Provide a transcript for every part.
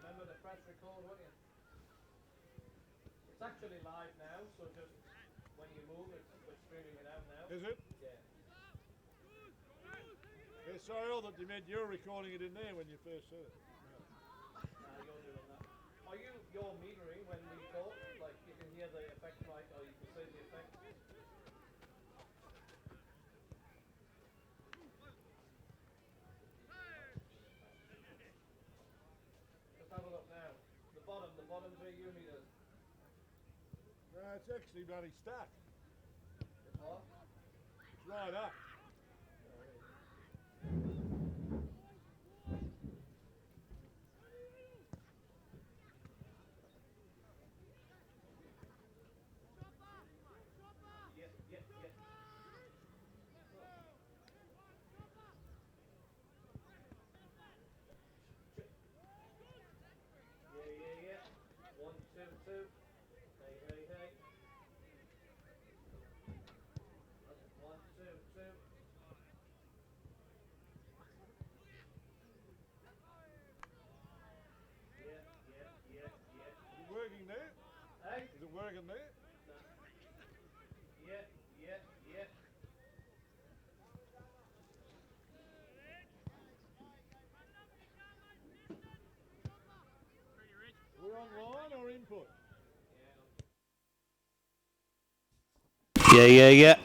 Remember to press record, won't you? It's actually live now, so just when you move, we're streaming it out now. Is it? Yeah. It's so ill that you meant you're recording it in there when you first said it. You're doing that. Are you're metering when we talk? Like you can hear the effect, right? Or you can see the effect? Just have a look now. The bottom 3 meters. It's actually bloody stuck. It's what? It's right up. Yeah. 1, 2, 2. Hey. 1, 2, 2. Yeah. Is it working there? Hey? Is it working there? No. Yeah. We're online or input? Yeah.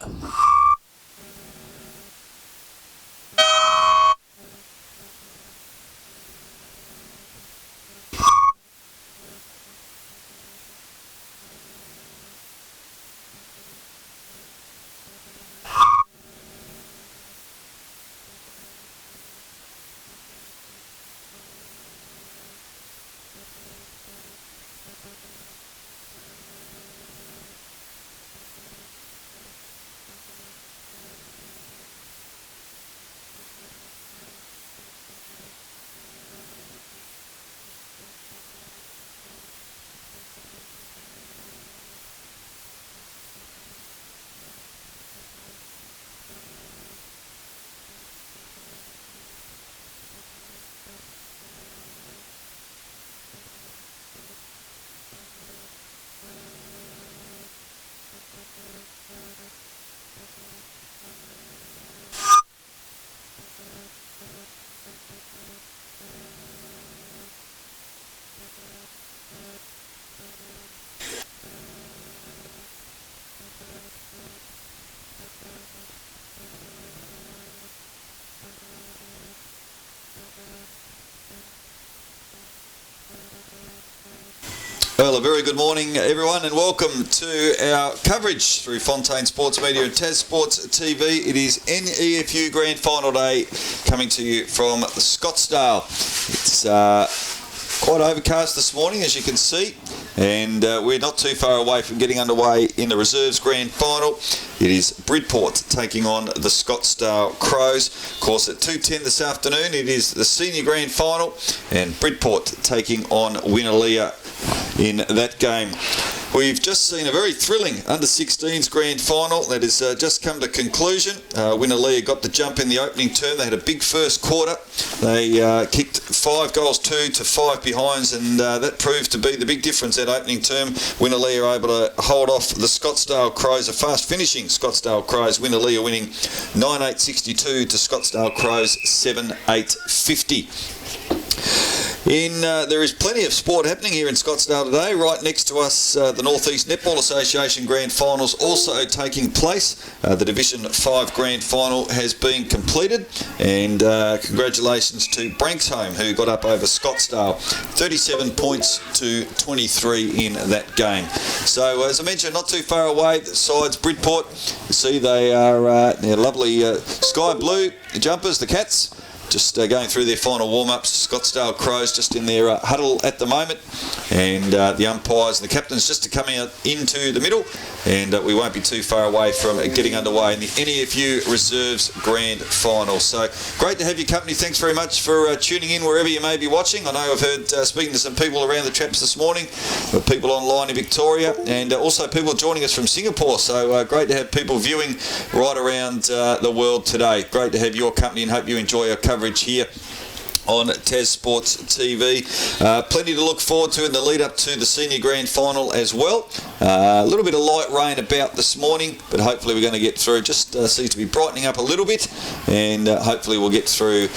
a very good morning, everyone, and welcome to our coverage through Fontaine Sports Media and Tas Sports TV. It is NEFU Grand Final Day coming to you from Scottsdale. It's quite overcast this morning, as you can see, and we're not too far away from getting underway in the Reserves Grand Final. It is Bridport taking on the Scottsdale Crows. Of course, at 2:10 this afternoon, it is the Senior Grand Final, and Bridport taking on Winnaleah in that game. We've just seen a very thrilling under-16s grand final that has just come to conclusion. Winnaleah got the jump in the opening term. They had a big first quarter. They kicked 5 goals, 2 to 5 behinds, and that proved to be the big difference that opening term. Winnaleah are able to hold off the Scottsdale Crows, a fast-finishing Scottsdale Crows. Winnaleah winning 9-8-62 to Scottsdale Crows 7-8-50. There is plenty of sport happening here in Scottsdale today. Right next to us, the North East Netball Association Grand Finals also taking place. The Division 5 Grand Final has been completed, and congratulations to Branksholme, who got up over Scottsdale, 37 points to 23 in that game. So, as I mentioned, not too far away, the sides Bridport. You see they are their lovely sky blue jumpers, the Cats. Just going through their final warm-ups. Scottsdale Crows just in their huddle at the moment, and the umpires and the captains just coming out into the middle, and we won't be too far away from getting underway in the NEFU Reserves Grand Final. So great to have your company. Thanks very much for tuning in wherever you may be watching. I know I've heard speaking to some people around the traps this morning, people online in Victoria, and also people joining us from Singapore. So great to have people viewing right around the world today. Great to have your company, and hope you enjoy our coverage here on Tas Sports TV. Plenty to look forward to in the lead up to the Senior Grand Final as well. A little bit of light rain about this morning, but hopefully we're going to get through. Just seems to be brightening up a little bit, and hopefully we'll get through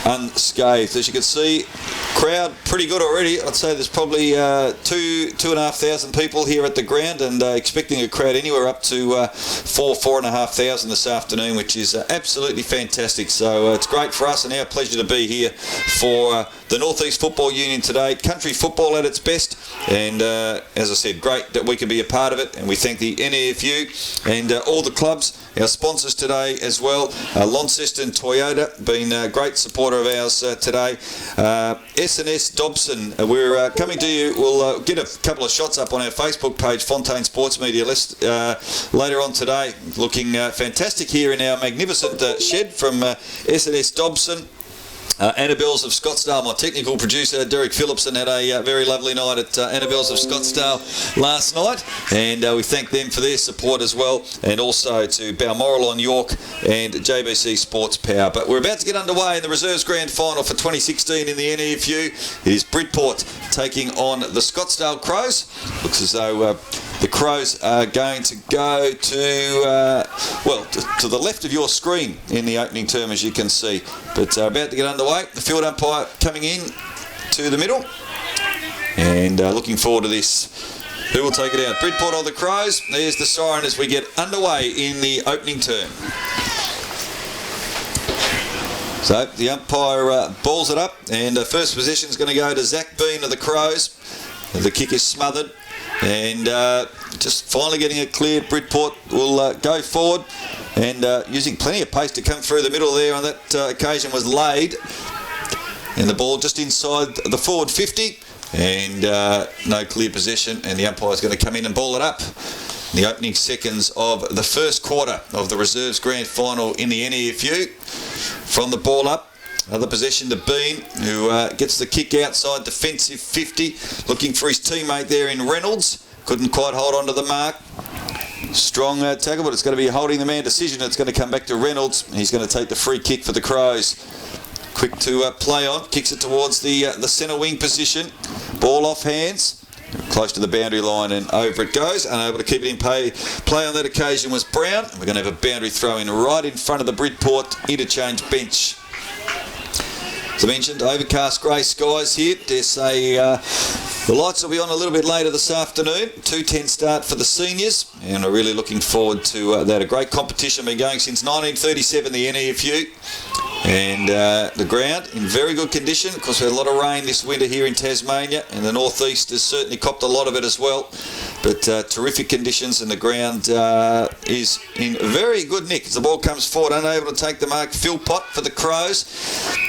unscathed. As you can see, crowd pretty good already. I'd say there's probably 2,500 people here at the ground, and expecting a crowd anywhere up to 4,500 this afternoon, which is absolutely fantastic. So it's great for us, and our pleasure to be here for the North East Football Union today. Country football at its best, and as I said, great that we can be a part of it, and we thank the NEFU and all the clubs, our sponsors today as well. Launceston Toyota, been a great supporter of ours today. S&S Dobson, we're coming to you. We'll get a couple of shots up on our Facebook page, Fontaine Sports Media List, later on today. Looking fantastic here in our magnificent shed from S&S Dobson. Annabelle's of Scottsdale, my technical producer Derek Phillipson, had a very lovely night at Annabelle's of Scottsdale last night, and we thank them for their support as well, and also to Balmoral on York and JBC Sports Power. But we're about to get underway in the Reserves Grand Final for 2016 in the NEFU. It is Bridport taking on the Scottsdale Crows. Looks as though the Crows are going to go to the left of your screen in the opening term, as you can see. But about to get underway. The field umpire coming in to the middle, and looking forward to this. Who will take it out? Bridport or the Crows? There's the siren as we get underway in the opening term. So the umpire balls it up, and first possession is going to go to Zach Bean of the Crows. The kick is smothered, and just finally getting it cleared. Bridport will go forward, and using plenty of pace to come through the middle there on that occasion was Laid, and the ball just inside the forward 50, and no clear possession, and the umpire's going to come in and ball it up in the opening seconds of the first quarter of the Reserves Grand Final in the NEFU. From the ball up, another possession to Bean, who gets the kick outside defensive 50, looking for his teammate there in Reynolds. Couldn't quite hold on to the mark. Strong tackle, but it's going to be a holding the man decision. It's going to come back to Reynolds. He's going to take the free kick for the Crows. Quick to play on, kicks it towards the centre wing position. Ball off hands, close to the boundary line, and over it goes. Unable to keep it in play on that occasion was Brown. We're going to have a boundary throw in right in front of the Bridport interchange bench. As I mentioned, overcast grey skies here. Dare say the lights will be on a little bit later this afternoon. 2:10 start for the seniors, and we're really looking forward to that. A great competition, been going since 1937, the NEFU. And the ground in very good condition. Of course, we had a lot of rain this winter here in Tasmania, and the northeast has certainly copped a lot of it as well. But terrific conditions, and the ground is in very good nick. As the ball comes forward, unable to take the mark, Philpott for the Crows.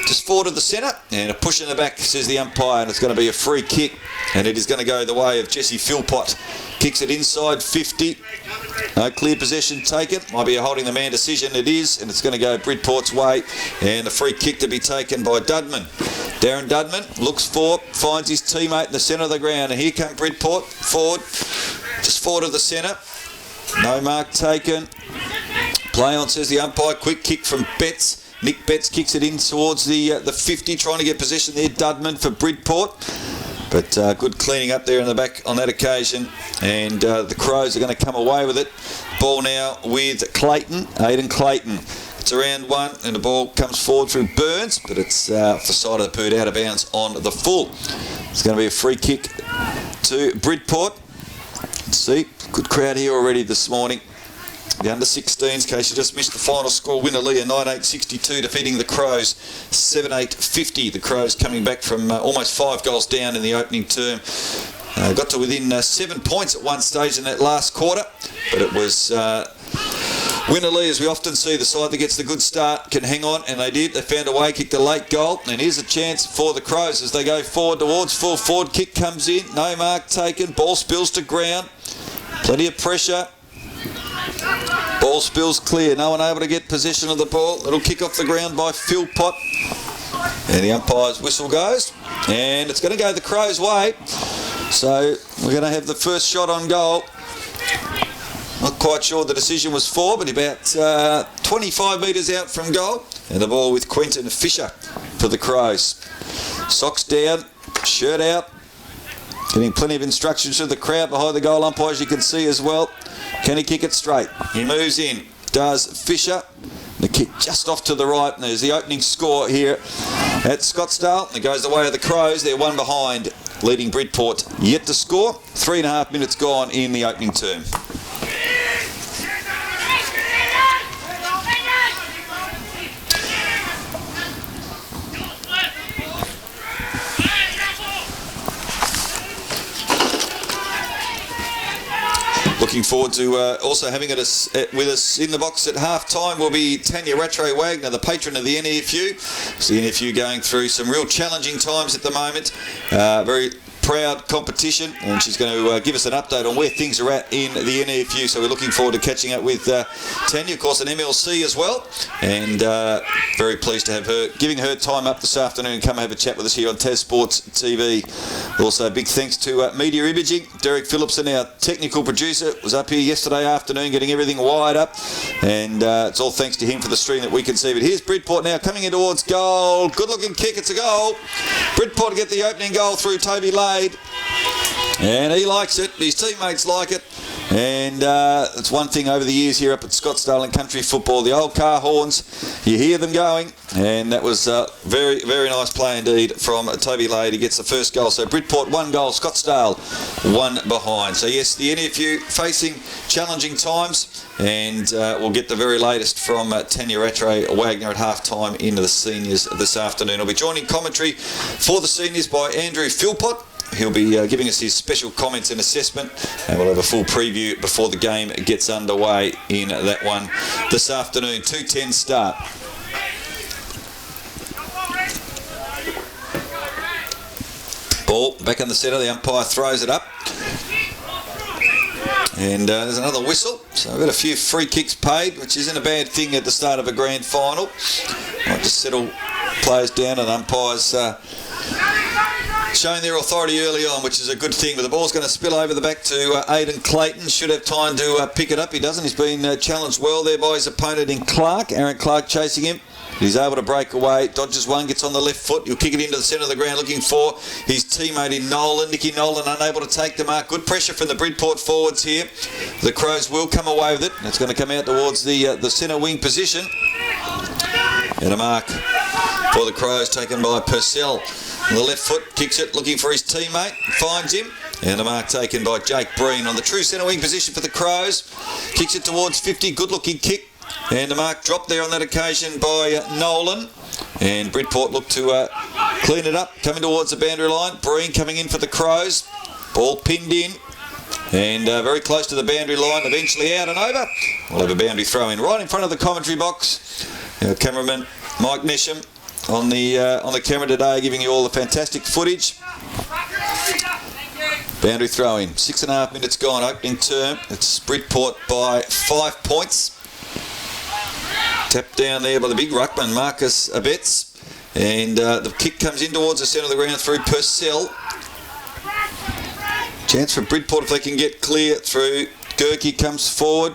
Just forward of the centre, and a push in the back, says the umpire, and it's going to be a free kick, and it is going to go the way of Jesse Philpott. Kicks it inside 50. No clear possession taken. Might be a holding the man decision. It is, and it's going to go Bridport's way. And a free kick to be taken by Dudman. Darren Dudman looks for, finds his teammate in the centre of the ground. And here come Bridport forward, just forward of the centre. No mark taken. Play on, says the umpire. Quick kick from Betts. Nick Betts kicks it in towards the 50, trying to get possession there. Dudman for Bridport. But good cleaning up there in the back on that occasion. And the Crows are going to come away with it. Ball now with Clayton, Aidan Clayton. It's around one, and the ball comes forward through Burns, but it's off the side of the boot, out of bounds on the full. It's going to be a free kick to Bridport. Let's see, good crowd here already this morning. The under-16s, in case you just missed the final score, Winnerlia 9-8-62 defeating the Crows 7-8-50. The Crows coming back from almost 5 goals down in the opening term. Got to within 7 points at one stage in that last quarter, but it was Winnerlia, as we often see, the side that gets the good start can hang on, and they did. They found a way, kicked a late goal, and here's a chance for the Crows as they go forward towards full forward. Kick comes in, no mark taken, ball spills to ground, plenty of pressure. Ball spills clear, no one able to get possession of the ball. Little kick off the ground by Philpott. And the umpire's whistle goes. And it's going to go the Crows' way. So we're going to have the first shot on goal. Not quite sure the decision was for, but about 25 metres out from goal. And the ball with Quentin Fisher for the Crows. Socks down, shirt out. Getting plenty of instructions to the crowd behind the goal umpire, as you can see as well. Can he kick it straight? He moves in. Does Fisher. The kick just off to the right. And there's the opening score here at Scottsdale. It goes the way of the Crows. They're one behind, leading Bridport yet to score. 3.5 minutes gone in the opening term. Looking forward to also having it with us in the box at half-time will be Tanya Rattray-Wagner, the patron of the NEFU. So the NEFU going through some real challenging times at the moment. Very proud competition, and she's going to give us an update on where things are at in the NEFU. So we're looking forward to catching up with Tanya, of course, an MLC as well, and very pleased to have her, giving her time up this afternoon, come have a chat with us here on Tas Sports TV. Also, big thanks to Media Imaging. Derek Phillipson, our technical producer, was up here yesterday afternoon getting everything wired up, and it's all thanks to him for the stream that we can see. But here's Bridport now coming in towards goal. Good looking kick, it's a goal. Bridport to get the opening goal through Toby Lade. And he likes it, his teammates like it, and it's one thing over the years here up at Scottsdale and country football, the old car horns, you hear them going, and that was very, very nice play indeed from Toby Lade. He gets the first goal. So Bridport 1 goal, Scottsdale 1 behind. So yes, the NEFU facing challenging times, and we'll get the very latest from Tanya Rattray-Wagner at half-time into the seniors this afternoon. I'll be joining commentary for the seniors by Andrew Philpott. He'll be giving us his special comments and assessment, and we'll have a full preview before the game gets underway in that one this afternoon. 2:10 start. Ball back in the centre, the umpire throws it up. And there's another whistle. So we've got a few free kicks paid, which isn't a bad thing at the start of a grand final. Might just settle players down, and umpires showing their authority early on, which is a good thing. But the ball's going to spill over the back to Aidan Clayton. Should have time to pick it up. He doesn't. He's been challenged well there by his opponent in Clark. Aaron Clark chasing him. He's able to break away. Dodges one, gets on the left foot. He'll kick it into the centre of the ground looking for his teammate in Nolan. Nicky Nolan unable to take the mark. Good pressure from the Bridport forwards here. The Crows will come away with it. It's going to come out towards the centre wing position. And a mark for the Crows taken by Purcell. On the left foot, kicks it, looking for his teammate, finds him, and a mark taken by Jake Breen on the true centre wing position for the Crows. Kicks it towards 50, good looking kick. And the mark dropped there on that occasion by Nolan. And Bridport looked to clean it up, coming towards the boundary line. Breen coming in for the Crows. Ball pinned in. And very close to the boundary line, eventually out and over. We'll have a boundary throw in right in front of the commentary box. Our cameraman Mike Nesham on the camera today, giving you all the fantastic footage. Boundary throw in. 6.5 minutes gone, opening term. It's Bridport by 5 points. Tapped down there by the big ruckman, Marcus Abetz. And the kick comes in towards the centre of the ground through Purcell. Chance for Bridport if they can get clear through. Gerke comes forward.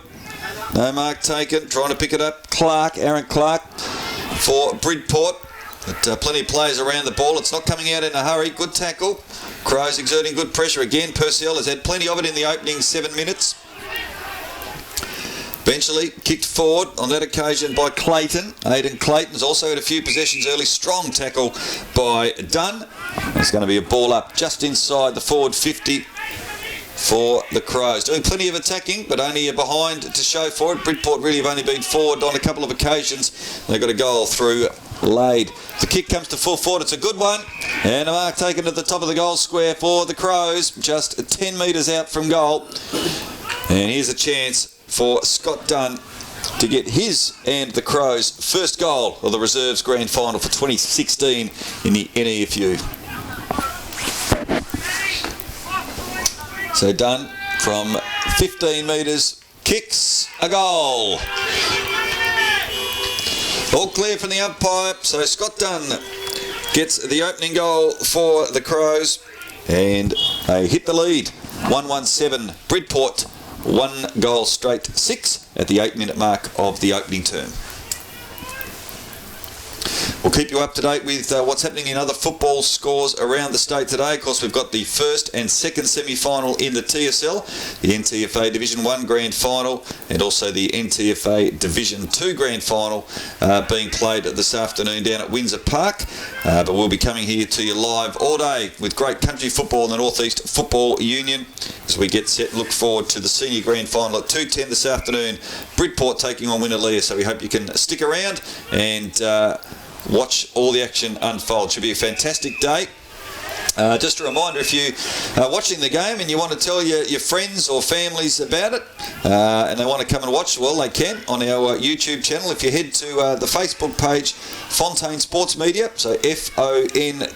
No mark taken. Trying to pick it up. Aaron Clark for Bridport. But plenty of players around the ball. It's not coming out in a hurry. Good tackle. Crows exerting good pressure again. Purcell has had plenty of it in the opening 7 minutes. Eventually kicked forward on that occasion by Clayton. Aidan Clayton's also had a few possessions early. Strong tackle by Dunn. It's going to be a ball up just inside the forward 50 for the Crows. Doing plenty of attacking, but only a behind to show for it. Bridport really have only been forward on a couple of occasions. They've got a goal through Lade. The kick comes to full forward. It's a good one. And a mark taken at the top of the goal square for the Crows. Just 10 metres out from goal. And here's a chance for Scott Dunn to get his and the Crows' first goal of the Reserves Grand Final for 2016 in the NEFU. So Dunn from 15 metres kicks a goal. All clear from the umpire, so Scott Dunn gets the opening goal for the Crows and they hit the lead. 1-1-7 Bridport, 1 goal straight 6 at the 8-minute mark of the opening term. We'll keep you up to date with what's happening in other football scores around the state today. Of course, we've got the first and second semi-final in the TSL, the NTFA Division 1 Grand Final, and also the NTFA Division 2 Grand Final being played this afternoon down at Windsor Park. But we'll be coming here to you live all day with great country football in the North East Football Union as we get set. Look forward to the Senior Grand Final at 2:10 this afternoon. Bridport taking on Winnerlia, so we hope you can stick around and watch all the action unfold. Should be a fantastic day. Just a reminder, if you are watching the game and you want to tell your friends or families about it and they want to come and watch, well, they can on our YouTube channel. If you head to the Facebook page, Fontaine Sports Media, so FONTYN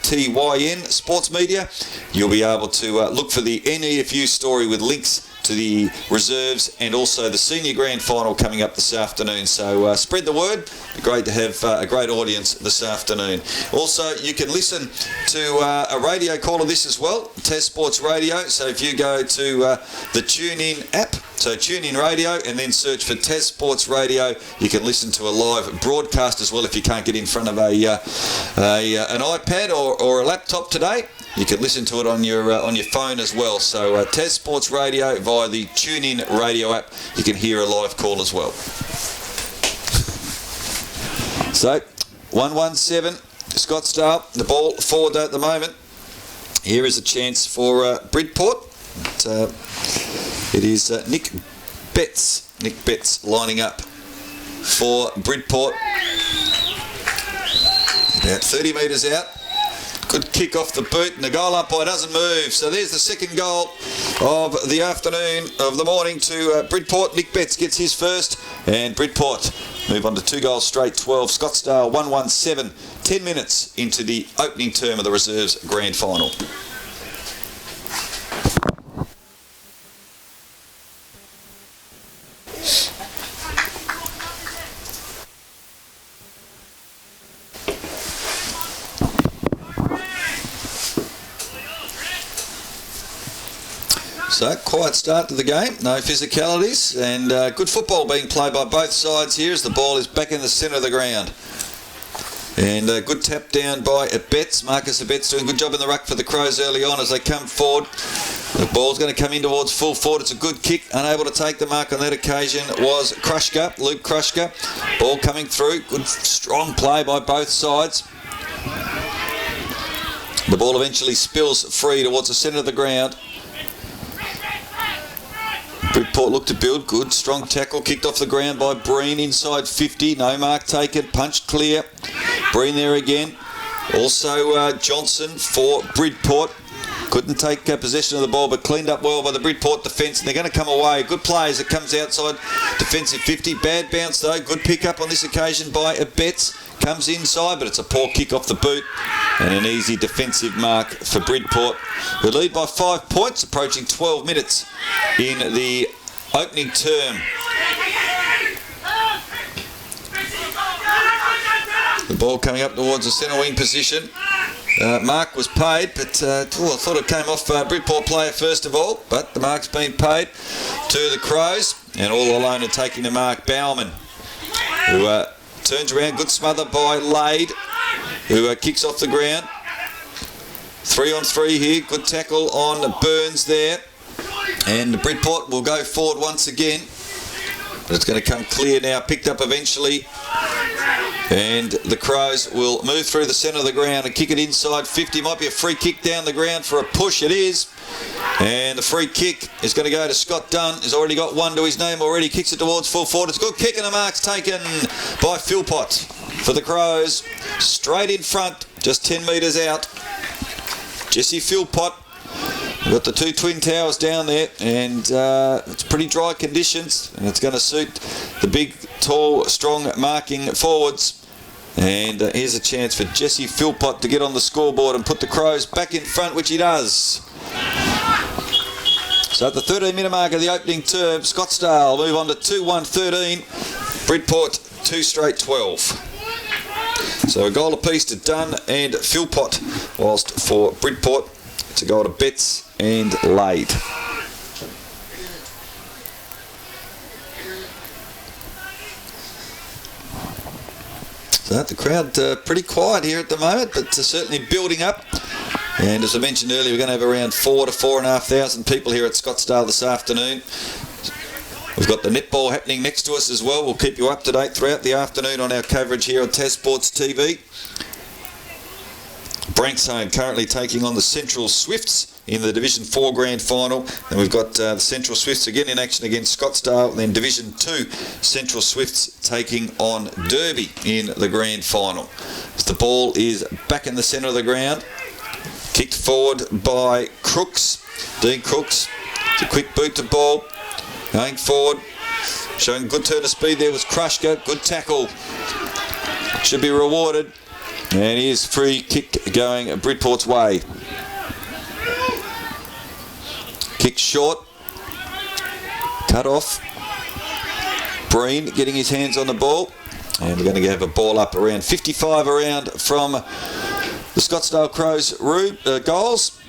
Sports Media, you'll be able to look for the NEFU story with links to the reserves and also the Senior Grand Final coming up this afternoon. So spread the word. It'd be great to have a great audience this afternoon. Also, you can listen to a radio call of this as well, Tas Sports Radio. So if you go to the TuneIn app, so TuneIn Radio, and then search for Tas Sports Radio, you can listen to a live broadcast as well if you can't get in front of an iPad or a laptop today. You can listen to it on your phone as well. So Tas Sports Radio via the TuneIn Radio app. You can hear a live call as well. So 1-1-7 Scottsdale. The ball forward at the moment. Here is a chance for Bridport. It is Nick Betts. Nick Betts lining up for Bridport. About 30 metres out. Good kick off the boot, and the goal umpire doesn't move. So there's the second goal of the afternoon, of the morning to Bridport. Nick Betts gets his first, and Bridport move on to 2 goals straight, 12. Scottsdale 1-1-7, 10 minutes into the opening term of the Reserves Grand Final. So, quiet start to the game, no physicalities, and good football being played by both sides here as the ball is back in the centre of the ground. And a good tap down by Abetz. Marcus Abetz doing a good job in the ruck for the Crows early on as they come forward. The ball's going to come in towards full forward. It's a good kick. Unable to take the mark on that occasion was Krushka, Luke Krushka. Ball coming through. Good strong play by both sides. The ball eventually spills free towards the centre of the ground. Bridport looked to build. Good, strong tackle. Kicked off the ground by Breen inside 50. No mark taken. Punched clear. Breen there again. Also Johnson for Bridport. Couldn't take possession of the ball, but cleaned up well by the Bridport defence, and they're going to come away. Good play as it comes outside defensive 50. Bad bounce though. Good pick up on this occasion by Betts. Comes inside, but it's a poor kick off the boot, and an easy defensive mark for Bridport, who lead by 5 points, approaching 12 minutes in the opening term. The ball coming up towards the centre wing position. Mark was paid, but I thought it came off Bridport player first of all, but the mark's been paid to the Crows, and all alone are taking the mark. Bauman, who turns around. Good smother by Lade, who kicks off the ground. 3 on 3 here. Good tackle on Burns there, and Bridport will go forward once again, but it's going to come clear now. Picked up eventually. And the Crows will move through the centre of the ground and kick it inside 50. Might be a free kick down the ground for a push. It is. And the free kick is going to go to Scott Dunn. He's already got one to his name already. Kicks it towards full forward. It's a good kick, and the mark's taken by Philpott for the Crows. Straight in front, just 10 metres out. Jesse Philpott. We've got the 2 twin towers down there, and it's pretty dry conditions, and it's going to suit the big, tall, strong marking forwards. And here's a chance for Jesse Philpott to get on the scoreboard and put the Crows back in front, which he does. So at the 13-minute mark of the opening term, Scottsdale move on to 2-1-13. Bridport 2 straight 12. So a goal apiece to Dunn and Philpott, whilst for Bridport it's a goal to Betts and Lade. So the crowd pretty quiet here at the moment, but certainly building up. And as I mentioned earlier, we're going to have around 4,000 to 4,500 people here at Scottsdale this afternoon. We've got the netball happening next to us as well. We'll keep you up to date throughout the afternoon on our coverage here on Tas Sports TV. Branksome currently taking on the Central Swifts in the Division 4 Grand Final. And we've got the Central Swifts again in action against Scottsdale. And then Division 2 Central Swifts taking on Derby in the Grand Final. As the ball is back in the centre of the ground. Kicked forward by Crooks. Dean Crooks. It's a quick boot to ball. Going forward. Showing good turn of speed there was Krushka. Good tackle. Should be rewarded. And here's free kick going Bridport's way. Kick short. Cut off. Breen getting his hands on the ball. And we're going to have a ball up around 55 around from the Scottsdale Crows goals.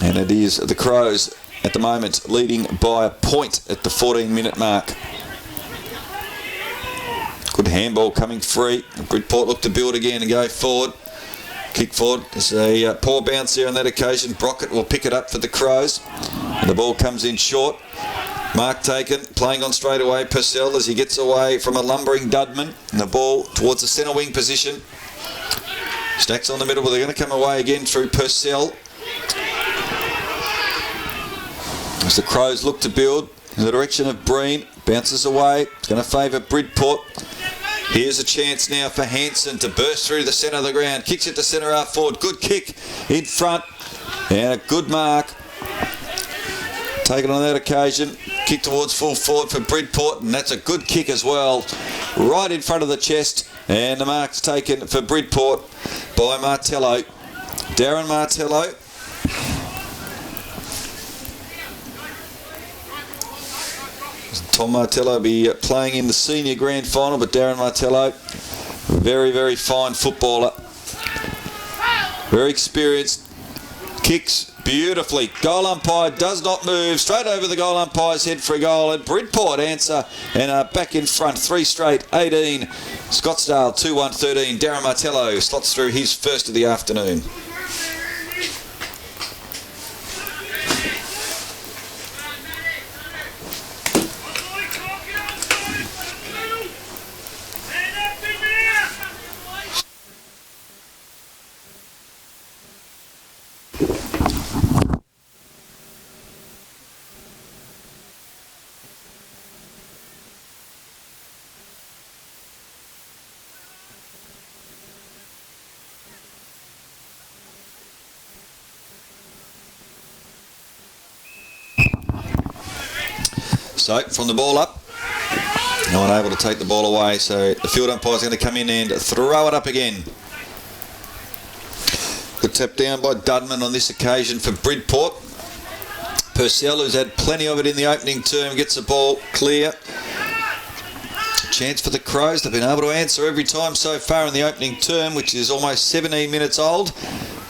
And it is the Crows at the moment leading by a point at the 14-minute mark. Good handball coming free. Bridport look to build again and go forward. Kick forward. There's a poor bounce there on that occasion. Brockett will pick it up for the Crows. And the ball comes in short. Mark taken. Playing on straight away. Purcell as he gets away from a lumbering Dudman. And the ball towards the centre wing position. Stacks on the middle, but they're going to come away again through Purcell. As the Crows look to build in the direction of Breen. Bounces away. It's going to favour Bridport. Here's a chance now for Hanson to burst through the centre of the ground. Kicks it to centre half forward. Good kick in front. And a good mark. Taken on that occasion. Kick towards full forward for Bridport. And that's a good kick as well. Right in front of the chest. And the mark's taken for Bridport by Martello. Darren Martello. Tom Martello will be playing in the senior grand final, but Darren Martello, very, very fine footballer. Very experienced. Kicks beautifully. Goal umpire does not move. Straight over the goal umpire's head for a goal. And Bridport answer and are back in front. 3 straight, 18. Scottsdale 2-1-13. Darren Martello slots through his first of the afternoon. So from the ball up, no one able to take the ball away, so the field umpire is going to come in and throw it up again. Good tap down by Dudman on this occasion for Bridport. Purcell, who's had plenty of it in the opening term, gets the ball clear. Chance for the Crows. They've been able to answer every time so far in the opening term, which is almost 17 minutes old.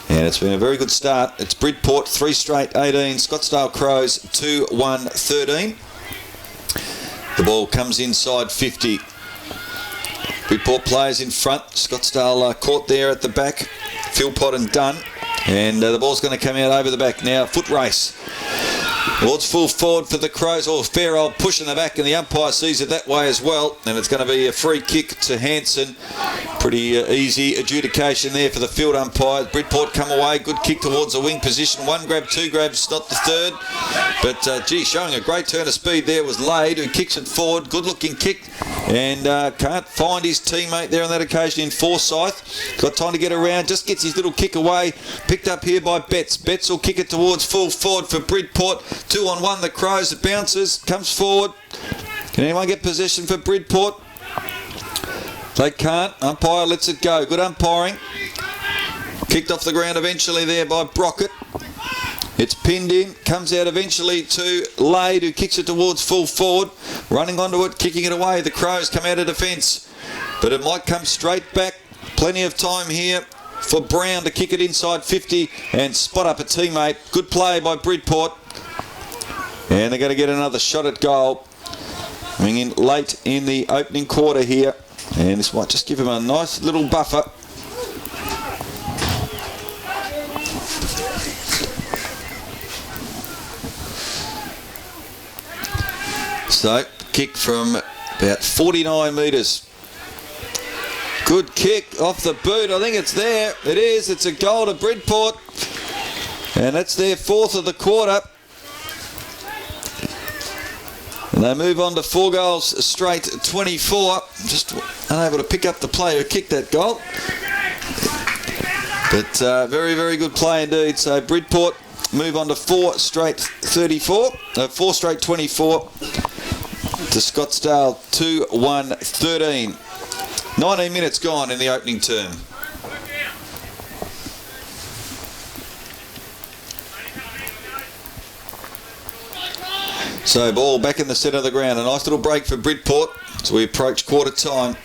And it's been a very good start. It's Bridport 3 straight 18, Scottsdale Crows 2-1-13. The ball comes inside 50. Bridport players in front. Scottsdale caught there at the back. Philpott and Dunn. And the ball's going to come out over the back now. Foot race. Well, it's full forward for the Crows. Oh, fair old push in the back, and the umpire sees it that way as well. And it's going to be a free kick to Hanson. Pretty easy adjudication there for the field umpire. Bridport come away. Good kick towards the wing position. 1 grab, 2 grabs, not the third. But, gee, showing a great turn of speed there was Lade, who kicks it forward. Good-looking kick. And can't find his teammate there on that occasion in Forsyth. Got time to get around. Just gets his little kick away. Picked up here by Betts. Betts will kick it towards full forward for Bridport. 2-on-1, the Crows. It bounces, comes forward. Can anyone get possession for Bridport? They can't. Umpire lets it go. Good umpiring. Kicked off the ground eventually there by Brockett. It's pinned in, comes out eventually to Lade, who kicks it towards full forward. Running onto it, kicking it away. The Crows come out of defence. But it might come straight back. Plenty of time here for Brown to kick it inside 50 and spot up a teammate. Good play by Bridport. And they're going to get another shot at goal. Coming in late in the opening quarter here. And this might just give him a nice little buffer. So, kick from about 49 metres. Good kick off the boot. I think it's there. It is. It's a goal to Bridport. And that's their 4th of the quarter. And they move on to 4 goals straight 24. Just unable to pick up the player who kicked that goal. But very, very good play indeed. So Bridport move on to 4 straight 34. 4 straight 24. To Scottsdale 2-1-13. 19 minutes gone in the opening term. So ball back in the centre of the ground. A nice little break for Bridport as we approach quarter time.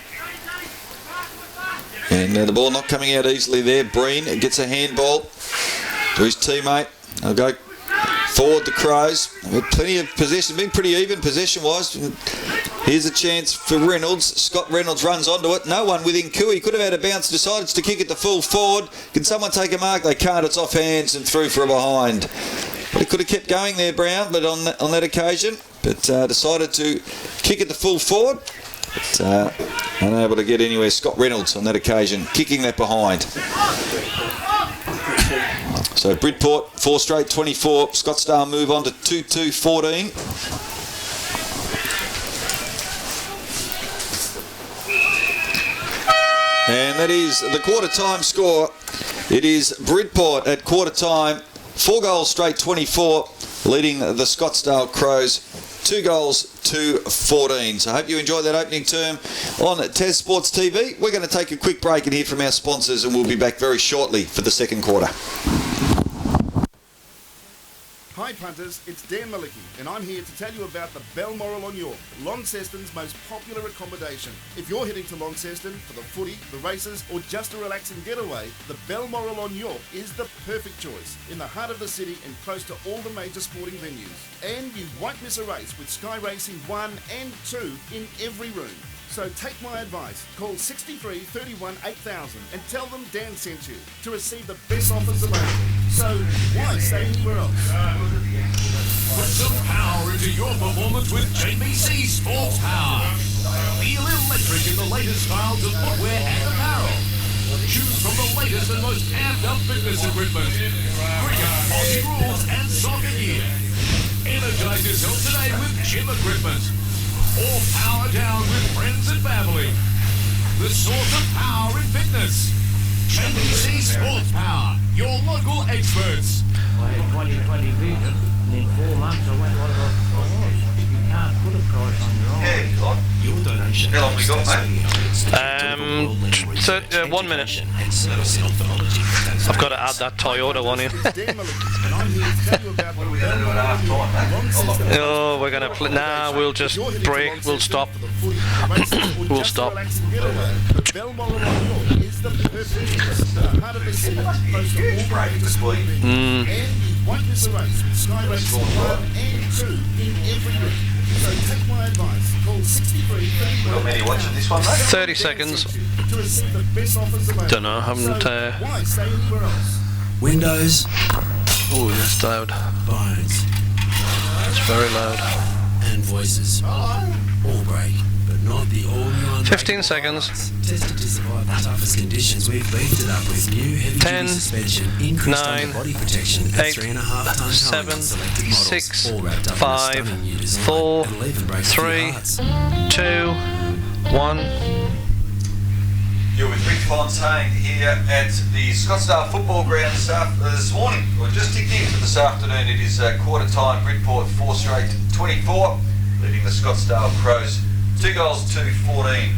And the ball not coming out easily there. Breen gets a handball to his teammate. They'll go forward the Crows. Plenty of possession, been pretty even possession-wise. Here's a chance for Reynolds. Scott Reynolds runs onto it. No one within cue. He could have had a bounce. Decides to kick it to full forward. Can someone take a mark? They can't. It's off hands and through for a behind. Well, he could have kept going there, Brown, but on that occasion. But decided to kick it to full forward. But unable to get anywhere. Scott Reynolds on that occasion, kicking that behind. So Bridport, 4 straight 24. Scottsdale move on to 2-2-14. And that is the quarter time score. It is Bridport at quarter time. 4 goals straight 24, leading the Scottsdale Crows 2 goals to 14. So I hope you enjoyed that opening term on TES Sports TV. We're going to take a quick break and hear from our sponsors, and we'll be back very shortly for the second quarter. Hi punters, it's Dan Malicki, and I'm here to tell you about the Balmoral on York, Launceston's most popular accommodation. If you're heading to Launceston for the footy, the races, or just a relaxing getaway, the Balmoral on York is the perfect choice, in the heart of the city and close to all the major sporting venues. And you won't miss a race with Sky Racing 1 and 2 in every room. So take my advice, call 63 31 8000 and tell them Dan sent you to receive the best offers available. So why stay anywhere else? Put some power into your performance with JBC Sports Power. Feel electric in the latest styles of footwear and apparel. Choose from the latest and most amped up fitness equipment, cricket, Aussie rules and soccer gear. Energize yourself today with gym equipment. Or power down with friends and family. The source of power in fitness. JBC Sports Power, your local experts. I had 20/20 vision, and in 4 months I went like I was. You can't put a price on your own. Yeah, if you like. Your donation How long we got, mate? 1 minute. I've got to add that Toyota one in. It's Dan Malicki, and I'm here to tell you about What are we going to do at half time, mate? Oh, we're gonna play. Nah, we'll just break. We'll stop. We'll stop. The Balmoral on York is the perfect the heart of the city, close to all major speed. And you won't miss a race with Sky Races 1 and 2 in every route. So take my advice. Call 63 Got many watching this one, mate? 30 seconds. to receive the best offers available. Don't know. Haven't. So why stay anywhere else? Windows, Oh, that's loud. bones, It's very loud. and voices. All break, but not the all-new 15 seconds. Tested to survive the toughest conditions, we've beefed it up with new heavy-duty 10, suspension, increased 9, body protection, and 8, 3.5 ton towing 7, on selected models, 6, all wrapped up in a 5, stunning new design. 4, It'll even break a few 3, hearts. 2, 1. You're with Rick Fontaine here at the Scottsdale Football Ground this morning. We're just ticked into this afternoon. It is quarter time. Bridport 4 straight 24, leading the Scottsdale Crows 2 goals to 14 in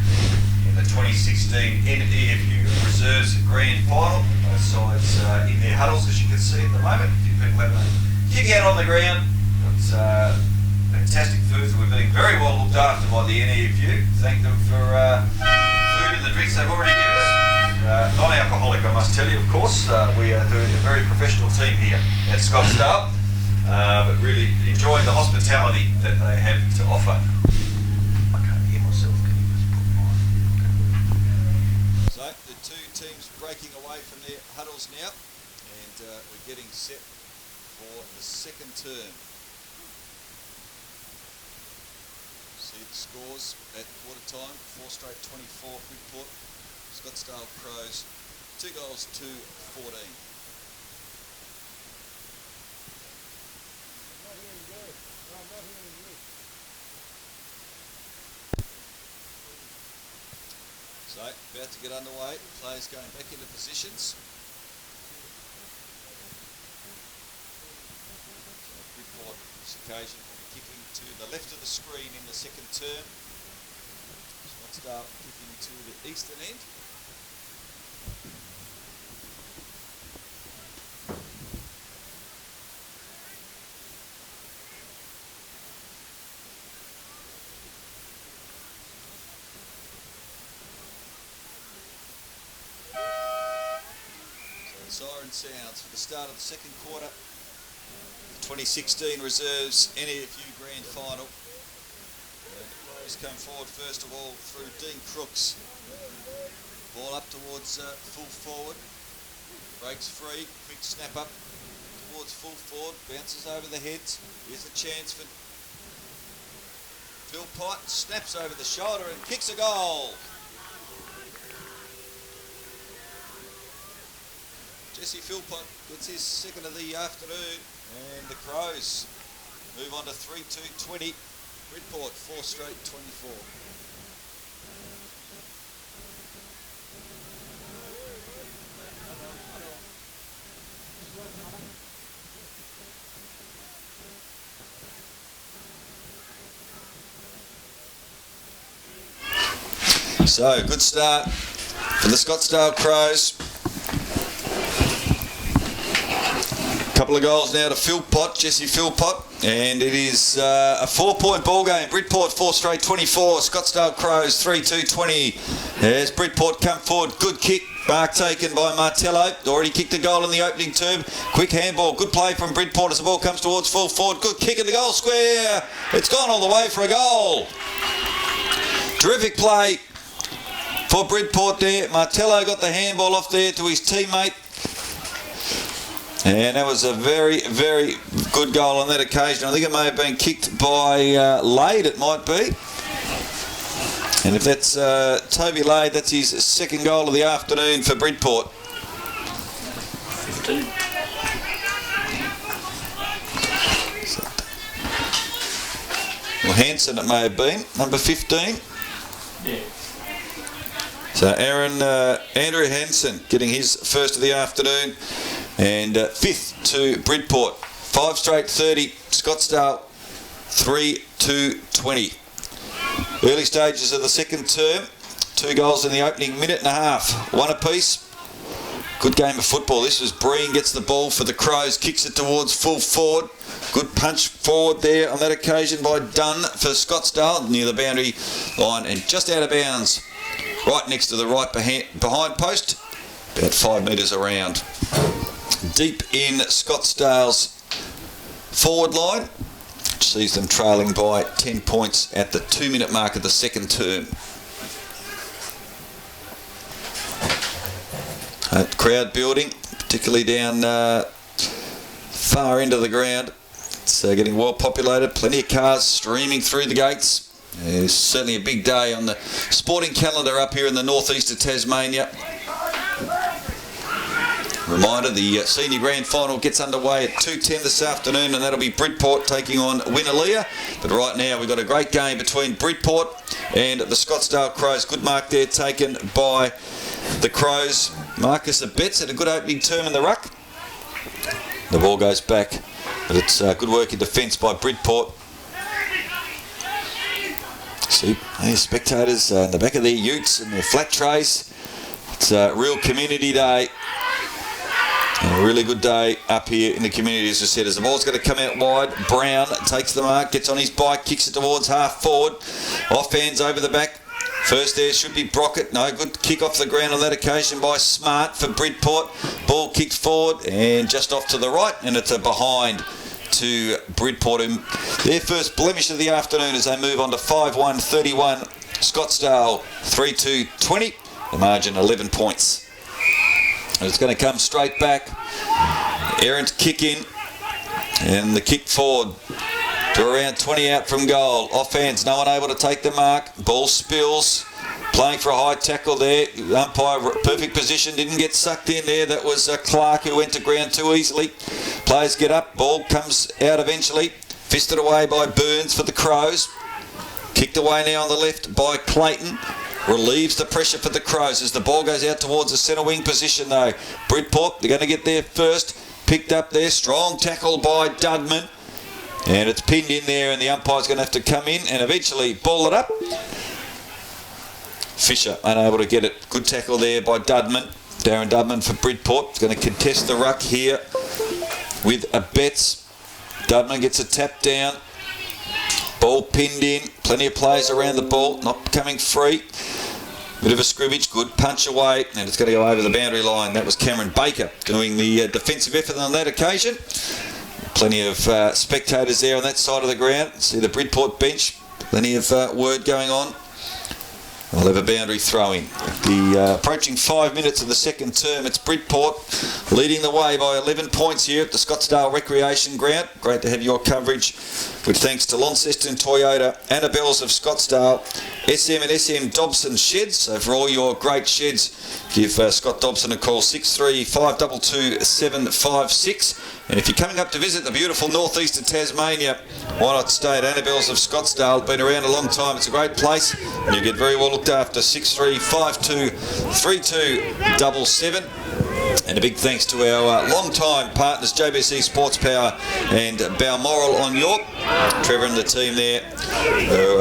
the 2016 NEFU Reserves Grand Final. Both sides in their huddles, as you can see at the moment. A few people having a kick out on the ground. It's fantastic food. We're being very well looked after by the NEFU. Thank them for food and the drinks they've already given us. Non-alcoholic, I must tell you, of course. We are doing a very professional team here at Scottsdale, but really enjoying the hospitality that they have to offer. I can't hear myself. Can you just put mine? So the two teams breaking away from their huddles now, and we're getting set for the second term. See the scores at quarter time, 4 straight 24 Bridport, Scottsdale Crows, 2 goals to 14. So, about to get underway, players going back into positions. So Bridport, this occasion, kicking to the left of the screen in the second term. Scottsdale kicking to the eastern end. So the siren sounds for the start of the second quarter. 2016 Reserves NEFU Grand Final. He's come forward first of all through Dean Crooks. Ball up towards full forward. Breaks free, quick snap up towards full forward. Bounces over the heads. Here's a chance for Phil Pott. Snaps over the shoulder and kicks a goal. Jesse Philpott gets his second of the afternoon, and the Crows move on to 3-2-20. Bridport 4 straight 24. So good start for the Scottsdale Crows. Couple of goals now to Philpott, Jesse Philpott, and it is a 4-point ball game. Bridport 4 straight 24, Scottsdale Crows 3-2-20. As Bridport come forward, good kick, mark taken by Martello. Already kicked a goal in the opening term. Quick handball, good play from Bridport as the ball comes towards full forward. Good kick in the goal square. It's gone all the way for a goal. Terrific play for Bridport there. Martello got the handball off there to his teammate. And that was a very, very good goal on that occasion. I think it may have been kicked by Lade, it might be. And if that's Toby Lade, that's his second goal of the afternoon for Bridport. 15. Well, Hanson it may have been, number 15. Yeah. So Andrew Hanson getting his first of the afternoon, and fifth to Bridport. 5 straight 30, Scottsdale 3 32-20. Early stages of the second term. 2 goals in the opening minute and a half. 1 apiece. Good game of football. This was Breen gets the ball for the Crows, kicks it towards full forward. Good punch forward there on that occasion by Dunn for Scottsdale near the boundary line and just out of bounds. Right next to the right behind post. About 5 metres around. Deep in Scottsdale's forward line. Which sees them trailing by 10 points at the 2-minute mark of the second term. Crowd building, particularly down far end of the ground. It's getting well populated. Plenty of cars streaming through the gates. It's certainly a big day on the sporting calendar up here in the northeast of Tasmania. Reminder, the senior grand final gets underway at 2:10 this afternoon, and that'll be Bridport taking on Winalea. But right now we've got a great game between Bridport and the Scottsdale Crows. Good mark there taken by the Crows. Marcus Abetz had a good opening term in the ruck. The ball goes back, but it's good work in defence by Bridport. See, there's spectators in the back of their utes and their flat trays. It's a real community day. And a really good day up here in the community, as I said. As the ball's going to come out wide, Brown takes the mark, gets on his bike, kicks it towards half forward. Off hands over the back. First there should be Brockett. No, good kick off the ground on that occasion by Smart for Bridport. Ball kicked forward and just off to the right, and it's a behind to Bridport. Their first blemish of the afternoon as they move on to 5-1-31. Scottsdale 3-2-20. The margin 11 points. And it's going to come straight back. Errant kick in. And the kick forward to around 20 out from goal. Off hands, no one able to take the mark. Ball spills. Playing for a high tackle there. Umpire, perfect position, didn't get sucked in there. That was Clark who went to ground too easily. Players get up. Ball comes out eventually. Fisted away by Burns for the Crows. Kicked away now on the left by Clayton. Relieves the pressure for the Crows as the ball goes out towards the centre wing position though. Bridport, they're going to get there first. Picked up there. Strong tackle by Dudman. And it's pinned in there and the umpire's going to have to come in and eventually ball it up. Fisher unable to get it. Good tackle there by Dudman. Darren Dudman for Bridport. He's going to contest the ruck here with a Betts. Dudman gets a tap down. Ball pinned in. Plenty of players around the ball. Not coming free. Bit of a scrimmage. Good punch away. And it's going to go over the boundary line. That was Cameron Baker doing the defensive effort on that occasion. Plenty of spectators there on that side of the ground. See the Bridport bench. Plenty of word going on. We'll have a boundary throw-in. The approaching 5 minutes of the second term, it's Bridport leading the way by 11 points here at the Scottsdale Recreation Ground. Great to have your coverage. With thanks to Launceston Toyota, Annabelle's of Scottsdale, SM and SM Dobson Sheds. So for all your great sheds, give Scott Dobson a call, 6352 756. And if you're coming up to visit the beautiful northeast of Tasmania, why not stay at Annabelle's of Scottsdale? Been around a long time. It's a great place and you get very well looked after. 6352 3277. And a big thanks to our long-time partners, JBC Sports Power and Balmoral on York. Trevor and the team there,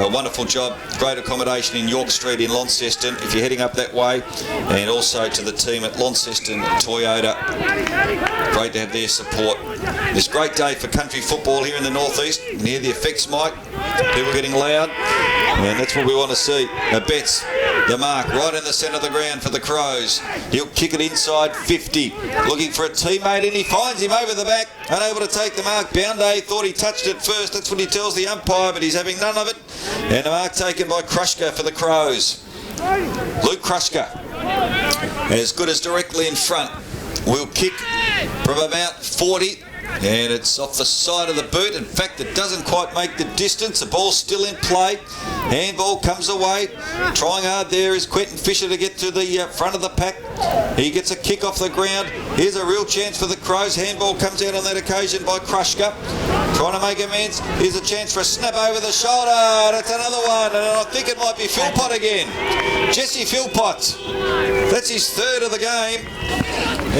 a wonderful job. Great accommodation in York Street in Launceston if you're heading up that way. And also to the team at Launceston Toyota. Great to have their support. This great day for country football here in the northeast. You can hear the effects, Mike. People getting loud. And that's what we want to see. Betts, the mark right in the centre of the ground for the Crows. He'll kick it inside 50. Looking for a teammate and he finds him over the back. Unable to take the mark. Bounday thought he touched it first. That's what he tells the umpire, but he's having none of it. And the mark taken by Krushka for the Crows. Luke Krushka, as good as directly in front, will kick from about 40. And it's off the side of the boot. In fact, it doesn't quite make the distance. The ball's still in play. Handball comes away. Trying hard there is Quentin Fisher to get to the front of the pack. He gets a kick off the ground. Here's a real chance for the Crows. Handball comes out on that occasion by Krushka. Trying to make amends. Here's a chance for a snap over the shoulder. That's another one. And I think it might be Philpott again. Jesse Philpott. That's his third of the game.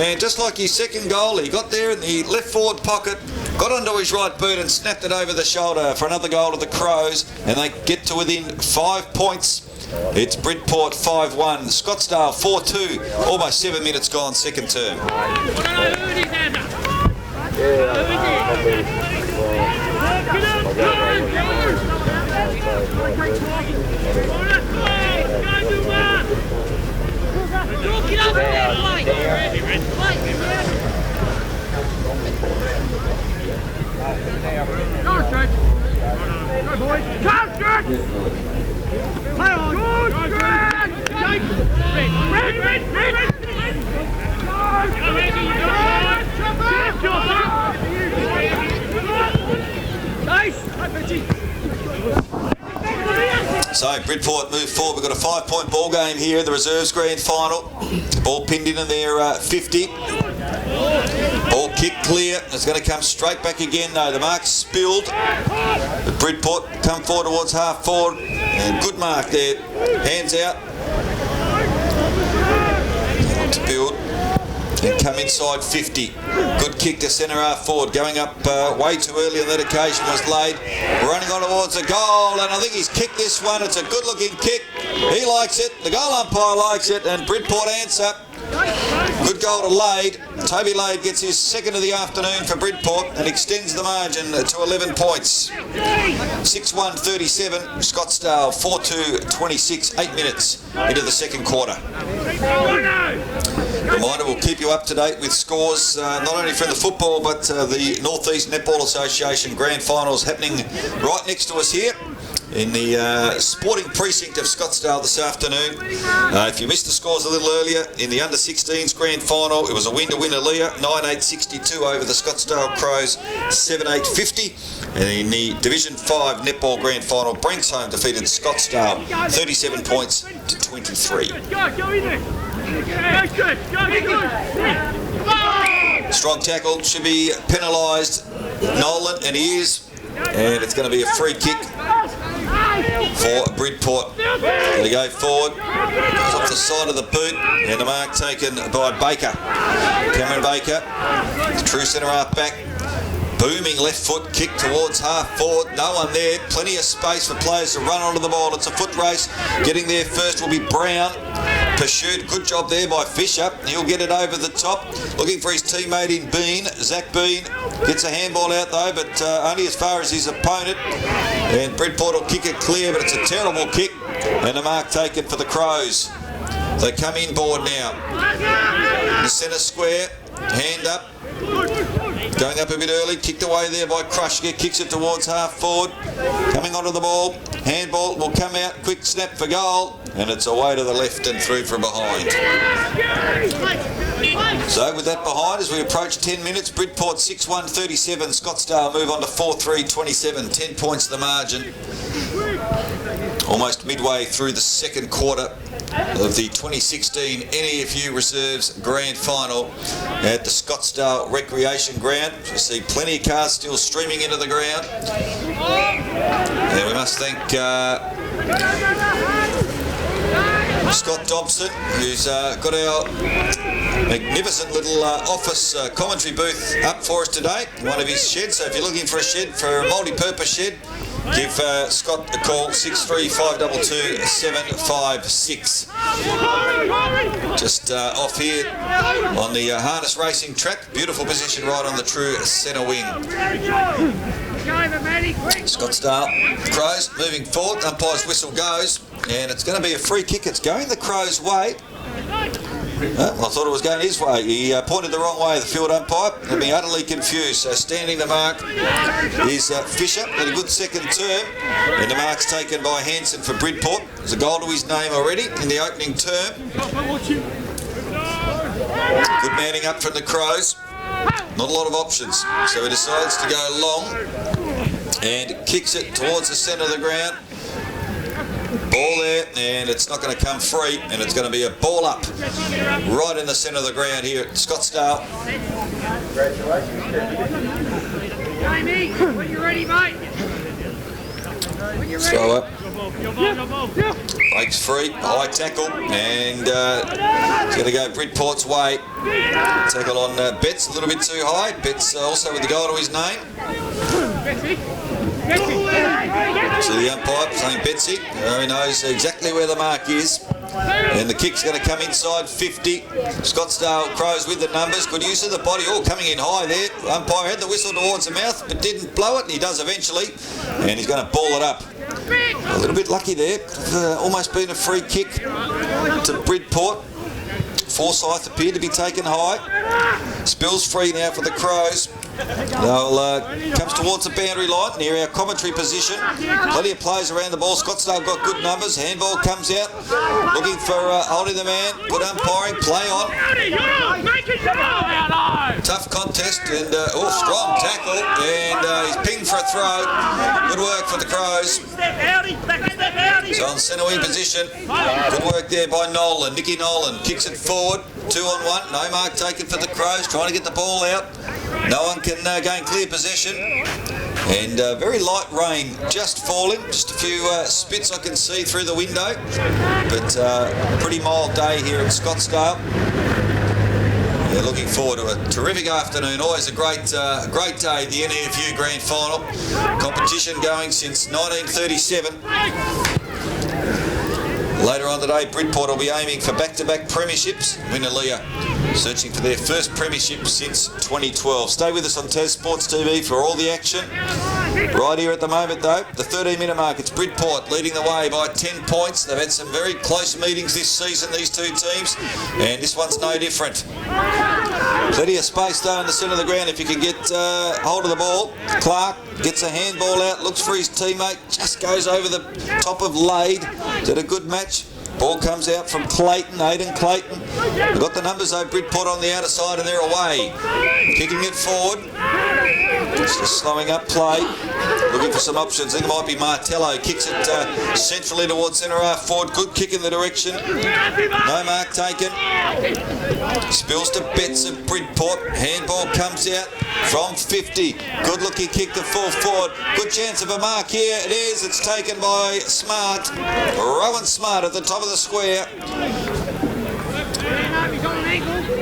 And just like his second goal, he got there in the left forward pocket got onto his right boot and snapped it over the shoulder for another goal to the Crows, and they get to within 5 points. It's Bridport 5-1, Scottsdale 4-2, almost 7 minutes gone, second term. So Bridport move forward. We've got a 5-point ball game here in the reserves grand final. Ball pinned in their 50. Ball kicked clear. It's going to come straight back again though. The mark's spilled. But Bridport come forward towards half forward. And good mark there. Hands out. To build. And come inside 50. Good kick to centre half forward. Going up way too early on that occasion was Lade. Running on towards the goal, and I think he's kicked this one. It's a good looking kick. He likes it. The goal umpire likes it, and Bridport answer. Good goal to Lade. Toby Lade gets his second of the afternoon for Bridport and extends the margin to 11 points. 6-1-37, Scottsdale 4-2-26, 8 minutes into the second quarter. Reminder, we'll keep you up to date with scores not only from the football but the North East Netball Association Grand Finals happening right next to us here in the sporting precinct of Scottsdale this afternoon. If you missed the scores a little earlier, in the under-16s grand final, it was a win to Winnaleah, 9-8-62 over the Scottsdale Crows, 7-8-50. And in the Division 5 netball grand final, Branksholme defeated Scottsdale, 37 points to 23. Strong tackle, should be penalised, Nolan, and he is. And it's going to be a free kick for Bridport. Going to go forward, goes off the side of the boot, and the mark taken by Baker. Cameron Baker, true centre half back. Booming left foot kick towards half forward. No one there. Plenty of space for players to run onto the ball. It's a foot race. Getting there first will be Brown. Pursued. Good job there by Fisher. He'll get it over the top. Looking for his teammate in Bean. Zach Bean gets a handball out though, but only as far as his opponent. And Bridport will kick it clear, but it's a terrible kick. And a mark taken for the Crows. They come inboard now. The centre square. Hand up. Going up a bit early, kicked away there by Krushka, kicks it towards half forward, coming onto the ball, handball will come out, quick snap for goal, and it's away to the left and through from behind. So with that behind, as we approach 10 minutes, Bridport 6-1-37, Scottsdale move on to 4-3-27, 10 points the margin. Almost midway through the second quarter of the 2016 NEFU Reserves Grand Final at the Scottsdale Recreation Ground. You see plenty of cars still streaming into the ground. And we must thank Scott Dobson, who's got our magnificent little office commentary booth up for us today in one of his sheds. So if you're looking for a shed, for a multi-purpose shed, give Scott a call, 63522-756. Just off here on the harness racing track. Beautiful position right on the true centre wing. Scottsdale Crows moving forward. Umpire's whistle goes, and it's going to be a free kick. It's going the Crows' way. I thought it was going his way. He pointed the wrong way, the field umpire, and being utterly confused. So standing the mark is Fisher with a good second term, and the mark's taken by Hanson for Bridport. There's a goal to his name already in the opening term. Good manning up from the Crows. Not a lot of options, so he decides to go long and kicks it towards the centre of the ground. Ball there, and it's not going to come free, and it's going to be a ball up right in the centre of the ground here at Scottsdale. Jamie, when you're ready, mate. Throw up Breaks free, high tackle, and it's going to go Bridport's way. Tackle on Betts, a little bit too high. Betts also with the goal to his name. So the umpire saying Betsy, he knows exactly where the mark is. And the kick's going to come inside 50. Scottsdale Crows with the numbers. Good use of the body. All coming in high there. Umpire had the whistle towards the mouth but didn't blow it, and he does eventually. And he's going to ball it up. A little bit lucky there. Almost been a free kick to Bridport. Forsyth appeared to be taken high. Spills free now for the Crows. They'll comes towards the boundary line near our commentary position. Plenty of players around the ball. Scottsdale got good numbers. Handball comes out. Looking for holding the man. Good umpiring. Play on. Tough contest and strong tackle. And he's pinged for a throw. Good work for the Crows. He's on centre wing position. Good work there by Nolan. Nicky Nolan kicks it forward. 2-on-1. No mark taken for the Crows. Trying to get the ball out. No one can gain clear possession. And very light rain just falling. Just a few spits I can see through the window. But pretty mild day here at Scottsdale. Yeah, looking forward to a terrific afternoon. Always a great day, the NEFU Grand Final. Competition going since 1937. Later on today, Bridport will be aiming for back-to-back premierships. Winnerlia searching for their first premiership since 2012. Stay with us on Tas Sports TV for all the action. Right here at the moment, though, the 13-minute mark. It's Bridport leading the way by 10 points. They've had some very close meetings this season, these two teams, and this one's no different. Plenty of space, though, in the centre of the ground if you can get hold of the ball. Clark gets a handball out, looks for his teammate, just goes over the top of Lade. Did a good match. Ball comes out from Clayton, Aidan Clayton. They've got the numbers though, Bridport on the outer side and they're away. Kicking it forward. Just slowing up play. Looking for some options. I think it might be Martello. Kicks it centrally towards centre half forward. Good kick in the direction. No mark taken. Spills to Betts of Bridport. Handball comes out from 50. Good looking kick to full forward. Good chance of a mark here. It is. It's taken by Smart. Rowan Smart at the top of the square.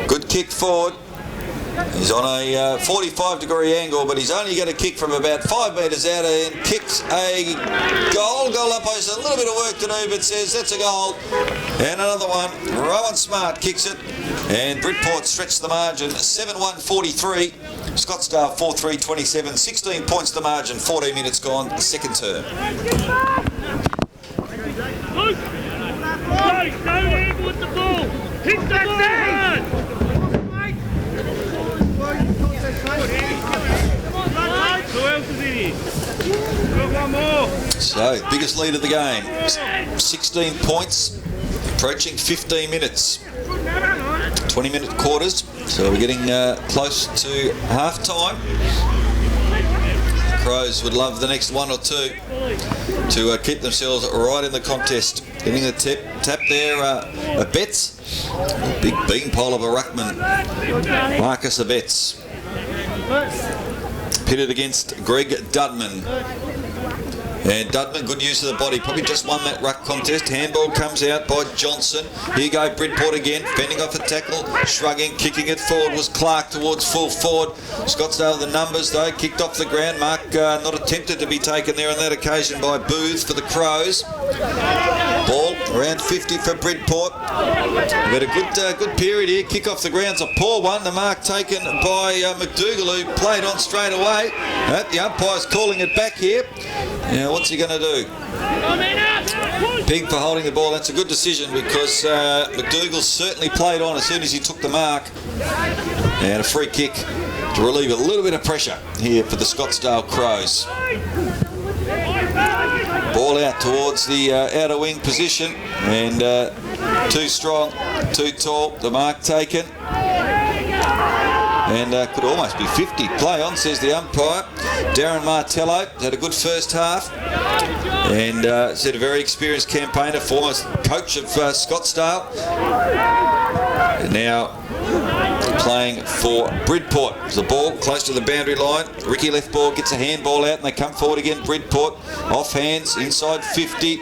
Good kick forward. He's on a 45-degree angle, but he's only going to kick from about 5 metres out and kicks a goal. Goal umpires a little bit of work to do, but says that's a goal. And another one. Rowan Smart kicks it. And Bridport stretched the margin 7-1-43. Scottsdale 4-3-27. 16 points the margin. 14 minutes gone. Second term. Luke! Don't handle with the ball! Hit the ball! Who else is in here? One more! So, biggest lead of the game. 16 points, approaching 15 minutes. 20-minute quarters, so we're getting close to half-time. Crows would love the next one or two to keep themselves right in the contest. Getting the tap there, Betts. Big beanpole of a ruckman, Marcus Betts. Pitted against Greg Dudman. And Dudman, good use of the body, probably just won that ruck contest. Handball comes out by Johnson. Here you go, Bridport again, fending off a tackle, shrugging, kicking it forward was Clark towards full forward. Scottsdale the numbers though, kicked off the ground. Mark not attempted to be taken there on that occasion by Booth for the Crows. Ball around 50 for Bridport. We've had a good period here. Kick off the ground's a poor one. The mark taken by McDougall, who played on straight away. The umpire's calling it back here. Now, what's he going to do? Ping for holding the ball. That's a good decision because McDougall certainly played on as soon as he took the mark. And a free kick to relieve a little bit of pressure here for the Scottsdale Crows. Ball out towards the outer wing position and too strong, too tall. The mark taken. And could almost be 50. Play on, says the umpire. Darren Martello had a good first half. And said a very experienced campaigner, former coach of Scottsdale. now playing for Bridport. The ball close to the boundary line. Ricky left ball gets a handball out and they come forward again. Bridport off hands inside 50.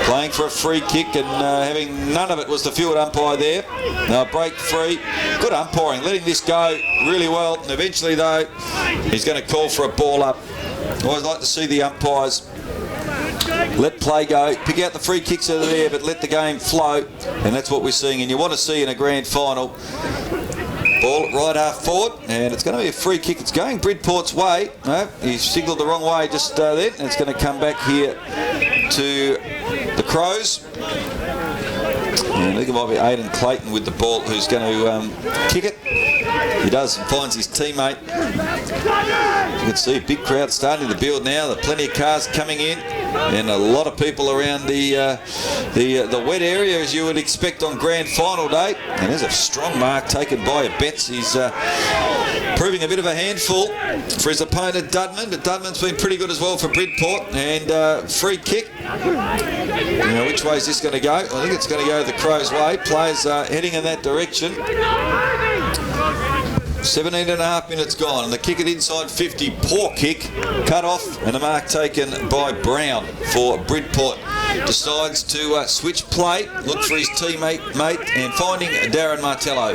Playing for a free kick and having none of it was the field umpire there. Now break free. Good umpiring, letting this go really well. And eventually though, he's going to call for a ball up. I always like to see the umpires let play go, pick out the free kicks that are there, but let the game flow, and that's what we're seeing. And you want to see in a grand final. Ball right half forward, and it's going to be a free kick. It's going Bridport's way. No, he signalled the wrong way just then, and it's going to come back here to the Crows. And I think it might be Aidan Clayton with the ball who's going to kick it. He does and finds his teammate. You can see a big crowd starting to build now. There are plenty of cars coming in and a lot of people around the wet area as you would expect on grand final day. And there's a strong mark taken by Betts. He's proving a bit of a handful for his opponent Dudman, but Dudman's been pretty good as well for Bridport. And free kick. Now, which way is this going to go? I think it's going to go the Crows' way. Players heading in that direction. 17.5 minutes gone, and the kick it inside 50. Poor kick, cut off, and a mark taken by Brown for Bridport. Decides to switch play, look for his teammate, and finding Darren Martello.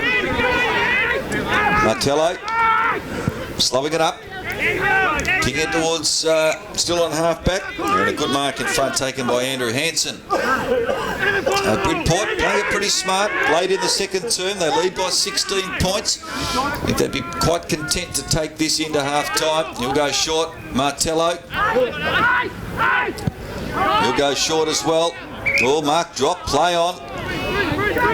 Martello, slowing it up. Kicking it towards, still on half-back, and a good mark in front taken by Andrew Hansen. Bridport playing it pretty smart, late in the second term, they lead by 16 points. I think they'd be quite content to take this into half-time. He'll go short, Martello. He'll go short as well. Oh, mark drop, play on.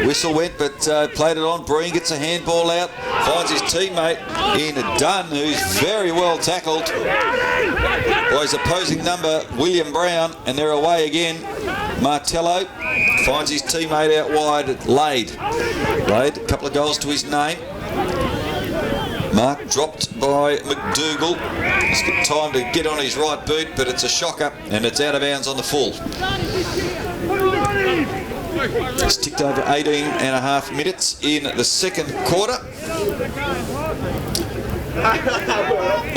Whistle went, but played it on. Breen gets a handball out, finds his teammate in Dunn, who's very well tackled by his opposing number, William Brown, and they're away again. Martello finds his teammate out wide, Lade, a couple of goals to his name. Mark dropped by McDougall. He's got time to get on his right boot, but it's a shocker, and it's out of bounds on the full. It's ticked over 18.5 minutes in the second quarter.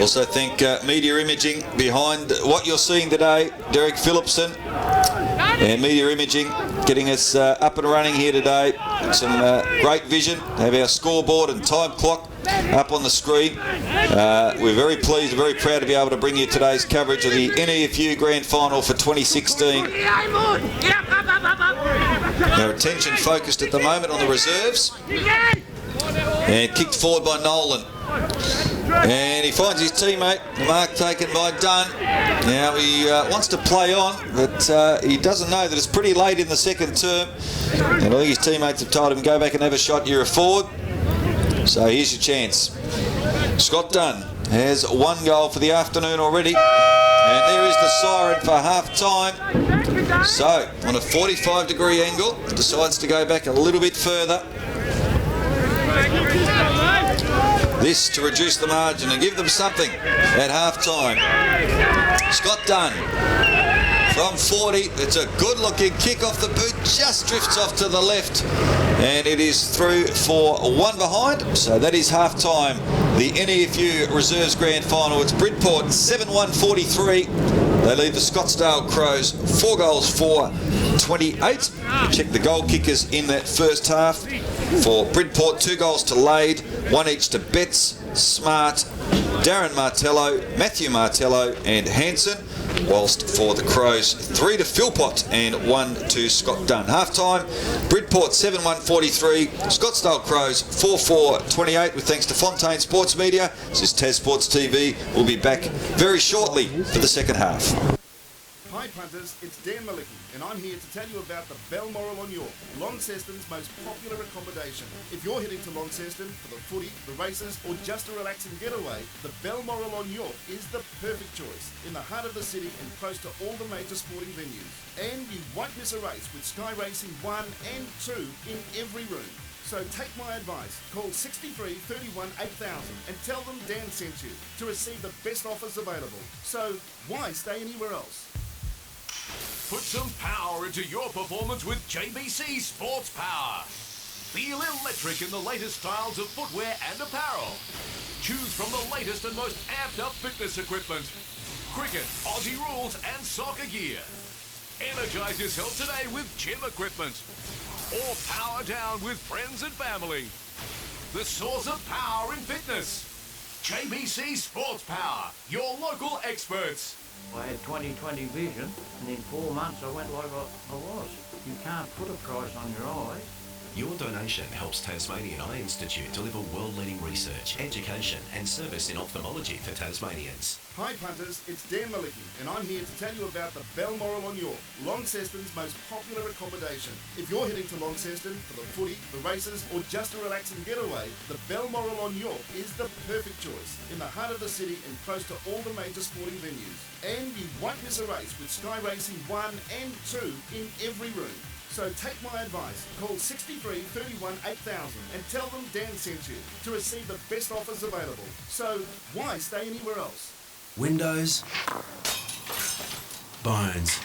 Also thank Media Imaging behind what you're seeing today. Derek Phillipson and Media Imaging getting us up and running here today. Some great vision. Have our scoreboard and time clock up on the screen. We're very pleased, very proud to be able to bring you today's coverage of the NEFU Grand Final for 2016. Our attention focused at the moment on the reserves. And kicked forward by Nolan. And he finds his teammate, the mark taken by Dunn. Now he wants to play on, but he doesn't know that it's pretty late in the second term. And I think his teammates have told him, go back and have a shot, you're a forward. So here's your chance. Scott Dunn has one goal for the afternoon already. And there is the siren for half-time. So, on a 45-degree angle, decides to go back a little bit further. This to reduce the margin and give them something at half-time. Scott Dunn from 40. It's a good-looking kick off the boot. Just drifts off to the left. And it is through for one behind. So that is half-time. The NEFU Reserves Grand Final. It's Bridport 7-1-43. They lead the Scottsdale Crows 4 goals for 28. Check the goal kickers in that first half. For Bridport, 2 goals to Lade, 1 each to Betts, Smart, Darren Martello, Matthew Martello and Hansen. Whilst for the Crows, 3 to Philpott and 1 to Scott Dunn. Half-time, Bridport 7-1-43, Scottsdale Crows 4-4-28 with thanks to Fontaine Sports Media. This is Tas Sports TV. We'll be back very shortly for the second half. Hi punters, it's Dan Malicki, and I'm here to tell you about the Balmoral on York, Launceston's most popular accommodation. If you're heading to Launceston for the footy, the races, or just a relaxing getaway, the Balmoral on York is the perfect choice, in the heart of the city and close to all the major sporting venues. And you won't miss a race with Sky Racing 1 and 2 in every room. So take my advice, call 63 31 8000 and tell them Dan sent you to receive the best offers available. So why stay anywhere else? Put some power into your performance with JBC Sports Power. Feel electric in the latest styles of footwear and apparel. Choose from the latest and most amped up fitness equipment. Cricket, Aussie rules and soccer gear. Energize yourself today with gym equipment. Or power down with friends and family. The source of power in fitness. JBC Sports Power, your local experts. I had 20/20 vision, and in 4 months I went like I was. You can't put a price on your eyes. Your donation helps Tasmanian Eye Institute deliver world-leading research, education and service in ophthalmology for Tasmanians. Hi punters, it's Dan Malicki and I'm here to tell you about the Balmoral on York, Launceston's most popular accommodation. If you're heading to Launceston for the footy, the races or just a relaxing getaway, the Balmoral on York is the perfect choice in the heart of the city and close to all the major sporting venues. And you won't miss a race with Sky Racing 1 and 2 in every room. So take my advice, call 63 31 8000 and tell them Dan sent you to receive the best offers available. So why stay anywhere else? Windows, bones,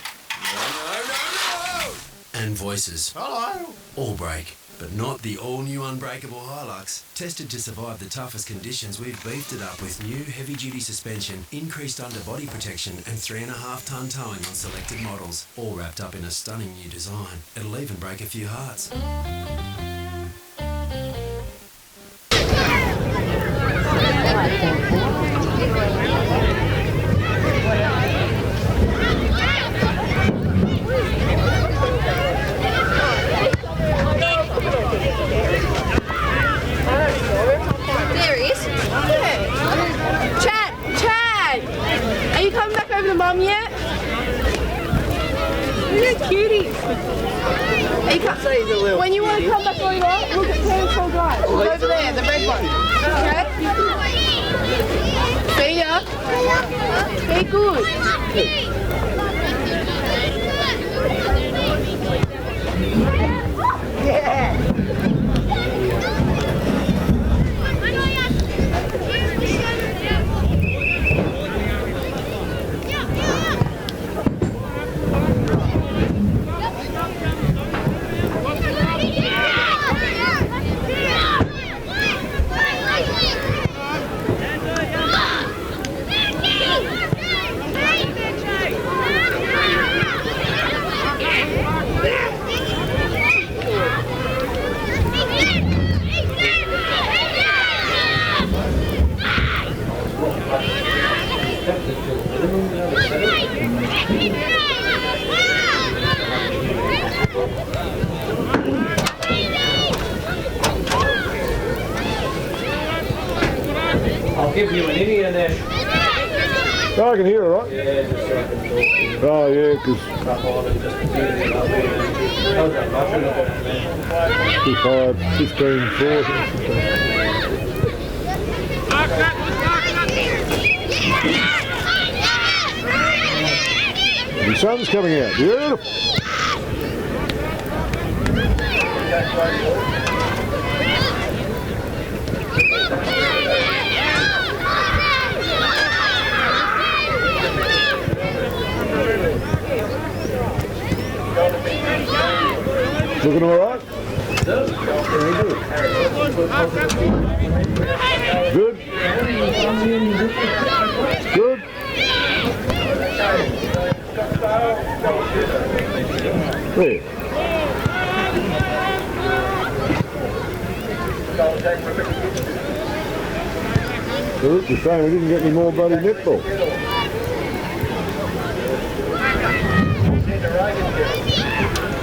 and voices. Hello! All break, but not the all-new unbreakable Hilux. Tested to survive the toughest conditions, we've beefed it up with new heavy-duty suspension, increased underbody protection and 3.5-ton towing on selected models, all wrapped up in a stunning new design. It'll even break a few hearts. Mum yet? You're a cutie. When you want to come back over, look at Pencil Drive. It's over there, the red one. Okay? See ya. Be good. Yeah. I'll give you an Indian there. Oh, I can hear it, right? Yeah, just so I can talk to you. Oh, yeah, because Up on and just continue it up there. How's that? I should have been 55, 15, 4. The sun's coming out. Beautiful. Looking all right? Good. Good. Good. There. Well, it's a shame we didn't get any more bloody netball.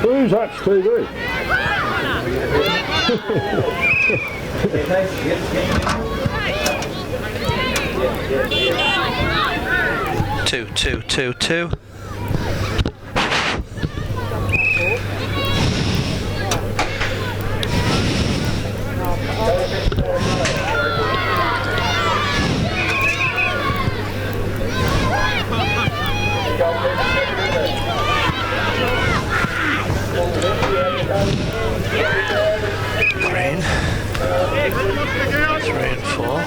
Who's Hutch TV? Two. Green. 3 and 4.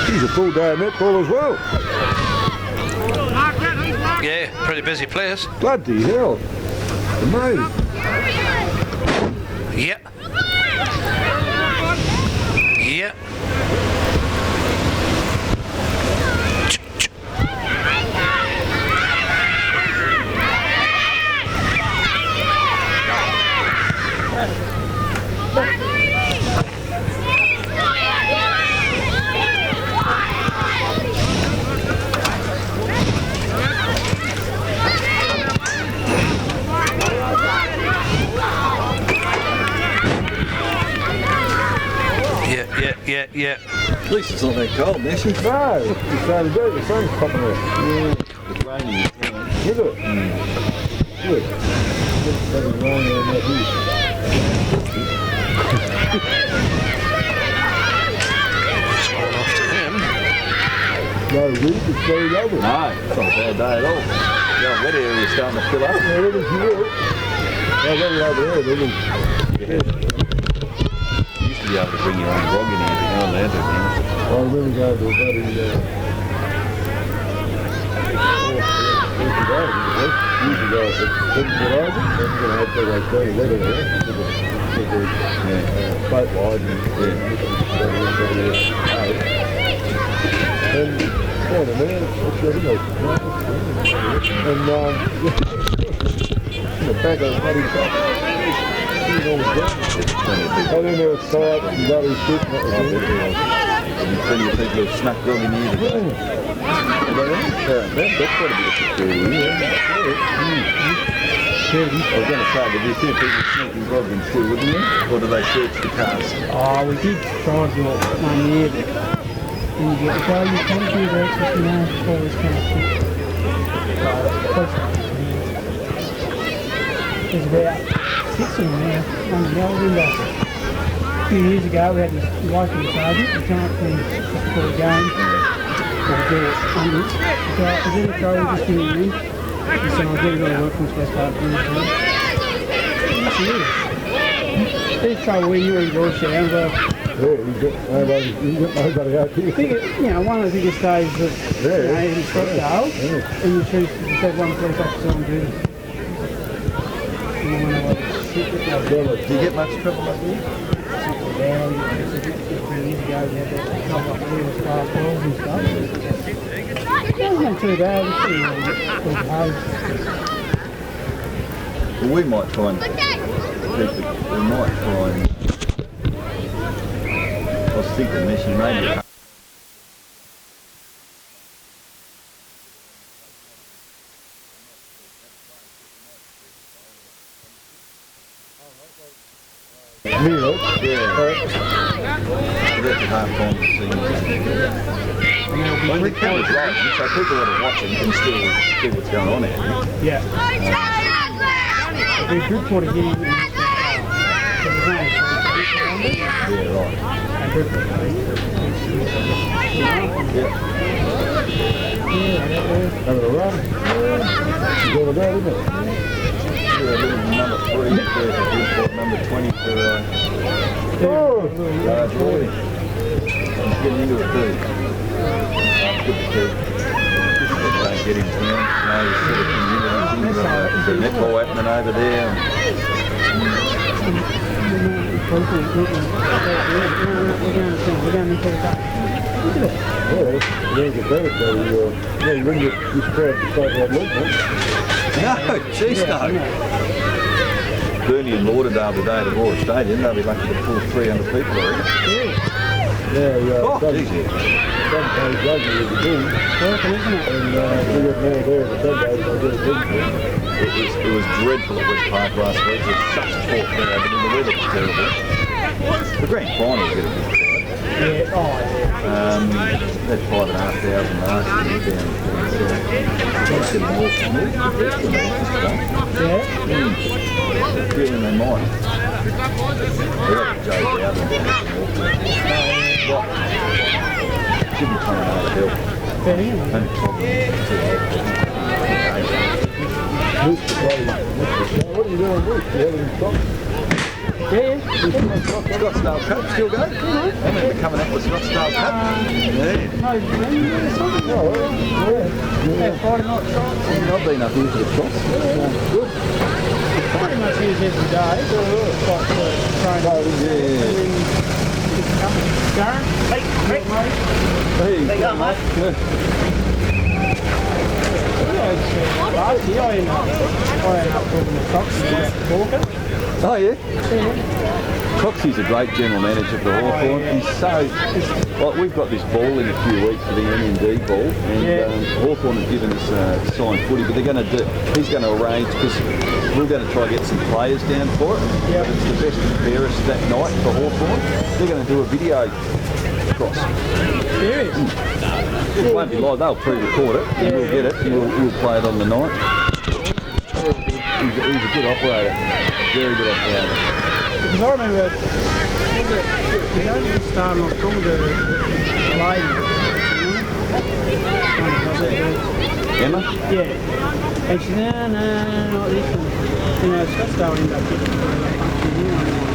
He's a full day of netball as well. Yeah, pretty busy place. Bloody hell. Amazing. Yeah. Yeah. Yeah. At least it's not that cold, Nessie. No, it's starting to do. The sun's popping out. Yeah. It's raining. Is it? Good. It's bloody raining on that hill. It's going off to him. No wind, it's very lovely. No, it's not a bad day at all. The wet area is starting to fill up. Yeah, it is good. I've got it over there, it is. You used to be able to bring your own grog in here, but you're not allowed to now. I remember going to a bloody... years ago, I couldn't get over. I was going to have to like go to weather there. Boat wide and and yeah, the man, it's really nice. And in the back of the bloody truck, and then there was side and bloody shit. Plenty of people have snuck grog in here today. That's quite a bit of security here. I was going to say, did you see people sneaking grog in still, wouldn't you? Or do they search the cars? Oh, we did try to do it one year, but when you get the go, you can do that, but you know, it's always kind of quick. There's about 6 of them now under the old window. A few years ago, we had this local sergeant, the giant thing, just before the game, or do it under it. So I was in the car, we just didn't ring. He said, I'll get it all working, so start doing it. Yes, it is. There's trouble when you're in Georgetown, but you've got nobody out here. You know, one of the biggest days that in Scottsdale, and you choose to have one police officer on duty. Do you get much trouble up here? Yeah, a few years ago, we had that knock up there with fast balls and stuff. It wasn't too bad, it's pretty hard. Well, we might try and keep it, we might try and, I was thinking maybe that's half-time to see. When the camera's rolling, so people that are watching can still see what's going on out here. Yeah. It'd be good for the game. Yeah, right. Having a run. It's all about, isn't it? Number 3 for number 20 for Jordan. He's getting into it too. Good to see. Don't get him down. No, he's sort of community. There's a netball happening over there. No, jeez no. Burnie and Lauderdale today at the Royal Stadium, they'll be lucky to pull 300 people already. Yeah, oh, jeez, Sunday rugby is a thing. And we got more there at Sundays, I get a thing. It was dreadful at West Park last week. It was such a talk there, but the weather was terrible. The grand final was a bit of a crowd. Yeah, That's 5,500 last year down it's getting more from it. Yeah? Feeling they might. They got Joe Dowden down should be coming out of help. Only problem What are you doing, Bruce? You having trouble? Yeah. Scottsdale Cup still going? I remember coming out with Scottsdale Cup. No, something. Yeah, Friday night shots. I've been up here for the shots. Good. Pretty much use every day. Like train. Darren? Hey, mate. Hey, there you go, mate. Last year I ended up talking to Coxie about Hawker. Oh yeah? Coxie's a great general manager for Hawthorn. He's so, like, we've got this ball in a few weeks for the NND ball, and Hawthorn have given us signed footy, but he's going to arrange, because we're going to try to get some players down for it. But it's the best and fairest that night for Hawthorn. They're going to do a video cross. Serious? It won't be live, they'll pre-record it, and we'll get it, and we'll play it on the night. He's a good operator, very good operator. Because I remember, we only started off talking to the lady. Emma? Yeah. And she said, no, not this one. You know, Scottsdale ended up getting the function here on one.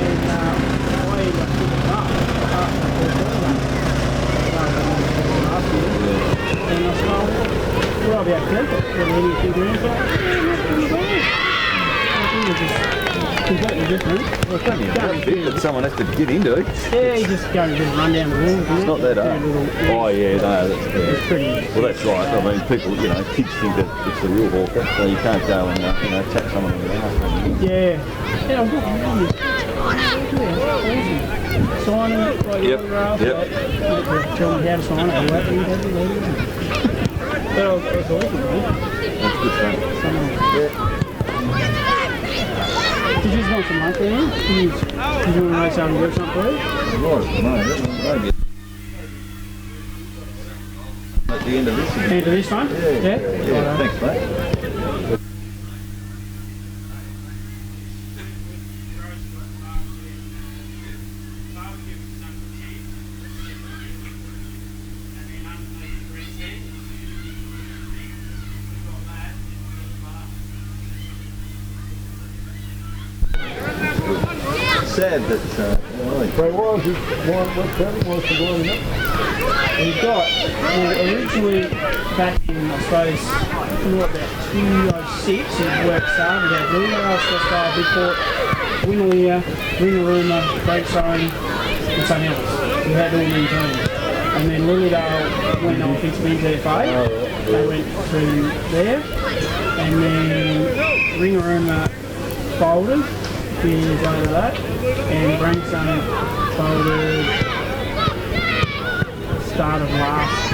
And I ended up picking it up. And I said, oh, well, I'll be able to keep it. What do you think? He's like, yeah, not pretty bad. I think it's just completely different. Well, it's only a bit that someone has to get into. Yeah, you just go and just run down the wall. It's not that hard. Oh yeah, no, that's It's pretty. well, that's right. I mean, people, kids think that it's the real hawker, so you can't go and tap someone on the ass. Yeah, I've got awesome. Signing it, like autograph, tell me how to sign it, all that, but it was awesome, man. That's good fun. Did you just want some money in? Did you want to know something to do something for you? Maybe. At the end of this. End of this one? Yeah. Thanks, mate. Sad that Ray Wise wants to go in it. We've got, originally back in, I suppose, about 2006, it worked started with our Blue Scottsdale, Bigport, Winnelia, Ringarooma, Great Zone, and something else. We had all them teams. And then Lilydale went on to BTFA, they went through there, and then Ringarooma folded. Years over that, and Grandson folded start of last.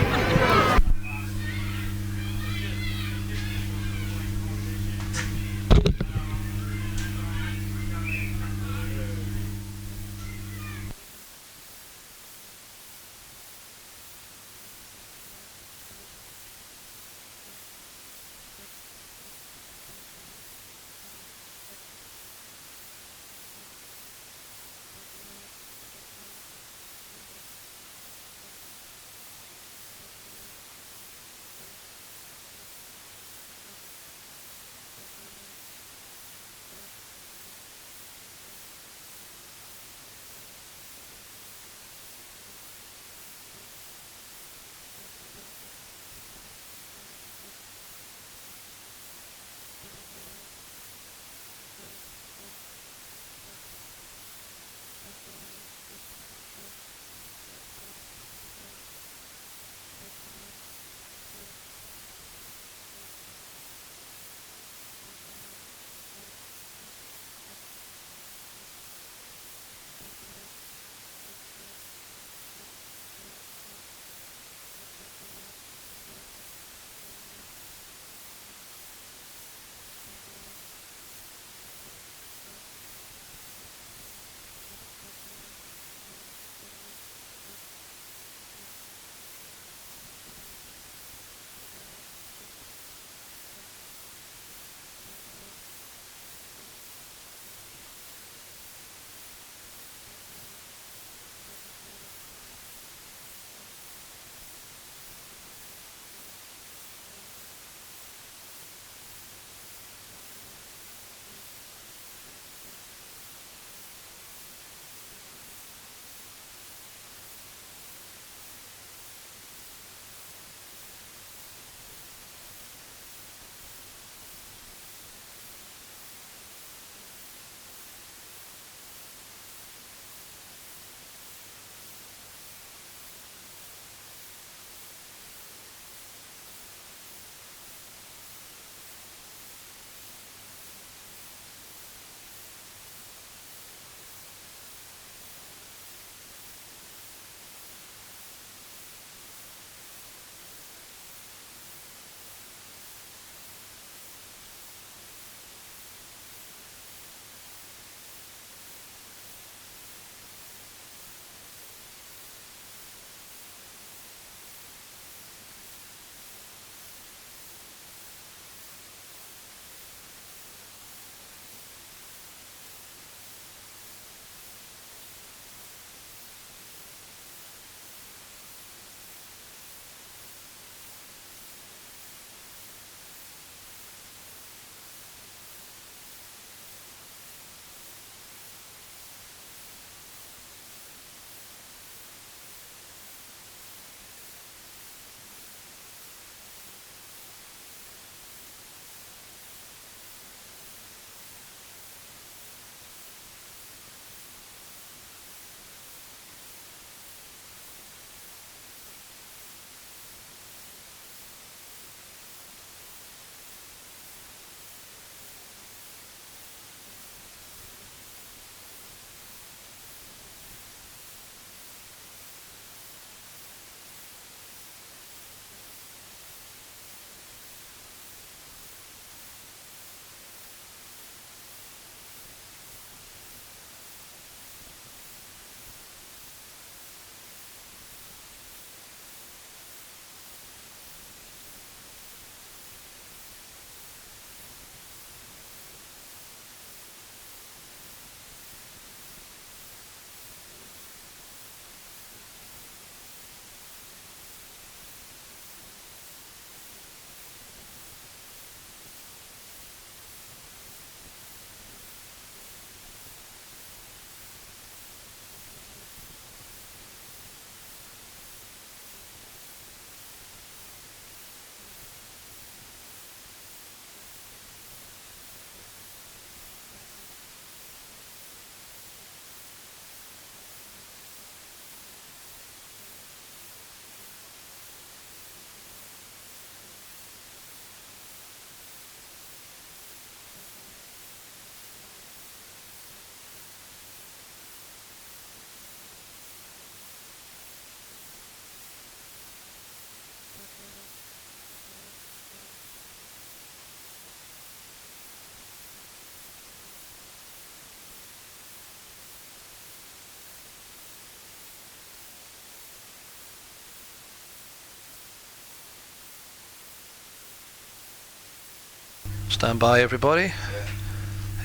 Stand by, everybody.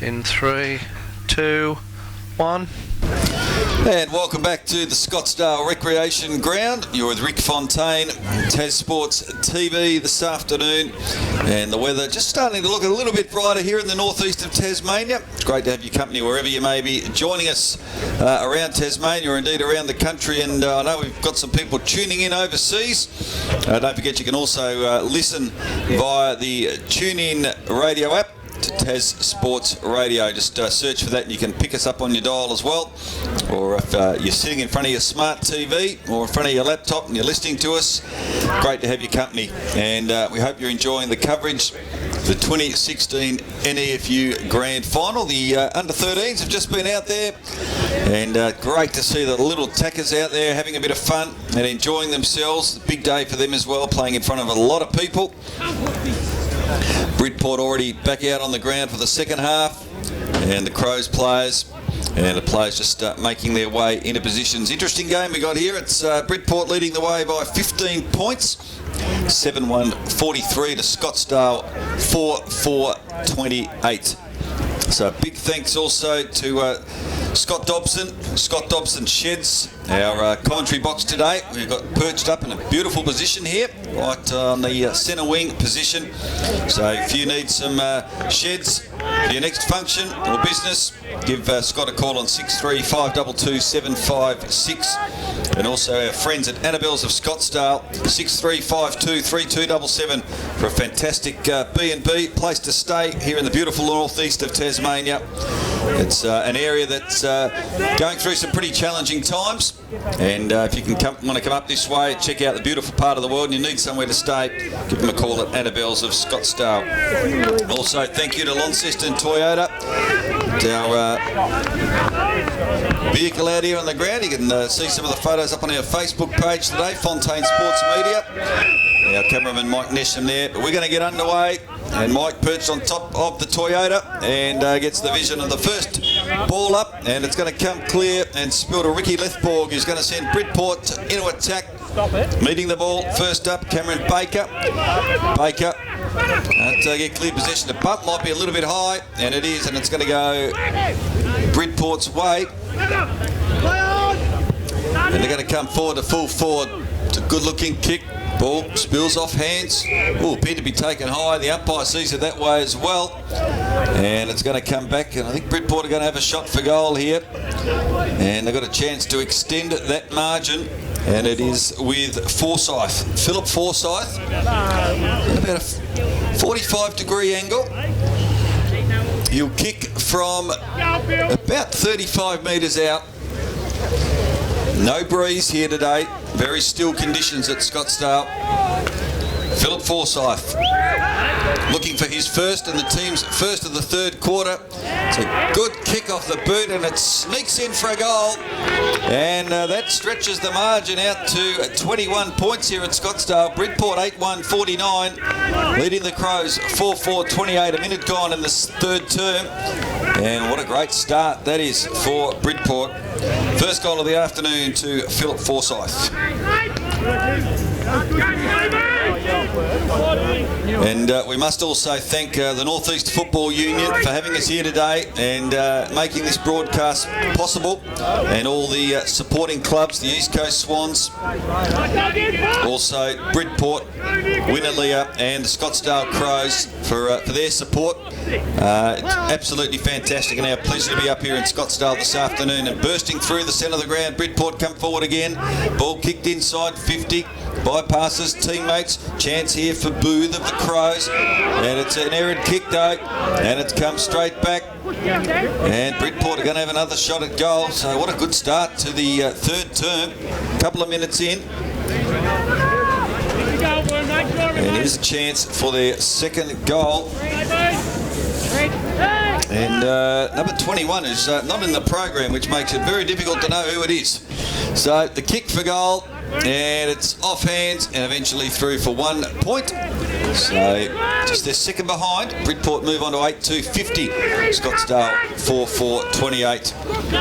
In 3, 2, 1. And welcome back to the Scottsdale Recreation Ground. You're with Rick Fontaine, Tas Sports TV this afternoon. And the weather just starting to look a little bit brighter here in the northeast of Tasmania. It's great to have your company wherever you may be joining us around Tasmania or indeed around the country. And I know we've got some people tuning in overseas. Don't forget you can also listen via the TuneIn radio app to Tas Sports Radio. Just search for that and you can pick us up on your dial as well. Or if you're sitting in front of your smart TV or in front of your laptop and you're listening to us, great to have your company. And we hope you're enjoying the coverage of the 2016 NEFU Grand Final. The under-13s have just been out there, and great to see the little tackers out there having a bit of fun and enjoying themselves. Big day for them as well, playing in front of a lot of people. Bridport already back out on the ground for the second half, and the Crows players and the players just making their way into positions. Interesting game we got here. It's Bridport leading the way by 15 points. 7-1-43 to Scottsdale 4-4-28. So big thanks also to Scott Dobson Sheds, our commentary box today. We've got perched up in a beautiful position here, right on the centre wing position. So if you need some sheds for your next function or business, give Scott a call on 63522756. And also our friends at Annabelle's of Scottsdale, 63523277 for a fantastic B&B place to stay here in the beautiful northeast of Tasmania. It's an area that's going through some pretty challenging times, and if you want to come up this way, check out the beautiful part of the world and you need somewhere to stay, give them a call at Annabelle's of Scottsdale. Also, thank you to Launceston Toyota, our vehicle out here on the ground. You can see some of the photos up on our Facebook page today, Fontaine Sports Media. Our cameraman Mike Nesham there. But we're going to get underway, and Mike perched on top of the Toyota and gets the vision of the first ball up, and it's going to come clear and spill to Ricky Lethborg, who's going to send Bridport into attack. Meeting the ball first up, Cameron Baker. To get clear possession. The bump might be a little bit high, and it is, and it's going to go Bridport's way. And they're going to come forward to full forward. It's a good looking kick. Ball spills off hands. Oh, appeared to be taken high. The umpire sees it that way as well. And it's going to come back, and I think Bridport are going to have a shot for goal here. And they've got a chance to extend that margin. And it is with Forsyth. Philip Forsyth. About a 45-degree angle. He'll kick from about 35 metres out. No breeze here today. Very still conditions at Scottsdale. Philip Forsyth looking for his first and the team's first of the third quarter. It's a good kick off the boot, and it sneaks in for a goal. And that stretches the margin out to 21 points here at Scottsdale. Bridport 8-1-49, leading the Crows 4-4-28. A minute gone in this third term. And what a great start that is for Bridport. First goal of the afternoon to Philip Forsyth. And we must also thank the North East Football Union for having us here today and making this broadcast possible, and all the supporting clubs, the East Coast Swans, also Bridport, Winnerlia and the Scottsdale Crows for their support. It's absolutely fantastic, and our pleasure to be up here in Scottsdale this afternoon. And bursting through the centre of the ground, Bridport come forward again. Ball kicked inside 50. Bypasses teammates. Chance here for Booth of the Crows. And it's an errant kick though. And it's come straight back. And Bridport are going to have another shot at goal. So what a good start to the third term. A couple of minutes in. And here's a chance for their second goal. And number 21 is not in the program, which makes it very difficult to know who it is. So the kick for goal, and it's off hands and eventually through for 1 point. So just their second behind. Bridport move on to 8-2-50. Scottsdale 4-4-28.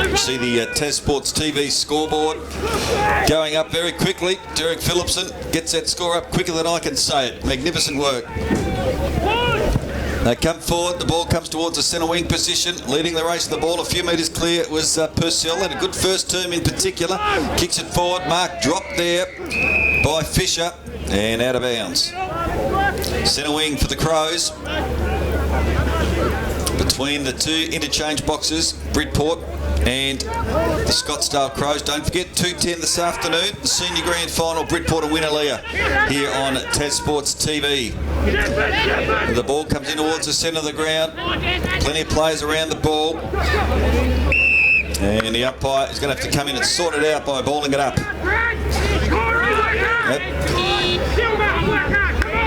You see the Tas Sports TV scoreboard going up very quickly. Derek Phillipson gets that score up quicker than I can say it. Magnificent work. They come forward, the ball comes towards the centre wing position, leading the race of the ball a few metres clear. It was Purcell, had a good first term in particular. Kicks it forward, Mark dropped there by Fisher and out of bounds. Centre wing for the Crows. Between the two interchange boxes, Bridport and the Scottsdale Crows. Don't forget, 2:10 this afternoon, the senior grand final, Bridport and Winnerlia here on Tas Sports TV. The ball comes in towards the centre of the ground. Plenty of players around the ball. And the umpire is going to have to come in and sort it out by balling it up. Yep.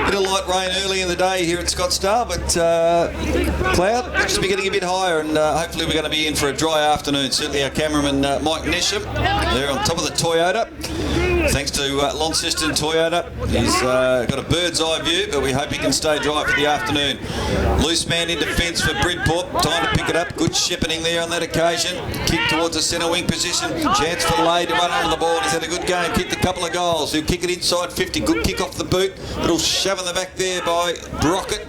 Bit of light rain early in the day here at Scottsdale, but cloud looks to be getting a bit higher, and hopefully we're going to be in for a dry afternoon. Certainly our cameraman Mike Nesham, there on top of the Toyota. Thanks to Launceston Toyota. He's got a bird's eye view, but we hope he can stay dry for the afternoon. Loose man in defence for Bridport. Time to pick it up. Good shepherding there on that occasion. Kick towards the centre wing position. Chance for Lay to run onto the ball. He's had a good game. Kicked a couple of goals. He'll kick it inside 50. Good kick off the boot. Little shove in the back there by Brockett.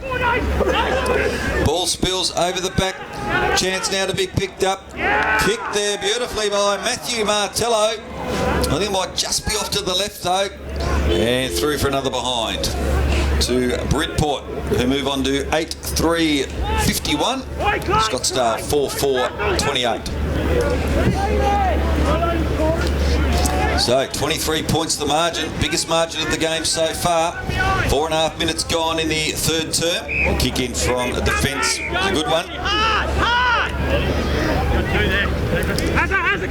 Ball spills over the back. Chance now to be picked up. Kicked there beautifully by Matthew Martello. I think it might just be off to the left though. And through for another behind to Bridport, who move on to 8-3-51. Scottsdale 4-4-28. So 23 points the margin, biggest margin of the game so far. 4.5 minutes gone in the third term. Kick in from the defence, a good one.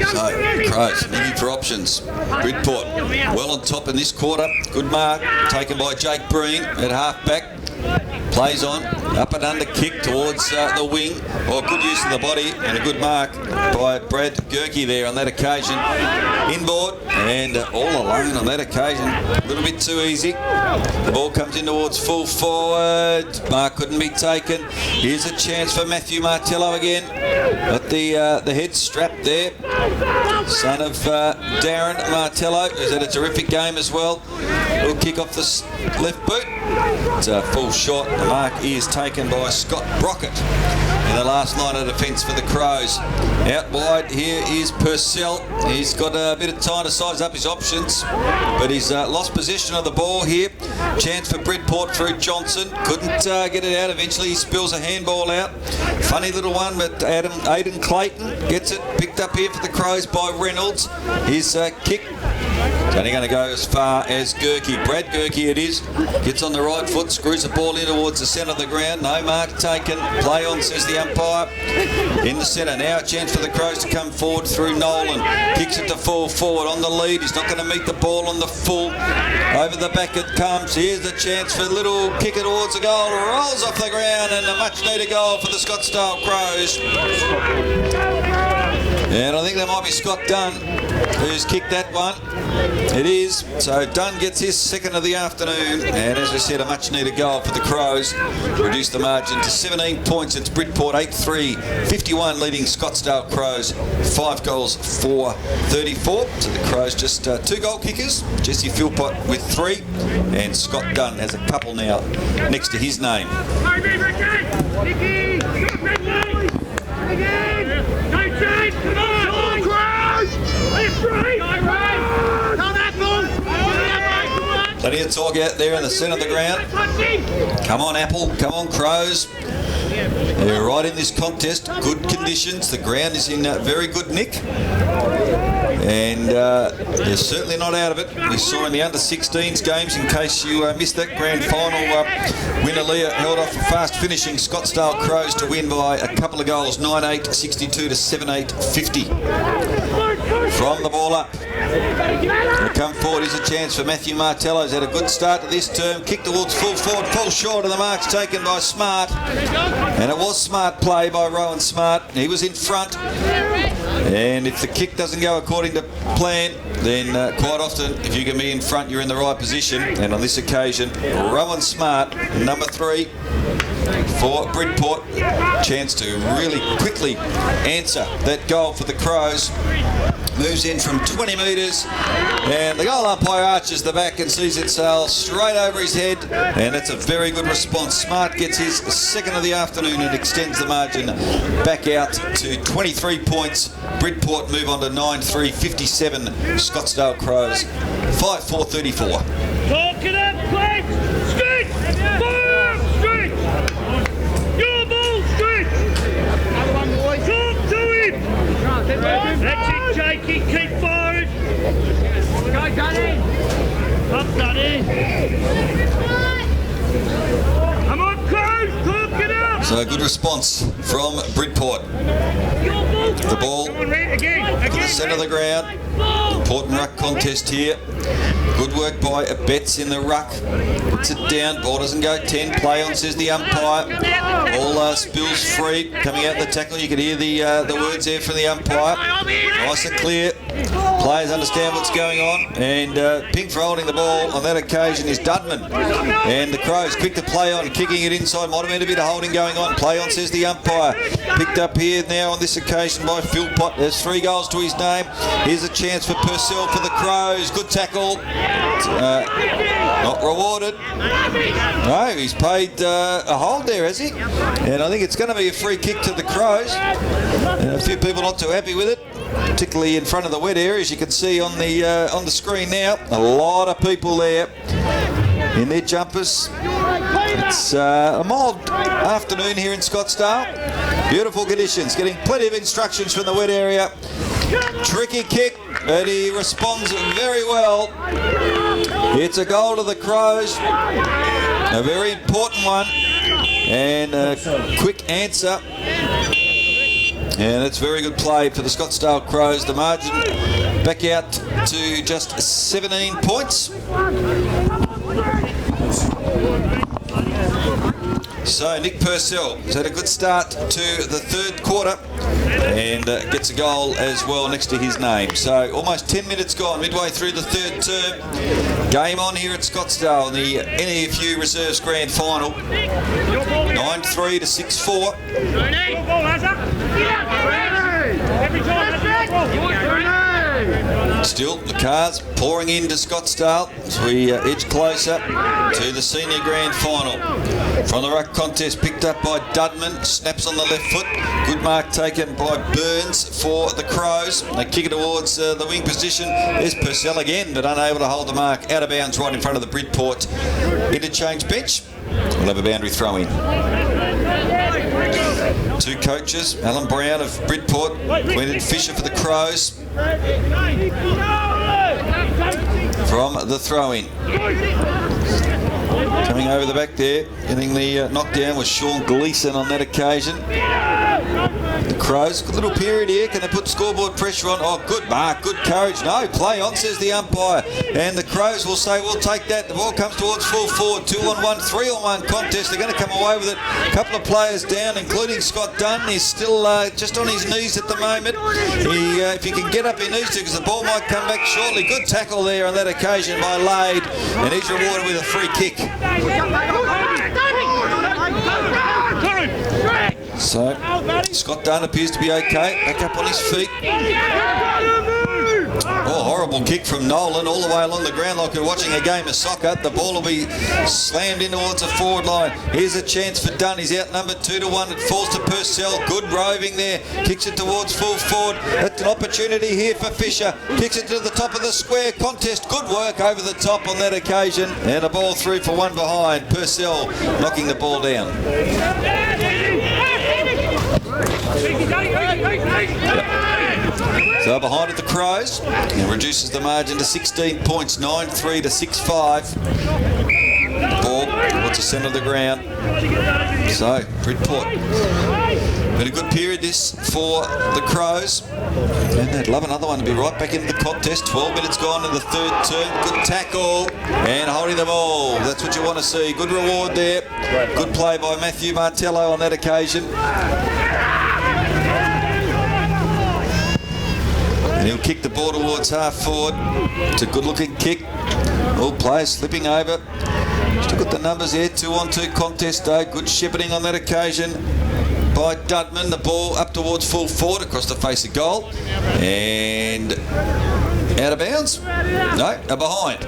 So, Crows looking for options. Bridport well on top in this quarter. Good mark taken by Jake Breen at half back. Plays on, up and under kick towards the wing. Well, good use of the body and a good mark by Brad Gerke there on that occasion. Inboard and all alone on that occasion. A little bit too easy. The ball comes in towards full forward. Mark couldn't be taken. Here's a chance for Matthew Martello again. Got the head strap there. Son of Darren Martello, who's had a terrific game as well. Will kick off the left boot. It's a full shot. The mark is taken by Scott Brockett in the last line of defence for the Crows. Out wide here is Purcell. He's got a bit of time to size up his options, but he's lost possession of the ball here. Chance for Bridport through Johnson. Couldn't get it out. Eventually he spills a handball out. Funny little one, but Aidan Clayton gets it picked up here for the Crows by Reynolds. His kick. It's only going to go as far as Gerke. Brad Gerke it is. Gets on the right foot, screws the ball in towards the centre of the ground. No mark taken. Play on, says the umpire. In the centre. Now a chance for the Crows to come forward through Nolan. Kicks it to full forward on the lead. He's not going to meet the ball on the full. Over the back it comes. Here's the chance for little kick it towards the goal. Rolls off the ground and a much needed goal for the Scottsdale Crows. And I think that might be Scott Dunn who's kicked that one. It is. So Dunn gets his second of the afternoon. And as I said, a much needed goal for the Crows. Reduce the margin to 17 points. It's Bridport 8-3-51 leading Scottsdale Crows 5 goals for 34. So the Crows just 2 goal kickers. Jesse Philpott with 3. And Scott Dunn has a couple now next to his name. Plenty of talk out there in the centre of the ground. Come on, Apple. Come on, Crows. They're right in this contest. Good conditions. The ground is in very good nick. And they're certainly not out of it. We saw in the under-16s games, in case you missed that grand final, Winnerlia held off a fast-finishing Scottsdale Crows to win by a couple of goals, 9-8, 62 to 7-8, 50. From the ball up. They'll come forward. Here's a chance for Matthew Martello. He's had a good start to this term. Kick towards full forward. Fall short of the marks taken by Smart. And it was smart play by Rowan Smart. He was in front. And if the kick doesn't go according to plan, then quite often, if you can be in front, you're in the right position. And on this occasion, Rowan Smart, number 3 for Bridport. Chance to really quickly answer that goal for the Crows. Moves in from 20 metres, and the goal umpire arches the back and sees it sail straight over his head, and it's a very good response. Smart gets his second of the afternoon and extends the margin back out to 23 points. Bridport move on to 9-3, 57 Scottsdale Crows, 5-4-34. Talk it up, Cliff! Straight! Forward! Straight! Your ball, straight! Talk to him! That's it, Jakey, keep firing! Go, Danny! Up, Danny! Come on, Crows, talk it up! So a good response from Bridport. The ball to the centre of the ground. Important ruck contest here. Good work by Betts in the ruck. Puts it down. Ball doesn't go 10. Play on, says the umpire. All spills free. Coming out the tackle, you can hear the words there from the umpire. Nice and clear. Players understand what's going on. And pink for holding the ball on that occasion is Dudman. And the Crows quick to play on, kicking it inside. Might have been a bit of holding going on. Play on, says the umpire. Picked up here now on this occasion by Philpott. There's 3 goals to his name. Here's a chance for Purcell for the Crows. Good tackle. Not rewarded. No, he's paid a hold there, has he? And I think it's going to be a free kick to the Crows. A few people not too happy with it, particularly in front of the wet area, as you can see on the screen now. A lot of people there in their jumpers. It's a mild afternoon here in Scottsdale. Beautiful conditions, getting plenty of instructions from the wet area. Tricky kick, but he responds very well. It's a goal to the Crows, a very important one, and a quick answer. And it's very good play for the Scottsdale Crows. The margin back out to just 17 points. So Nick Purcell has had a good start to the third quarter and gets a goal as well next to his name. So almost 10 minutes gone, midway through the third term. Game on here at Scottsdale in the NEFU Reserves Grand Final. 9-3 to 6-4. Still, the cars pouring into Scottsdale as we edge closer to the Senior Grand Final. From the ruck contest, picked up by Dudman, snaps on the left foot. Good mark taken by Burns for the Crows. They kick it towards the wing position. There's Purcell again, but unable to hold the mark. Out of bounds right in front of the Bridport interchange bench. We'll have a boundary throw in. 2 coaches, Alan Brown of Bridport, Quentin Fisher for the Crows. From the throw-in. Coming over the back there, getting the knockdown was Sean Gleeson on that occasion. The Crows, good little period here. Can they put scoreboard pressure on? Oh, good mark, good courage. No, play on, says the umpire. And the Crows will say, we'll take that. The ball comes towards full forward. 2-on-1, 3-on-1 contest. They're going to come away with it. A couple of players down, including Scott Dunn. He's still just on his knees at the moment. If he can get up, he needs to, because the ball might come back shortly. Good tackle there on that occasion by Lade. And he's rewarded with a free kick. So, Scott Dunn appears to be okay, back up on his feet. Oh, horrible kick from Nolan all the way along the ground like you're watching a game of soccer. The ball will be slammed in towards the forward line. Here's a chance for Dunn. He's outnumbered 2-1. It falls to Purcell. Good roving there. Kicks it towards full forward. That's an opportunity here for Fisher. Kicks it to the top of the square. Contest. Good work over the top on that occasion. And a ball through for one behind. Purcell knocking the ball down. So behind at the Crows, and reduces the margin to 16 points, 9-3 to 6-5. Ball towards the centre of the ground. So Bridport, been a good period this for the Crows, and they'd love another one to be right back into the contest. 12 minutes gone in the third term. Good tackle and holding the ball. That's what you want to see. Good reward there. Good play by Matthew Martello on that occasion. And he'll kick the ball towards half forward. It's a good looking kick. All players slipping over. Still got the numbers here. 2-on-2 contest though. Good shepherding on that occasion. by Dudman. The ball up towards full forward across the face of goal. And out of bounds? No, a behind.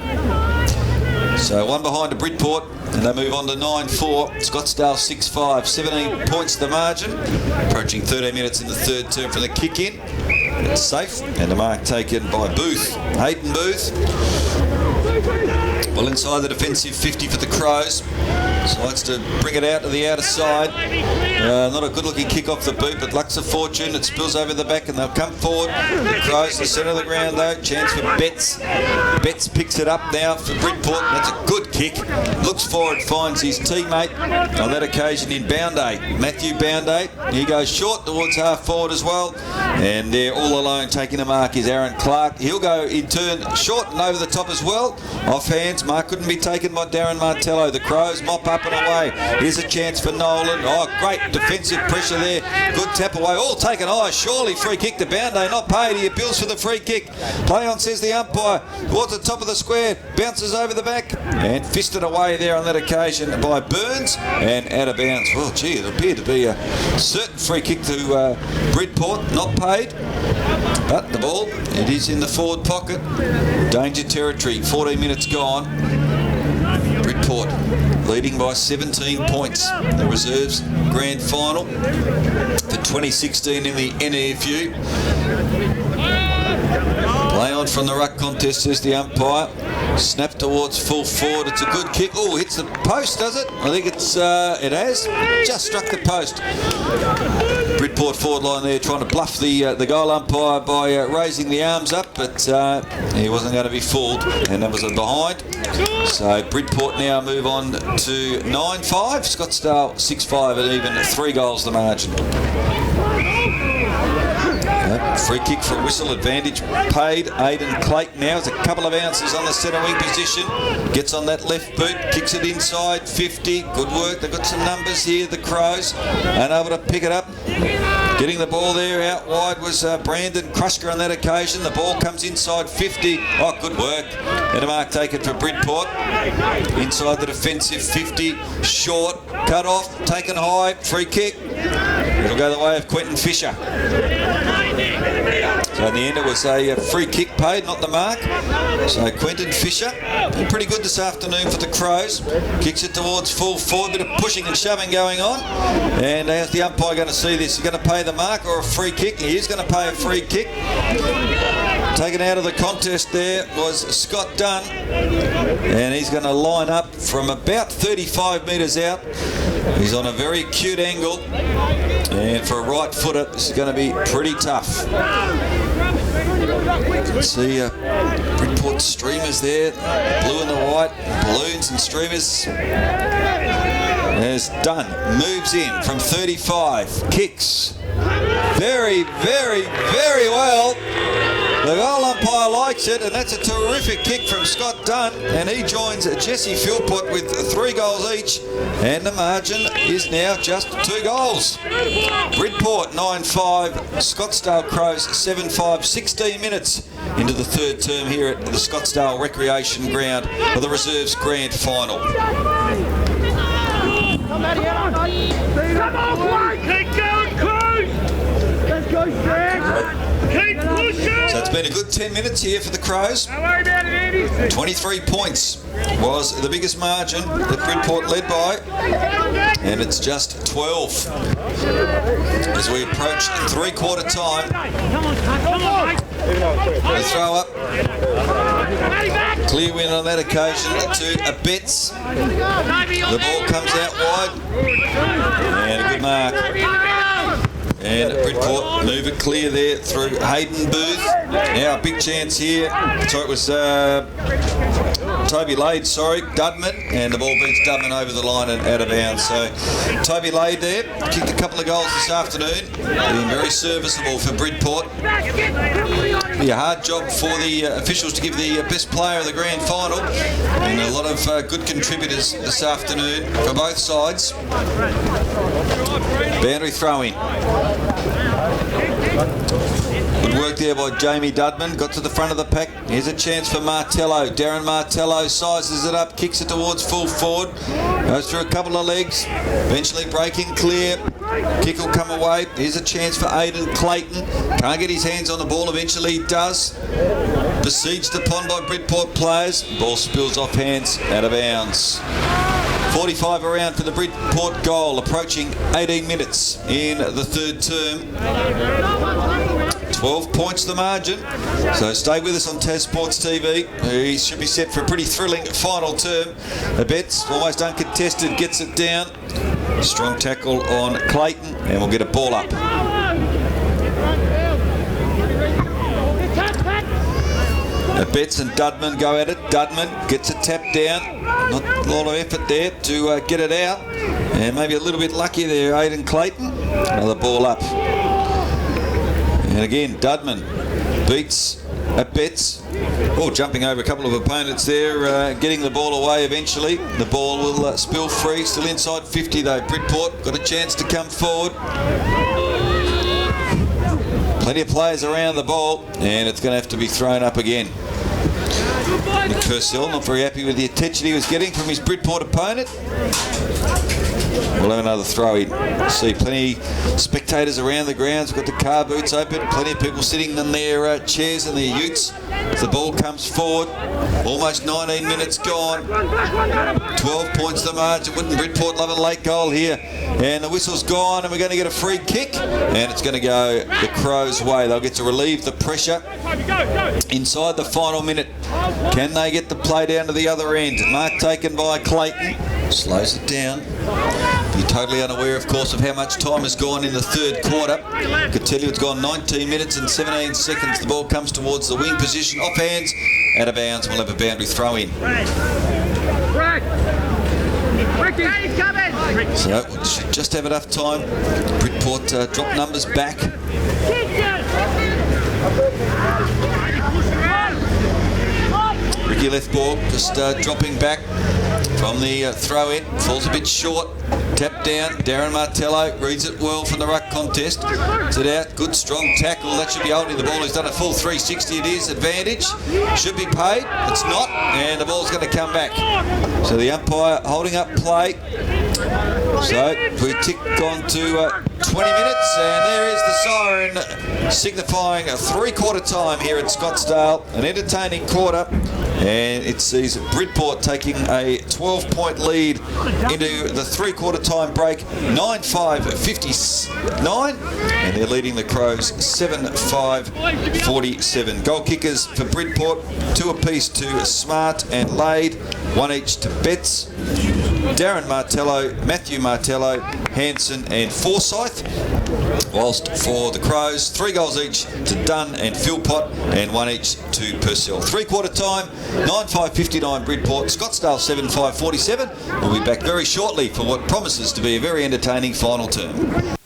So one behind to Bridport, and they move on to 9-4. Scottsdale 6-5, 17 points the margin. Approaching 13 minutes in the third term from the kick-in. It's safe, and the mark taken by Booth. Hayden Booth. Well inside the defensive 50 for the Crows. Decides to bring it out to the outer side. Not a good looking kick off the boot, but luck's of fortune. It spills over the back and they'll come forward. The Crows, the centre of the ground though. Chance for Betts. Betts picks it up now for Bridport. That's a good kick. Looks forward, finds his teammate on that occasion in Bounday. Matthew Bounday. He goes short towards half forward as well. And there all alone taking the mark is Aaron Clark. He'll go in turn short and over the top as well. Off hands. Mark couldn't be taken by Darren Martello. The Crows mop up and away. Here's a chance for Nolan. Oh, great defensive pressure there. Good tap away. All taken high. Surely free kick to Bounday. Not paid. He appeals for the free kick. Play on, says the umpire. Towards the top of the square. Bounces over the back. And fisted away there on that occasion by Burns. And out of bounds. Well, gee, it appeared to be a certain free kick to Bridport. Not paid. But the ball, it is in the forward pocket. Danger territory. 14 minutes gone. Bridport leading by 17 points. The reserves grand final for 2016 in the NEFU. Play on from the ruck contest, says the umpire. Snap towards full forward. It's a good kick. Oh, hits the post, does it? I think it's it has. Just struck the post. Bridport forward line there trying to bluff the goal umpire by raising the arms up, but he wasn't going to be fooled, and that was a behind. So Bridport now move on to 9-5. Scottsdale 6-5 and even 3 goals the margin. Free kick for a whistle, advantage paid. Aidan Clayton now has a couple of ounces on the centre wing position. Gets on that left boot, kicks it inside 50. Good work, they've got some numbers here, the Crows. Unable to pick it up. Getting the ball there out wide was Brandon Krusker on that occasion. The ball comes inside 50. Oh, good work. And a mark taken for Bridport. Inside the defensive 50. Short, cut off, taken high, free kick. It'll go the way of Quentin Fisher. So in the end it was a free kick paid, not the mark. So Quentin Fisher, been pretty good this afternoon for the Crows. Kicks it towards full forward, bit of pushing and shoving going on. And how's the umpire going to see this? He's going to pay the mark or a free kick? He is going to pay a free kick. Taken out of the contest there was Scott Dunn. And he's going to line up from about 35 metres out. He's on a very acute angle. And for a right footer, this is going to be pretty tough. You can see Bridport streamers there, blue and the white, balloons and streamers. As Dunn moves in from 35, kicks very, very, very well. The goal umpire likes it, and that's a terrific kick from Scott Dunn, and he joins Jesse Philpott with 3 goals each, and the margin is now just 2 goals. Bridport 9-5, Scottsdale Crows 7-5, 16 minutes into the third term here at the Scottsdale Recreation Ground for the reserves grand final. Come on, White! Keep going, Cruz! Let's go, Greg! Keep pushing! So it's been a good 10 minutes here for the Crows. 23 points was the biggest margin that Bridport led by, and it's just 12 as we approach 3/4 time. Come on, They throw up. Clear win on that occasion to Betts. The ball comes out wide, and a good mark. And Bridport move it clear there through Hayden Booth. Now a big chance here. So it was Toby Lade, Dudman, and the ball beats Dudman over the line and out of bounds. So Toby Lade there, kicked a couple of goals this afternoon, being very serviceable for Bridport. Be a hard job for the officials to give the best player of the grand final, and a lot of good contributors this afternoon for both sides. Boundary throw-in. Good work there by Jamie Dudman. Got to the front of the pack. Here's a chance for Martello. Darren Martello sizes it up, kicks it towards full forward. Goes through a couple of legs. Eventually breaking clear. Kick will come away. Here's a chance for Aidan Clayton. Can't get his hands on the ball. Eventually he does. Besieged upon by Bridport players. Ball spills off hands, out of bounds. 45 around for the Bridport goal, approaching 18 minutes in the third term. 12 points the margin. So stay with us on Tas Sports TV. He should be set for a pretty thrilling final term. The Betts, almost uncontested, gets it down. Strong tackle on Clayton, and we'll get a ball up. Betts and Dudman go at it. Dudman gets a tap down. Not a lot of effort there to get it out. And maybe a little bit lucky there, Aidan Clayton. Another ball up. And again, Dudman beats Betts. Oh, jumping over a couple of opponents there, getting the ball away eventually. The ball will spill free. Still inside 50 though. Bridport got a chance to come forward. Plenty of players around the ball, and it's going to have to be thrown up again. Nick Purcell not very happy with the attention he was getting from his Bridport opponent. We'll have another throw in. See plenty of spectators around the grounds. We've got the car boots open. Plenty of people sitting in their chairs and their utes. The ball comes forward. Almost 19 minutes gone. 12 points the margin. Wouldn't Bridport love a late goal here? And the whistle's gone, and we're going to get a free kick. And it's going to go the Crows' way. They'll get to relieve the pressure inside the final minute. Can they get the play down to the other end? Mark taken by Clayton. Slows it down. You're totally unaware, of course, of how much time has gone in the third quarter. I could tell you it's gone 19 minutes and 17 seconds. The ball comes towards the wing position. Off hands, out of bounds. We'll have a boundary throw in. So we should just have enough time. Bridport drop numbers back. Ricky Lethborg just dropping back from the throw in. Falls a bit short. Tap down. Darren Martello reads it well from the ruck contest. It's it out. Good strong tackle. That should be holding the ball. He's done a full 360. It is. Advantage. Should be paid. It's not. And the ball's going to come back. So the umpire holding up play. So we tick on to 20 minutes, and there is the siren signifying a three-quarter time here at Scottsdale. An entertaining quarter, and it sees Bridport taking a 12-point lead into the three-quarter time break, 9-5-59, and they're leading the Crows 7-5-47. Goal kickers for Bridport, 2 apiece to Smart and Lade, 1 each to Betts. Darren Martello, Matthew Martello, Hanson and Forsyth. Whilst for the Crows, 3 goals each to Dunn and Philpott and 1 each to Purcell. Three-quarter time, 9-5-59 Bridport, Scottsdale 7-5-47. We'll be back very shortly for what promises to be a very entertaining final term.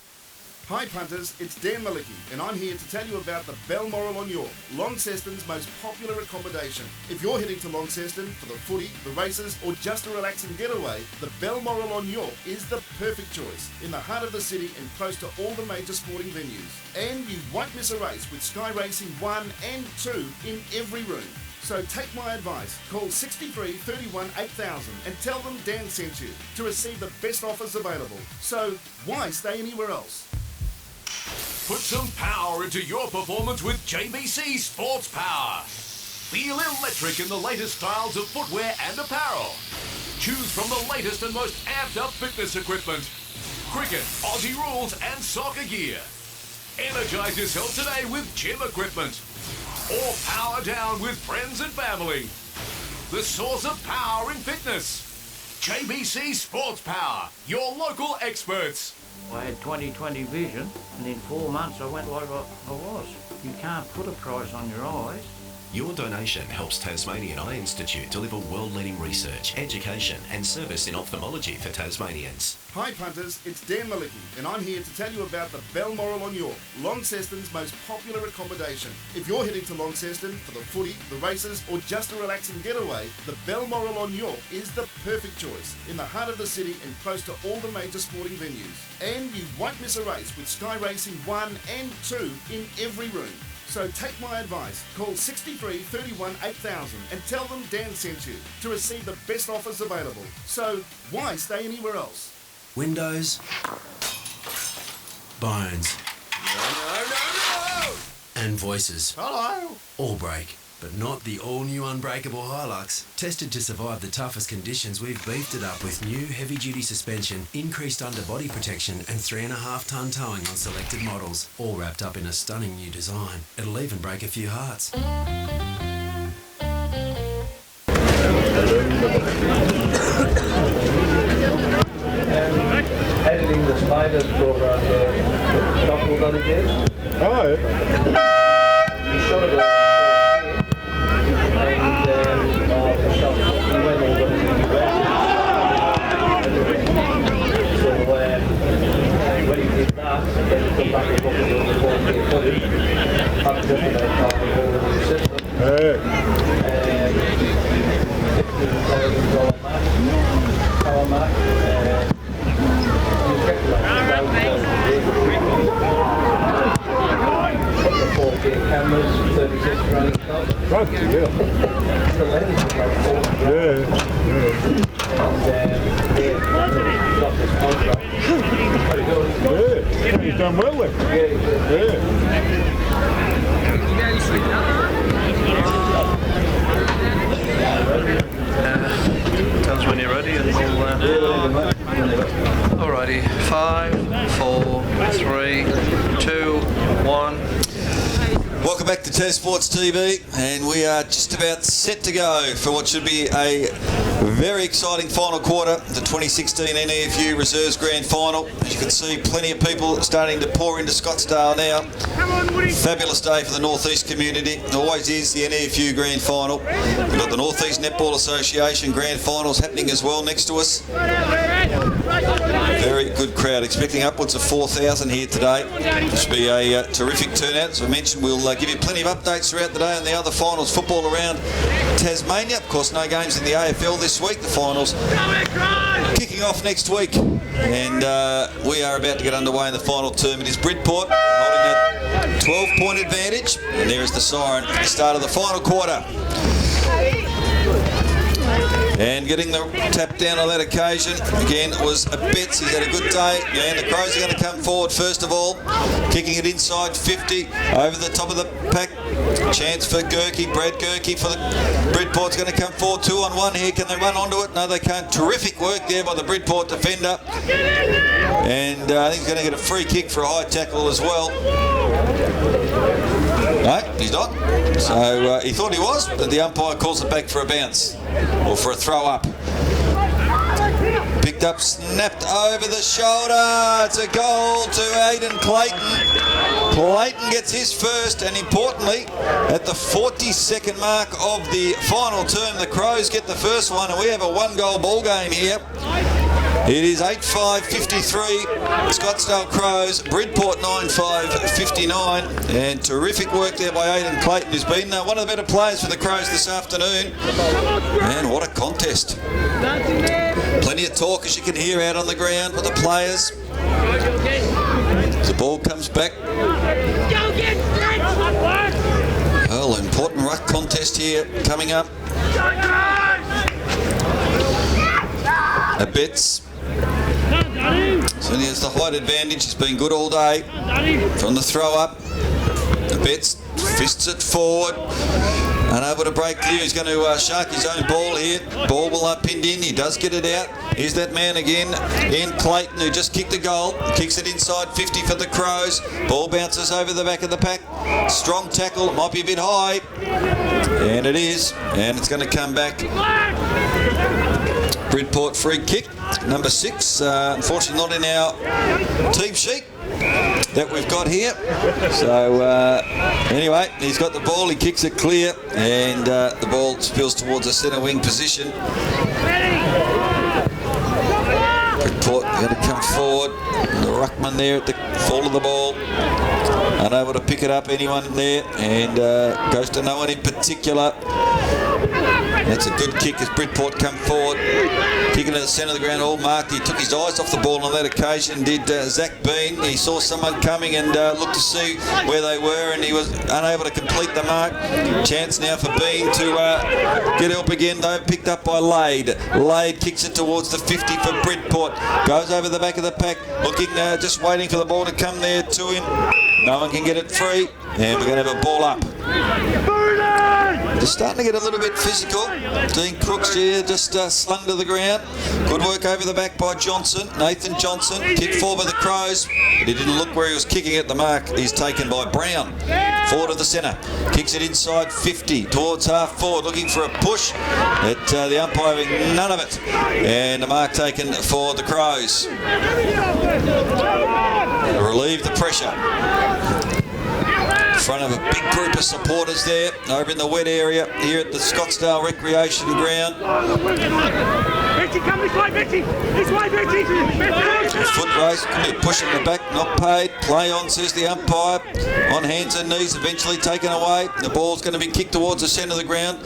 Hi punters, it's Dan Malicki, and I'm here to tell you about the Balmoral on York, Launceston's most popular accommodation. If you're heading to Launceston for the footy, the races, or just a relaxing getaway, the Balmoral on York is the perfect choice, in the heart of the city and close to all the major sporting venues. And you won't miss a race with Sky Racing 1 and 2 in every room. So take my advice, call 63 31 8000 and tell them Dan sent you to receive the best offers available. So why stay anywhere else? Put some power into your performance with JBC Sports Power. Feel electric in the latest styles of footwear and apparel. Choose from the latest and most amped up fitness equipment, cricket, Aussie rules and soccer gear. Energize yourself today with gym equipment. Or power down with friends and family. The source of power in fitness. JBC Sports Power, your local experts. I had 20/20 vision, and in 4 months I went like I was. You can't put a price on your eyes. Your donation helps Tasmanian Eye Institute deliver world-leading research, education and service in ophthalmology for Tasmanians. Hi punters, it's Dan Malicki, and I'm here to tell you about the Balmoral on York, Launceston's most popular accommodation. If you're heading to Launceston for the footy, the races, or just a relaxing getaway, the Balmoral on York is the perfect choice, in the heart of the city and close to all the major sporting venues. And you won't miss a race with Sky Racing 1 and 2 in every room. So take my advice, call 63 31 8000 and tell them Dan sent you to receive the best offers available. So why stay anywhere else? Windows, bones, and voices. Hello. All break, but not the all-new unbreakable Hilux. Tested to survive the toughest conditions, we've beefed it up with new heavy-duty suspension, increased underbody protection, and 3.5-ton towing on selected models. All wrapped up in a stunning new design. It'll even break a few hearts. Editing the Spiders program, the couple that he did. Oh, yeah. He shot it and the shot, he went over to the US. So when he did that, then he come back and look at the 4K footage. That's just about half the whole of the system. Hey. $15,000 power Mac. The 4K cameras, 36 running top. Right, yeah. The lens is about 40 grand. Yeah. And got this contract. Pretty good. Yeah. He's done well then. Yeah. Tell us when you're ready and we'll... Alrighty, 5, 4, 3, 2, 1. Welcome back to Test Sports TV, and we are just about set to go for what should be a very exciting final quarter, the 2016 NEFU Reserves Grand Final. As you can see, plenty of people starting to pour into Scottsdale now. Fabulous day for the North East community. It always is the NEFU Grand Final. We've got the North East Netball Association Grand Finals happening as well next to us. Very good crowd, expecting upwards of 4,000 here today. It should be a terrific turnout. As I mentioned, we'll give you plenty of updates throughout the day on the other finals football around Tasmania. Of course, no games in the AFL this week. The finals kicking off next week, and we are about to get underway in the final term. It is Bridport holding a 12-point advantage, and there is the siren at the start of the final quarter. And getting the tap down on that occasion, again, it was a Betts. He's had a good day. And the Crows are going to come forward first of all. Kicking it inside 50, over the top of the pack. Chance for Gerke, Brad Gerke for the Bridport's going to come forward 2-on-1 here. Can they run onto it? No, they can't. Terrific work there by the Bridport defender. And I think he's going to get a free kick for a high tackle as well. No, he's not. So he thought he was, but the umpire calls it back for a bounce or for a throw up. Picked up, snapped over the shoulder. It's a goal to Aidan Clayton. Clayton gets his first, and importantly, at the 42nd mark of the final term, the Crows get the first one, and we have a one-goal ball game here. It is 8-5-53, Scottsdale Crows, Bridport 9-5-59, and terrific work there by Aidan Clayton, who's been one of the better players for the Crows this afternoon. And what a contest. Plenty of talk, as you can hear, out on the ground with the players. The ball comes back. Well, important ruck contest here coming up. A Betts. So he has the height advantage. He's been good all day from the throw up. The Betts fists it forward, unable to break clear. He's going to shark his own ball here. Ball will pinned in. He does get it out. Here's that man again, Ian Clayton, who just kicked the goal. Kicks it inside 50 for the Crows. Ball bounces over the back of the pack. Strong tackle. It might be a bit high, and it is. And it's going to come back. Bridport free kick, number 6. Unfortunately not in our team sheet that we've got here. So anyway, he's got the ball, he kicks it clear, and the ball spills towards a centre wing position. Bridport going to come forward. The ruckman there at the fall of the ball, unable to pick it up, anyone there, and goes to no one in particular. That's a good kick as Bridport come forward. Kicking to the centre of the ground, all marked. He took his eyes off the ball on that occasion, did Zach Bean. He saw someone coming and looked to see where they were, and he was unable to complete the mark. Chance now for Bean to get help again, though. Picked up by Lade. Lade kicks it towards the 50 for Bridport. Goes over the back of the pack, looking, just waiting for the ball to come there to him. No one can get it free, and we're going to have a ball up. They're starting to get a little bit physical. Dean Crooks here just slung to the ground. Good work over the back by Johnson. Nathan Johnson kicked forward by the Crows, but he didn't look where he was kicking at. The mark is taken by Brown. Forward of the centre. Kicks it inside 50 towards half forward, looking for a push. But the umpire having none of it. And the mark taken for the Crows. To relieve the pressure. In front of a big group of supporters there over in the wet area here at the Scottsdale Recreation Ground. Betty, come this way, Betty! This way, Betty! Foot race, could be a push in the back, not paid. Play on, says the umpire. On hands and knees, eventually taken away. The ball's going to be kicked towards the centre of the ground.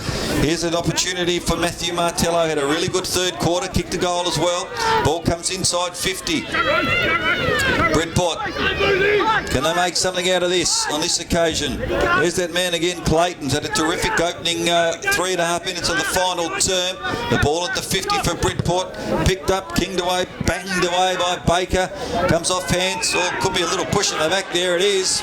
Here's an opportunity for Matthew Martello. Had a really good third quarter, kicked a goal as well. Ball comes inside 50. Bridport, can they make something out of this on this occasion? There's that man again, Clayton's had a terrific opening 3.5 minutes of the final term. The ball at the 50 for Bridport, picked up, kinged away, banged away by Baker. Comes off hands, or could be a little push in the back. There it is.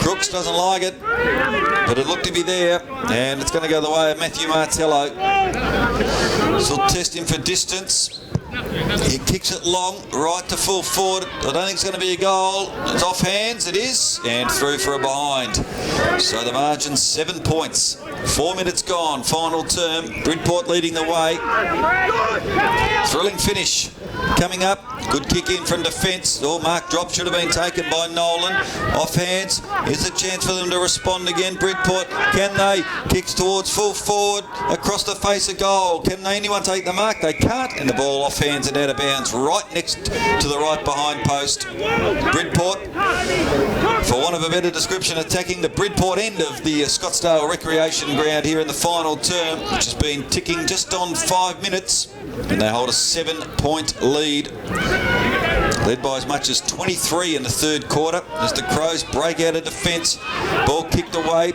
Crooks doesn't like it, but it looked to be there, and it's going to go the way of Matthew Martello. So we'll test him for distance. He kicks it long, right to full forward. I don't think it's going to be a goal. It's off hands, it is, and through for a behind. So the margin's 7 points. 4 minutes gone, final term. Bridport leading the way. Thrilling finish. Coming up, good kick in from defence. Oh, mark drop should have been taken by Nolan. Off hands, here's a chance for them to respond again. Bridport, can they? Kicks towards full forward, across the face of goal. Can anyone take the mark? They can't, and the ball off hands and out of bounds, right next to the right behind post. Bridport, for want of a better description, attacking the Bridport end of the Scottsdale Recreation Ground here in the final term, which has been ticking just on 5 minutes, and they hold a 7-point lead, led by as much as 23 in the third quarter as the Crows break out of defence. Ball kicked away.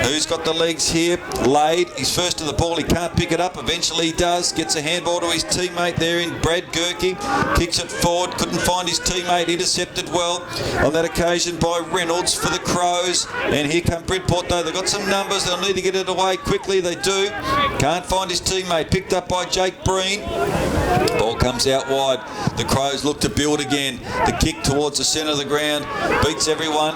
Who's got the legs here? Lade. He's first to the ball. He can't pick it up. Eventually he does. Gets a handball to his teammate there in Brad Gerke. Kicks it forward. Couldn't find his teammate. Intercepted well on that occasion by Reynolds for the Crows. And here come Bridport though. They've got some numbers. They'll need to get it away quickly. They do. Can't find his teammate. Picked up by Jake Breen. Ball comes out wide. The Crows look to build again. The kick towards the centre of the ground. Beats everyone.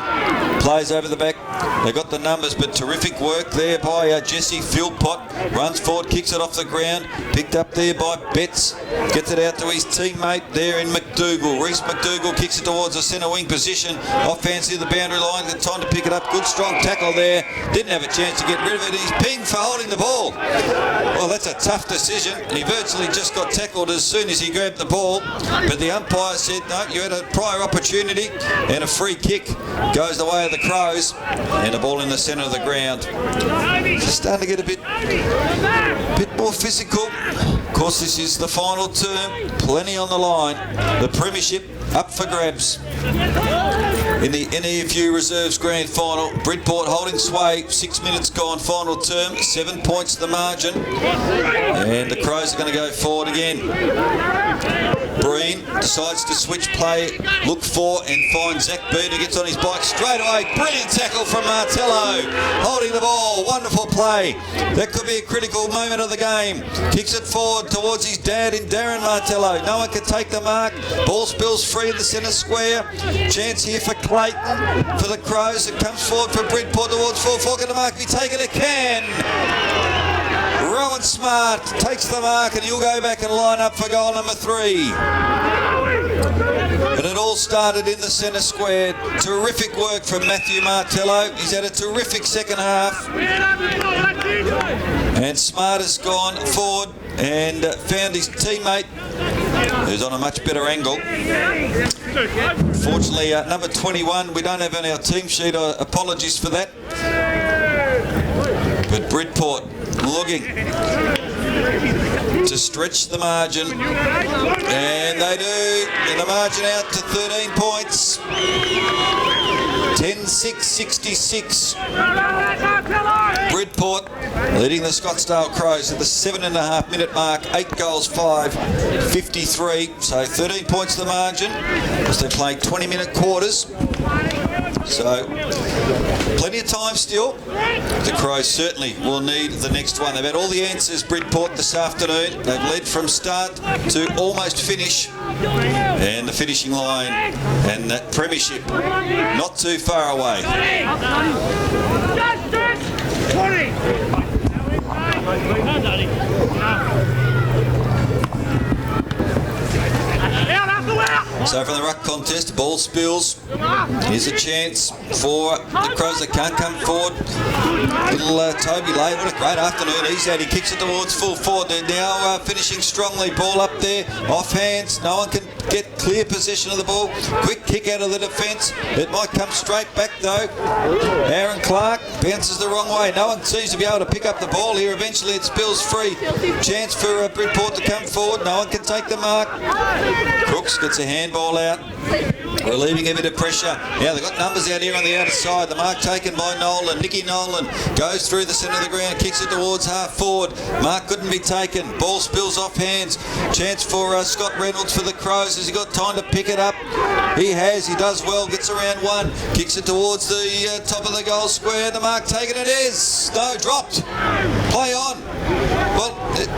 Plays over the back. They've got the numbers, but terrific work there by Jesse Philpott. Runs forward, kicks it off the ground. Picked up there by Betts. Gets it out to his teammate there in McDougall. Reece McDougall kicks it towards the centre wing position. Off hands near the boundary line. Got time to pick it up. Good strong tackle there. Didn't have a chance to get rid of it. He's pinged for holding the ball. Well, that's a tough decision. He virtually just got tackled as soon as he grabbed the ball. But the umpire said, no, you had a prior opportunity, and a free kick goes the way of the Crows, and a ball in the centre of the ground. It's starting to get a bit more physical. Of course, this is the final term, plenty on the line. The premiership up for grabs. In the NEFU Reserves Grand Final, Bridport holding sway, 6 minutes gone, final term, 7 points the margin, and the Crows are going to go forward again. Breen decides to switch play, look for and find Zach Bean, who gets on his bike straight away. Brilliant tackle from Martello, holding the ball, wonderful play. That could be a critical moment of the game. Kicks it forward towards his dad in Darren Martello. No one can take the mark. Ball spills free in the centre square. Chance here for Clayton for the Crows. It comes forward for Bridport towards full forward. Can the mark be taken? It can. Rowan Smart takes the mark, and he'll go back and line up for goal number 3. And it all started in the centre square. Terrific work from Matthew Martello. He's had a terrific second half. And Smart has gone forward and found his teammate, who's on a much better angle. Fortunately, number 21, we don't have on our team sheet. Apologies for that. But Bridport looking to stretch the margin, and they do. Get the margin out to 13 points. 10-6-66. Bridport leading the Scottsdale Crows at the 7.5 minute mark. 8 goals, 5-53. So 13 points the margin as they play 20-minute quarters. So plenty of time still. The Crows certainly will need the next one. They've had all the answers, Bridport, this afternoon. They've led from start to almost finish. And the finishing line and that premiership not too far away. So from the ruck contest, ball spills. Here's a chance for the Crows that can't come forward. Little Toby Lade, what a great afternoon he's had. He kicks it towards full forward. They're now finishing strongly. Ball up there, off hands. No one can get clear possession of the ball. Quick kick out of the defence. It might come straight back though. Aaron Clark bounces the wrong way. No one seems to be able to pick up the ball here. Eventually it spills free. Chance for Bridport to come forward. No one can take the mark. Crooks gets a handball out, relieving a bit of pressure. Now they've got numbers out here on the outer side. The mark taken by Nolan. Nicky Nolan goes through the centre of the ground, kicks it towards half forward. Mark couldn't be taken. Ball spills off hands. Chance for Scott Reynolds for the Crows. Has he got time to pick it up? He has. He does well. Gets around one. Kicks it towards the top of the goal square. The mark taken. It is. No, dropped. Play on. Well,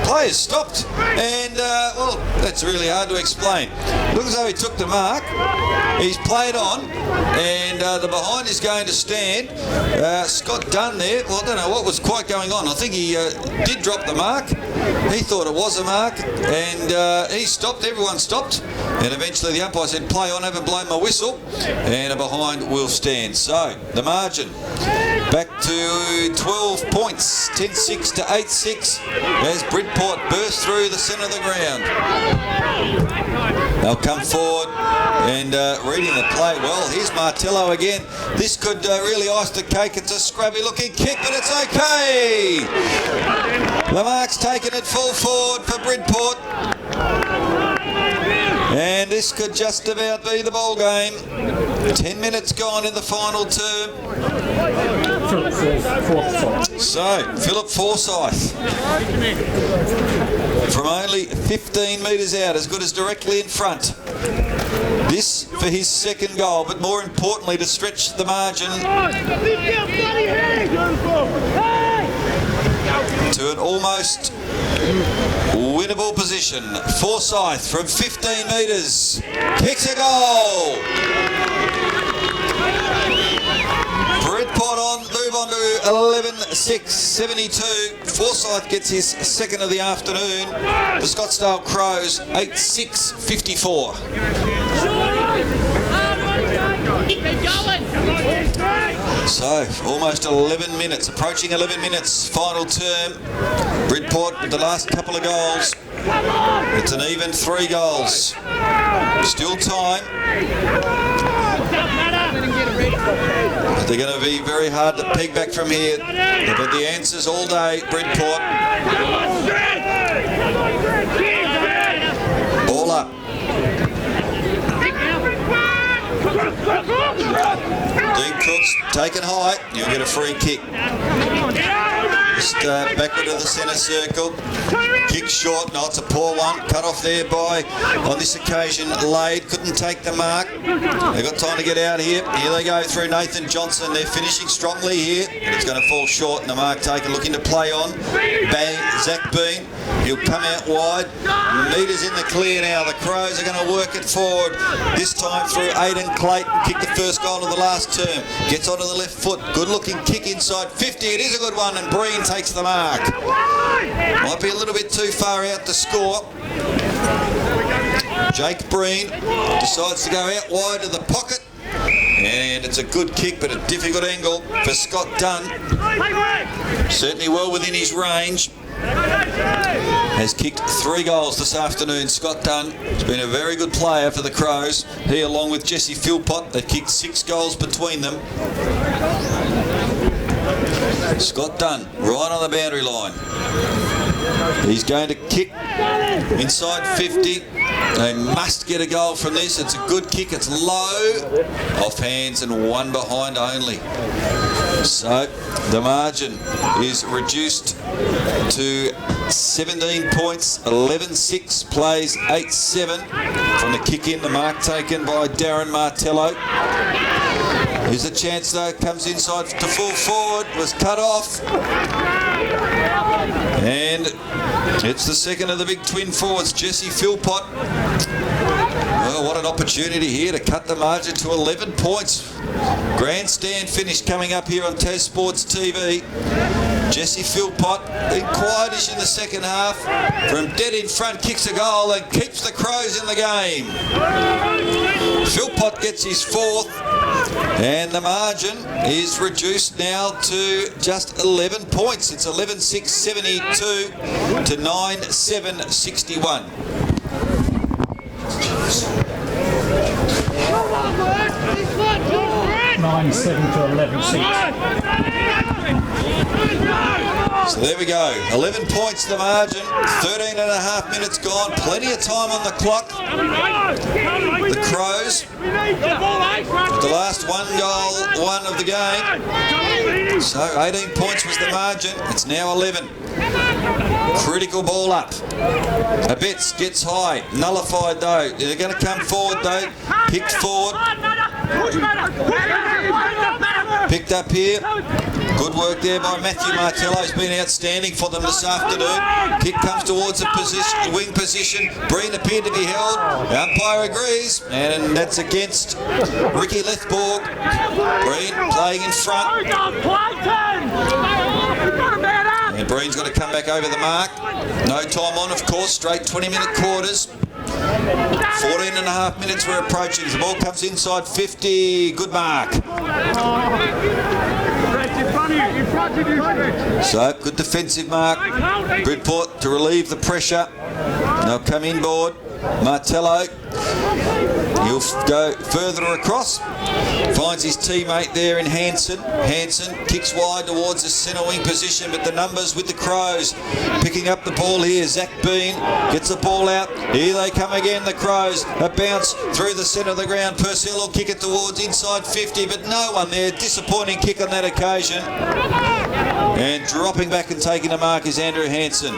play has stopped. And, well, that's really hard to explain. Looks as though he took the mark. He's played on, and the behind is going to stand. Scott Dunn there. Well, I don't know what was quite going on. I think he did drop the mark. He thought it was a mark, and he stopped. Everyone stopped, and eventually the umpire said, "Play on, haven't blown my whistle," and a behind will stand. So the margin back to 12 points, 10-6 to 8-6, as Bridport burst through the centre of the ground. They'll come forward and reading the play well. Here's Martello again. This could really ice the cake. It's a scrubby looking kick, but it's okay. The mark's taken it full forward for Bridport. And this could just about be the ball game. 10 minutes gone in the final term. So, Philip Forsyth, from only 15 metres out, as good as directly in front. This for his second goal, but more importantly to stretch the margin to an almost winnable position. Forsyth from 15 metres kicks a goal. Bridport move on to 11-6, 72. Forsyth gets his second of the afternoon. The Scottsdale Crows 8-6, 54. So, almost 11 minutes, approaching 11 minutes, final term. Bridport with the last couple of goals. It's an even 3 goals. Still time. But they're going to be very hard to peg back from here. They've had the answers all day, Bridport. Ball up. Dean Crooks taken high. You'll get a free kick. Just backward to the centre circle. Kick short. No, it's a poor one. Cut off there by, on this occasion, Lade. Couldn't take the mark. They've got time to get out here. Here they go through Nathan Johnson. They're finishing strongly here. And it's going to fall short, and the mark taken. Looking to play on. Bang. Zach Bean. He'll come out wide. Metres in the clear now. The Crows are going to work it forward. This time through Aidan Clayton. Kicked the first goal of the last term. Gets onto the left foot. Good looking kick inside 50. It is a good one, and Breen takes the mark. Might be a little bit too far out to score. Jake Breen decides to go out wide of the pocket. And it's a good kick, but a difficult angle for Scott Dunn. Certainly well within his range. Has kicked 3 goals this afternoon. Scott Dunn has been a very good player for the Crows. He, along with Jesse Philpott, they kicked 6 goals between them. Scott Dunn, right on the boundary line. He's going to kick inside 50. They must get a goal from this. It's a good kick. It's low, off hands, and one behind only. So the margin is reduced to 17 points, 11-6, plays 8-7 from the kick in, the mark taken by Darren Martello. Here's a chance though, comes inside to full forward, was cut off. And it's the second of the big twin forwards, Jesse Philpott. Well, what an opportunity here to cut the margin to 11 points. Grandstand finish coming up here on Tas Sports TV. Jesse Philpott, been quietish in the second half. From dead in front, kicks a goal and keeps the Crows in the game. Philpott gets his fourth, and the margin is reduced now to just 11 points. It's 11-6, 72 to 9-7, 61. 9-7 to 11-6. So there we go, 11 points the margin, 13 and a half minutes gone, plenty of time on the clock. The Crows, with the last one of the game, so 18 points was the margin, it's now 11. Critical ball up. Abetz gets high, nullified though. They're going to come forward though, kicked forward. Picked up here. Good work there by Matthew Martello. He's been outstanding for them this afternoon. Kick comes towards the position, wing position. Breen appeared to be held. The umpire agrees, and that's against Ricky Lethborg. Breen playing in front. And Breen's got to come back over the mark. No time on, of course. Straight 20-minute quarters. 14 and a half minutes we're approaching. The ball comes inside 50. Good mark. So, good defensive mark. Bridport to relieve the pressure. They'll come inboard. Martello. He'll go further across. Finds his teammate there in Hanson. Hanson kicks wide towards the centre wing position, but the numbers with the Crows. Picking up the ball here, Zach Bean gets the ball out. Here they come again, the Crows. A bounce through the centre of the ground. Purcell will kick it towards inside 50, but no one there. Disappointing kick on that occasion. And dropping back and taking the mark is Andrew Hanson.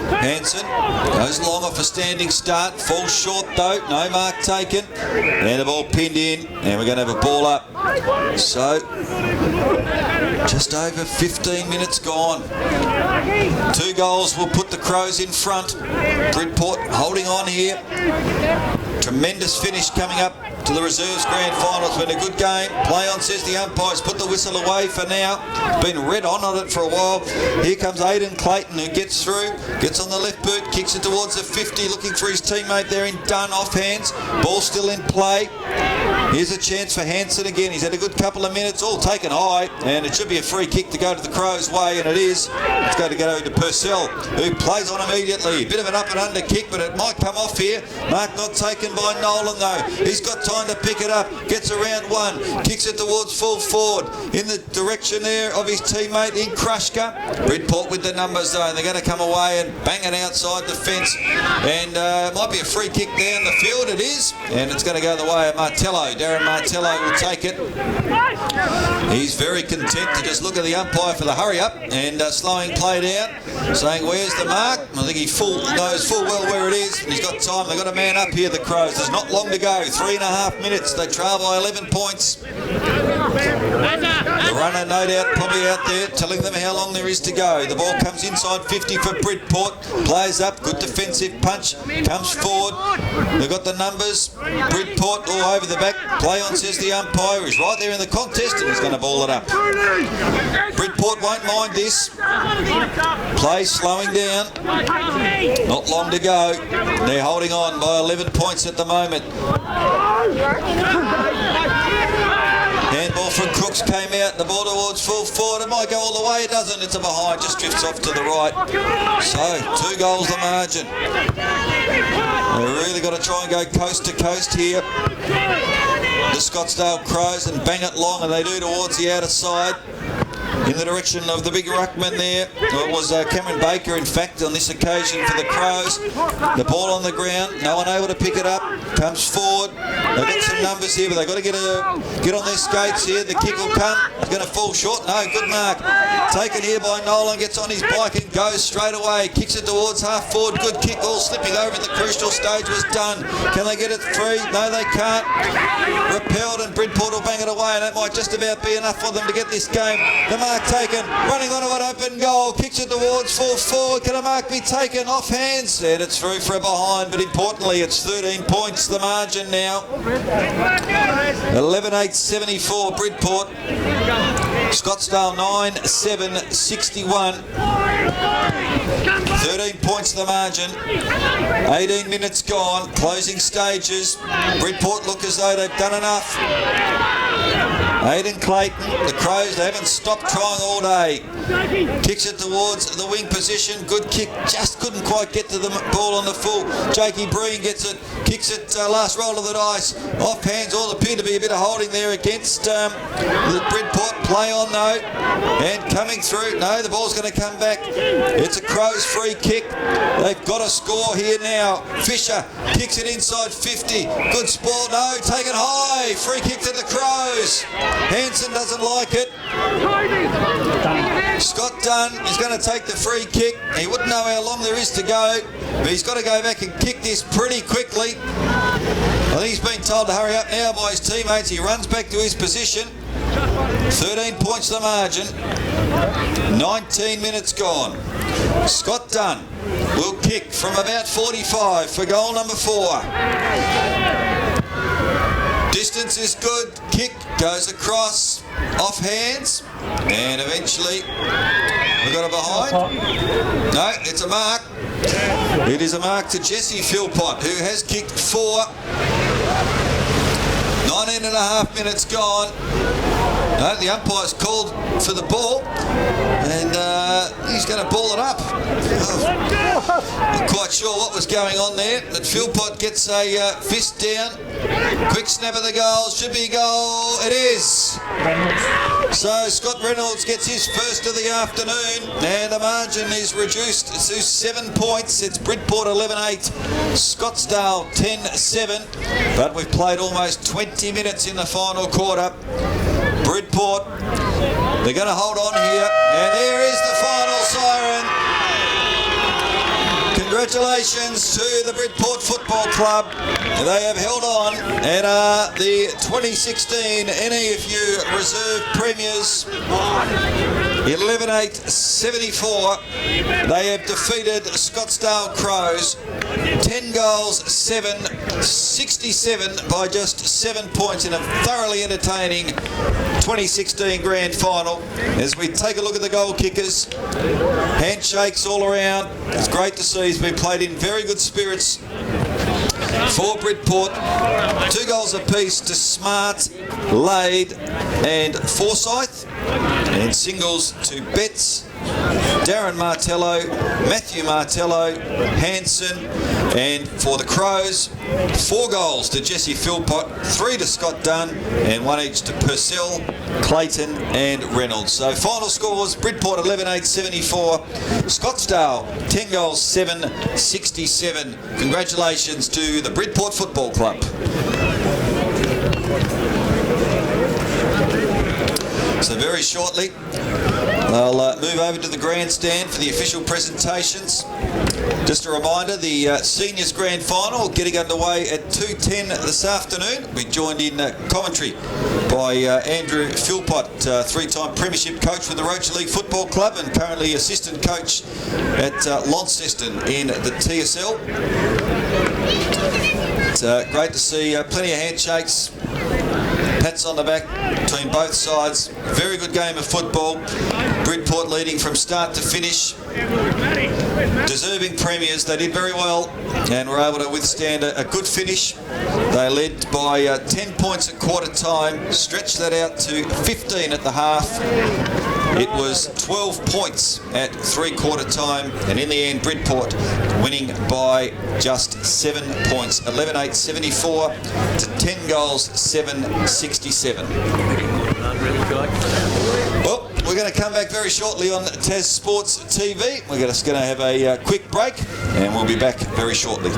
Hanson goes long off a standing start, falls short though, no mark taken, and the ball pinned in, and we're going to have a ball up. So, just over 15 minutes gone. 2 goals will put the Crows in front. Bridport holding on here. Tremendous finish coming up to the reserves grand final. It's been a good game. Play on, says the umpires. Put the whistle away for now. Been red on it for a while. Here comes Aidan Clayton, who gets through, gets on the left boot, kicks it towards the 50, looking for his teammate there in Dunn, off hands. Ball still in play. Here's a chance for Hanson again. He's had a good couple of minutes, all taken high, and it should be a free kick to go to the Crows' way, and it is. It's going to go to Purcell, who plays on immediately. Bit of an up and under kick, but it might come off here. Mark not taken by Nolan though. He's got time to pick it up. Gets around one, kicks it towards full forward in the direction there of his teammate in Krushka. Bridport with the numbers though, and they're going to come away and bang it outside the fence, and might be a free kick down the field. It is, and it's going to go the way of Martello. Darren Martello will take it. He's very content to just look at the umpire for the hurry up and slowing play down, saying where's the mark. I think he knows full well where it is, and he's got time. They've got a man up here, the Crows. There's not long to go. 3.5 minutes. They trail by 11 points. The runner, no doubt, probably out there telling them how long there is to go. The ball comes inside 50 for Bridport. Plays up. Good defensive punch. Comes forward. They've got the numbers. Bridport all over the back. Play on, says the umpire. He's right there in the contest, and he's going to ball it up. Bridport won't mind this. Play slowing down. Not long to go. They're holding on by 11 points at the moment. Handball from Crooks came out. The ball towards full forward. It might go all the way. It doesn't. It's a behind. Just drifts off to the right. So, 2 goals the margin. They've really got to try and go coast to coast here. the Scottsdale Crows and bang it long, and they do towards the outer side in the direction of the big ruckman there. Well, it was Cameron Baker, in fact, on this occasion for the Crows. The ball on the ground, no one able to pick it up. Comes forward. They've got some numbers here, but they've got to get on their skates here. The kick will come. It's going to fall short. No, good mark. Taken here by Nolan. Gets on his bike and goes straight away. Kicks it towards half forward. Good kick. All slipping over at the crucial stage was done. Can they get it free? No, they can't. Repelled, and Bridport will bang it away, and that might just about be enough for them to get this game. The mark taken, running onto an open goal, kicks it towards full forward. Can a mark be taken? Off hands, and it's through for a behind, but importantly it's 13 points the margin now. 11-8-74 Bridport. Scottsdale 9-7-61. 13 points the margin. 18 minutes gone. Closing stages. Bridport look as though they've done enough. Aidan Clayton, the Crows, they haven't stopped trying all day. Kicks it towards the wing position. Good kick, just couldn't quite get to the ball on the full. Jakey Breen gets it, kicks it, last roll of the dice. Off hands, all appear to be a bit of holding there against the Bridport. Play on though, and coming through. No, the ball's going to come back. It's a Crows free kick. They've got a score here now. Fisher kicks it inside 50. Good sport, no, taken high. Free kick to the Crows. Hanson doesn't like it. Scott Dunn is going to take the free kick. He wouldn't know how long there is to go, but he's got to go back and kick this pretty quickly. I think he's been told to hurry up now by his teammates. He runs back to his position. 13 points the margin. 19 minutes gone. Scott Dunn will kick from about 45 for goal number 4. Distance is good. Kick goes across, off hands, and eventually we got a behind. No, it's a mark. It is a mark to Jesse Philpott, who has kicked 4. 19 and a half minutes gone. No, the umpire's called for the ball, and he's going to ball it up. Not quite sure what was going on there, but Philpott gets a fist down. Quick snap of the goal, should be a goal. It is. So Scott Reynolds gets his first of the afternoon, and the margin is reduced to 7 points. It's Bridport 11-8, Scottsdale 10-7, but we've played almost 20 minutes in the final quarter. Bridport, they're going to hold on here, and there is the final siren. Congratulations to the Bridport Football Club. They have held on and are the 2016 NEFU Reserve Premiers. 11-8-74. They have defeated Scottsdale Crows 10 goals, 7-67 by just 7 points in a thoroughly entertaining 2016 grand final. As we take a look at the goal kickers, handshakes all around. It's great to see. He's been played in very good spirits for Bridport. 2 goals apiece to Smart, Lade and Forsyth, and singles to Betts, Darren Martello, Matthew Martello, Hanson, and for the Crows, 4 goals to Jesse Philpott, 3 to Scott Dunn, and 1 each to Purcell, Clayton and Reynolds. So final scores, Bridport 11-8-74, Scottsdale 10 goals, 7-67. Congratulations to the Bridport Football Club. So very shortly, I'll move over to the grandstand for the official presentations. Just a reminder, the Seniors Grand Final getting underway at 2:10 this afternoon. We joined in commentary by Andrew Philpott, 3-time premiership coach with the Roach League Football Club and currently assistant coach at Launceston in the TSL. It's great to see plenty of handshakes, pats on the back between both sides. Very good game of football. Bridport leading from start to finish. Deserving premiers. They did very well and were able to withstand a good finish. They led by 10 points at quarter time, stretched that out to 15 at the half. It was 12 points at three-quarter time, and in the end, Bridport winning by just 7 points, 11-8, 74 to 10 goals, 7-67. Well, we're going to come back very shortly on Tas Sports TV. We're just going to have a quick break, and we'll be back very shortly.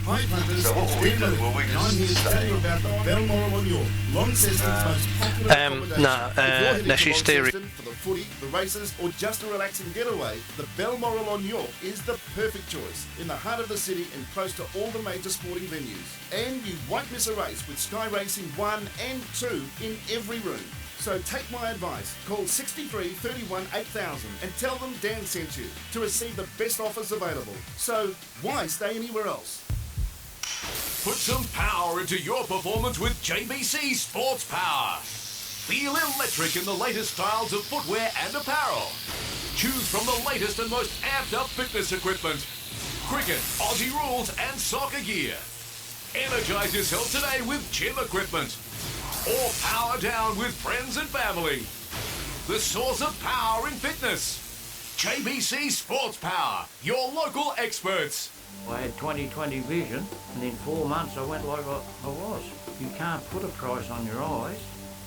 Hi punters, it's Ben Miller, and I'm here to tell you about the Balmoral on York, Launceston's most popular accommodation. If you're heading to Launceston for the footy, the races, or just a relaxing getaway, the Balmoral on York is the perfect choice, in the heart of the city and close to all the major sporting venues. And you won't miss a race with Sky Racing 1 and 2 in every room. So take my advice, call 63 31 8000 and tell them Dan sent you to receive the best offers available. So why stay anywhere else? Put some power into your performance with JBC Sports Power. Feel electric in the latest styles of footwear and apparel. Choose from the latest and most amped up fitness equipment, cricket, Aussie rules and soccer gear. Energize yourself today with gym equipment. Or power down with friends and family. The source of power in fitness. JBC Sports Power, your local experts. I had 20/20 vision, and in 4 months I went like I was. You can't put a price on your eyes.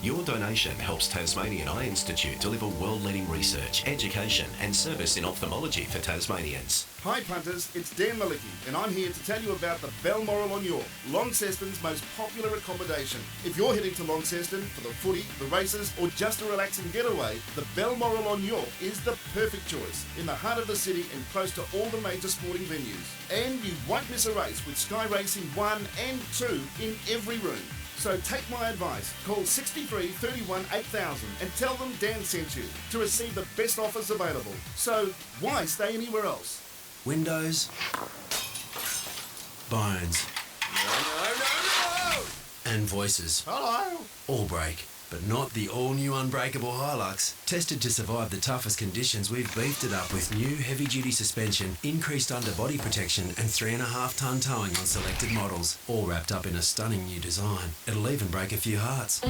Your donation helps Tasmanian Eye Institute deliver world-leading research, education and service in ophthalmology for Tasmanians. Hi punters, it's Dan Malicki, and I'm here to tell you about the Balmoral on York, Launceston's most popular accommodation. If you're heading to Launceston for the footy, the races, or just a relaxing getaway, the Balmoral on York is the perfect choice, in the heart of the city and close to all the major sporting venues. And you won't miss a race with Sky Racing 1 and 2 in every room. So take my advice, call 63 31 8000 and tell them Dan sent you to receive the best offers available. So why stay anywhere else? Windows, bones, and voices. Hello. All break, but not the all-new unbreakable Hilux. Tested to survive the toughest conditions, we've beefed it up with new heavy-duty suspension, increased underbody protection, and 3.5-ton towing on selected models, all wrapped up in a stunning new design. It'll even break a few hearts.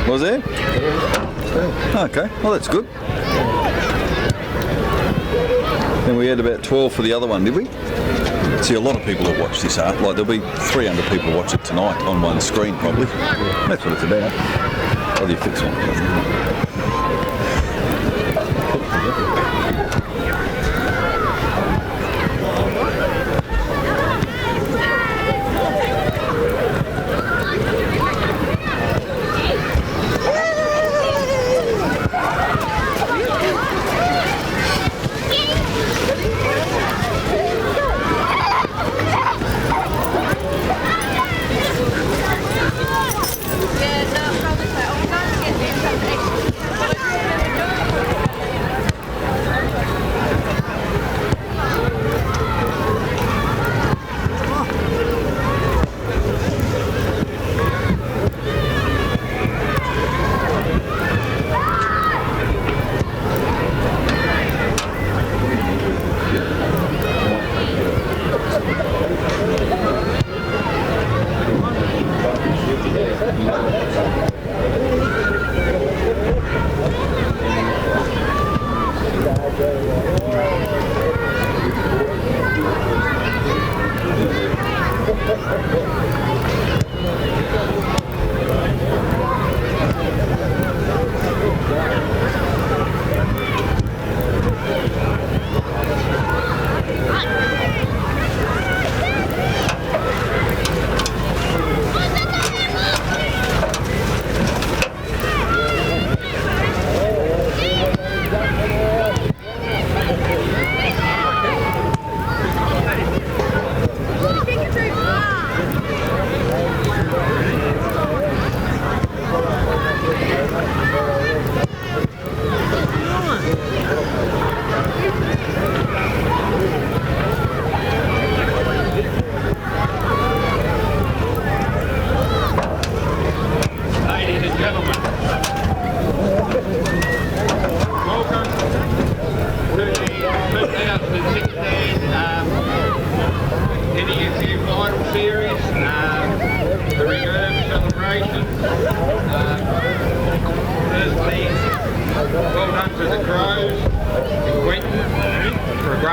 Was there? Okay, well that's good. Then we had about 12 for the other one, did we? See, a lot of people have watched this art. Like there'll be 300 people watch it tonight on one screen probably. That's what it's about. How do you fix one? Yeah, no, probably say, oh, I'm going to get me something extra.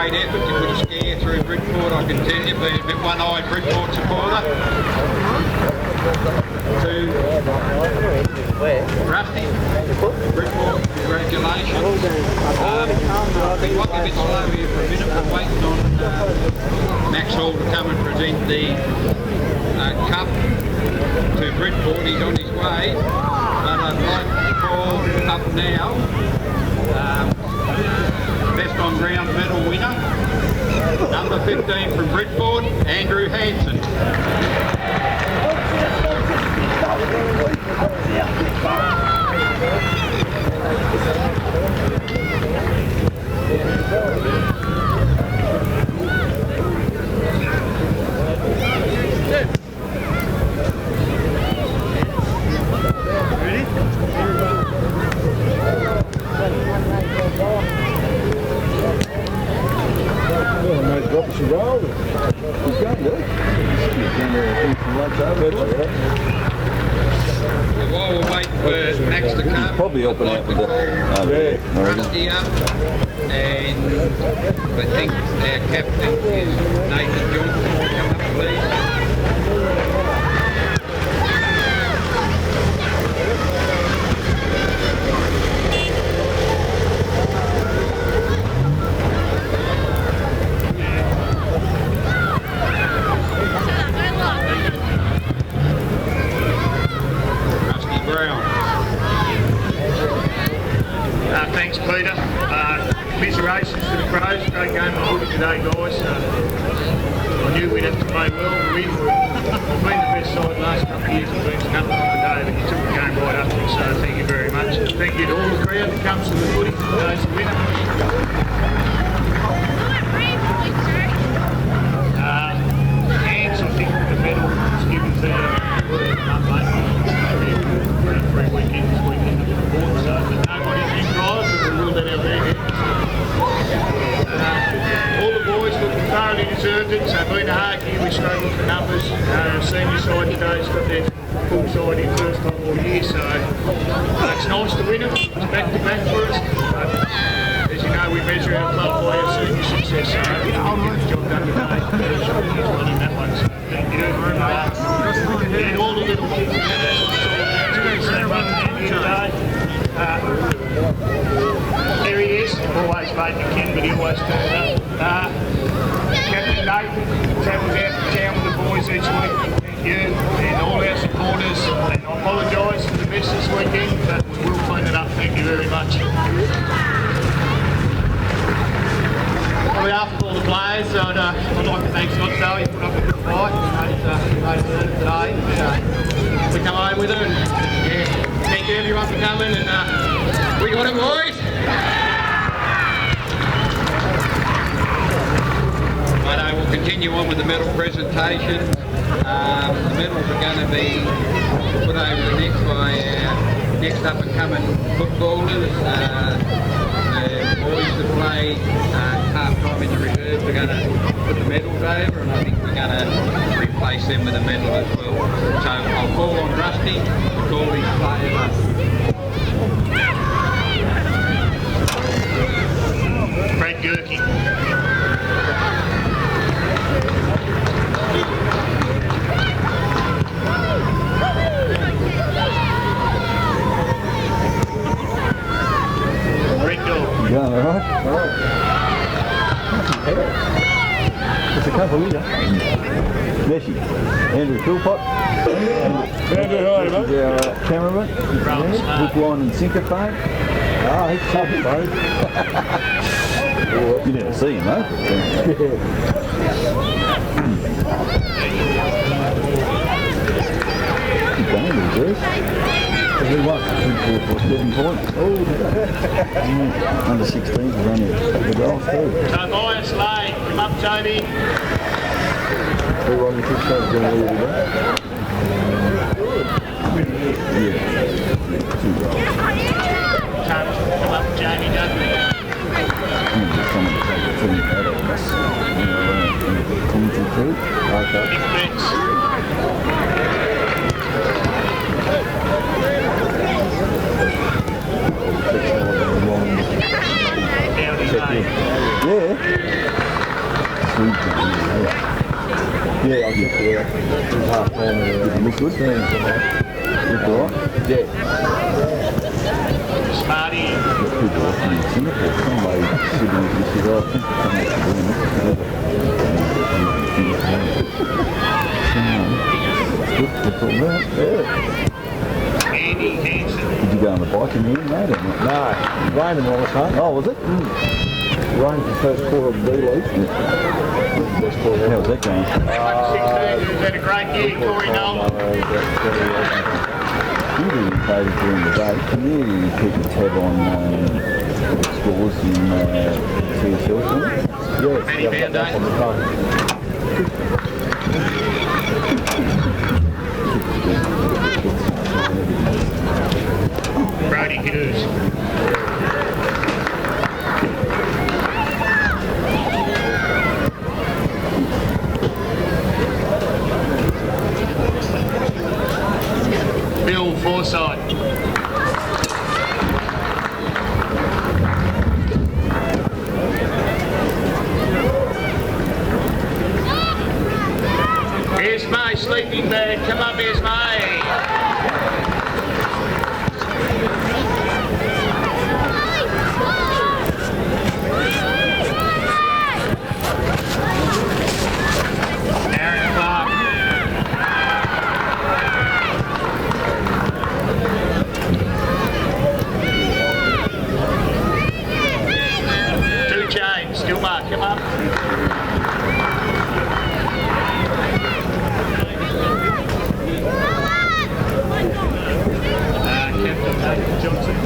great effort. You put a scare through Bridport, I can tell you, being a bit one-eyed Bridport supporter. To Rusty, Bridport, congratulations. It might be a bit slow here for a minute. We're waiting on Max Hall to come and present the cup to Bridport. He's on his way, but I'd like to call up now best on ground medal winner, number 15 from Bridport, Andrew Hansen. Well, mate, drop us a roll. He's going to. While we're waiting for Max to come, probably helping out with the Rusty up, and I think our captain is Nathan Johnson. Come up, please. Thanks, Peter. Commiserations to the Crows. Great game of footy today, guys. I knew we'd have to play well to win. We've been the best side the last couple of years. We've been to nothing on the day, but you took the game right up to us, so thank you very much. Thank you to all the crowd that comes to the footy. Today's the winner. Hands, I think the medal was given to around 3 weekends this weekend at the court, so nobody's in prize, but we ruled that out there. All the boys thoroughly deserved it, so being a hard year, we struggled for numbers. Senior side today's got their full side in first time all year, so it's nice to win it. It's back to back for us. But, as you know, we measure our club by our senior success, so we get the job done today. Winning that one, so thank you very much. And all the little kids today. There he is, always late to Ken, but he always turns up. Captain Nathan travels out to town with the boys each week. Thank you, and all our supporters. And I apologise for the mess this weekend, but we will clean it up. Thank you very much. On behalf of all the players, I'd like to thank Scott Sally. He put up a good fight. Made it today. We come home with her, and yeah, thank you everyone for coming, and we got it, boys. But we'll continue on with the medal presentation. The medals are going to be put over the neck by our next up and coming footballers. The boys that play half time in the reserves are going to put the medals over, and I think we're going to replace them with a medal as well. So I'll call on Rusty to call these players up. Brad Gurkey. Yeah, all right. It's a couple, isn't it? Messi, Andrew Philpott, Andrew, hi, mate. Our cameraman, hook, line and sinker fade. Ah, he's something, fade. You never see him, though. Good game, Bruce. We won. 7 points. Oh, under 16s was only a goal too. So Bias Lane, come up Toby. We won the 6 games going to leave it. Yeah. 2 goals. Come up Jamie Dudley. Someone to take the team out of us. Commentary crew. Okay. Big bets. Yeah. Yeah, I'll get there. Half time. Look good. Look all right. Yeah. Smarty. People often in Singapore, some way sitting and said, oh, I think someone's doing this together. That's all right. Yeah. Andy Hansen. Did you go on the bike in the end, mate? Or not? No, it rained all the time. Oh, was it? It rained for the first quarter of the D-League. How was that going? That 116 has had a great year, Corey Nolan. You really played during the day. Can you keep a tab on scores in CSL? Matty Van Dyke. Brody Hughes. Bill Forsyth. Here's my sleeping bag. Come up, here's my. Aaron Clark. Two chains, still mark, come up. Captain Nathan Johnson.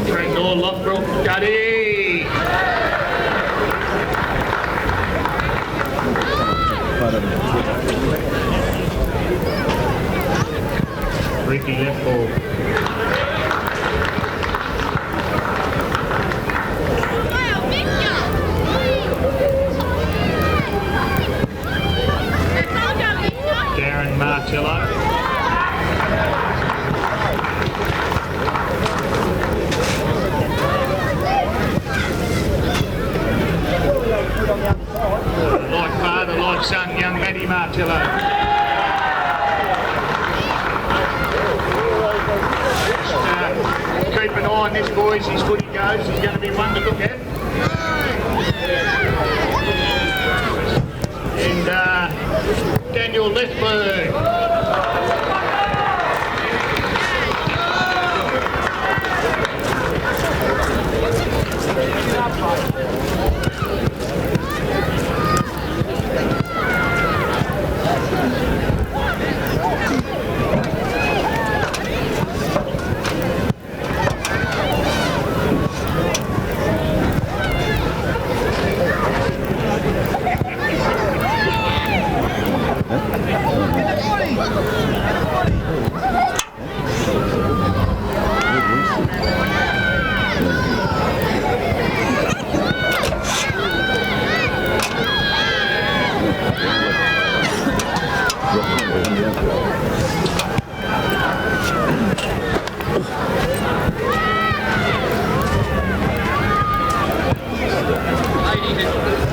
Trendor Lockbrook, Gutty. Ricky left ball. Darren Martello. Like father, like son, young Matty Martello. Keep an eye on this, boys. His footy goes. He's going to be one to look at. And Daniel Lethberg.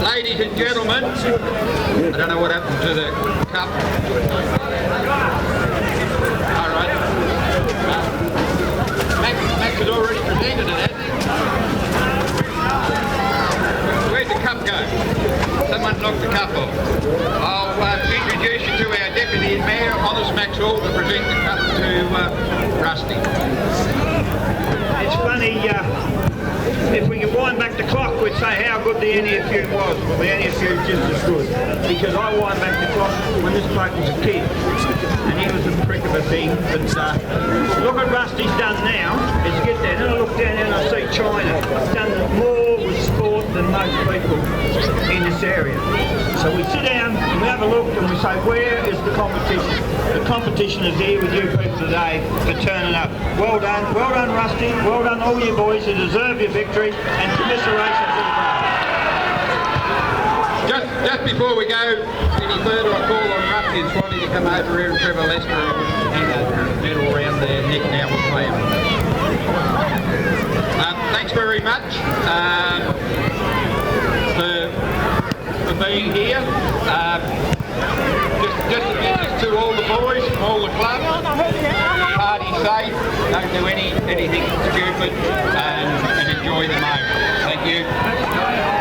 Ladies and gentlemen, I don't know what happened to the cup. All right. Max has already presented it, hasn't he? Where'd the cup go? Someone knocked the cup off. I'll introduce you to our Deputy Mayor, Honest Max Hall, to present the cup to Rusty. It's funny, if we could wind back the clock, we'd say how good the NEFU was. Well, the NEFU is just as good. Because I wind back the clock when this bloke was a kid. And he was a prick of a thing. But look what Rusty's done now, is get there. And then I look down there and I see China. Done more with sport than most people in this area. So we sit down and we have a look and we say, where is the competition? The competition is here with you people today for turning up. Well done Rusty, well done all you boys who deserve your victory, and commiserations to the crowd. Just before we go any further, I call on Rusty and Swanee to come over here and Trevor Lester and hang a medal around their neck now with Clem. Thanks very much for being here. Just a message to all the boys, all the clubs, party safe, don't do anything stupid and enjoy the moment. Thank you.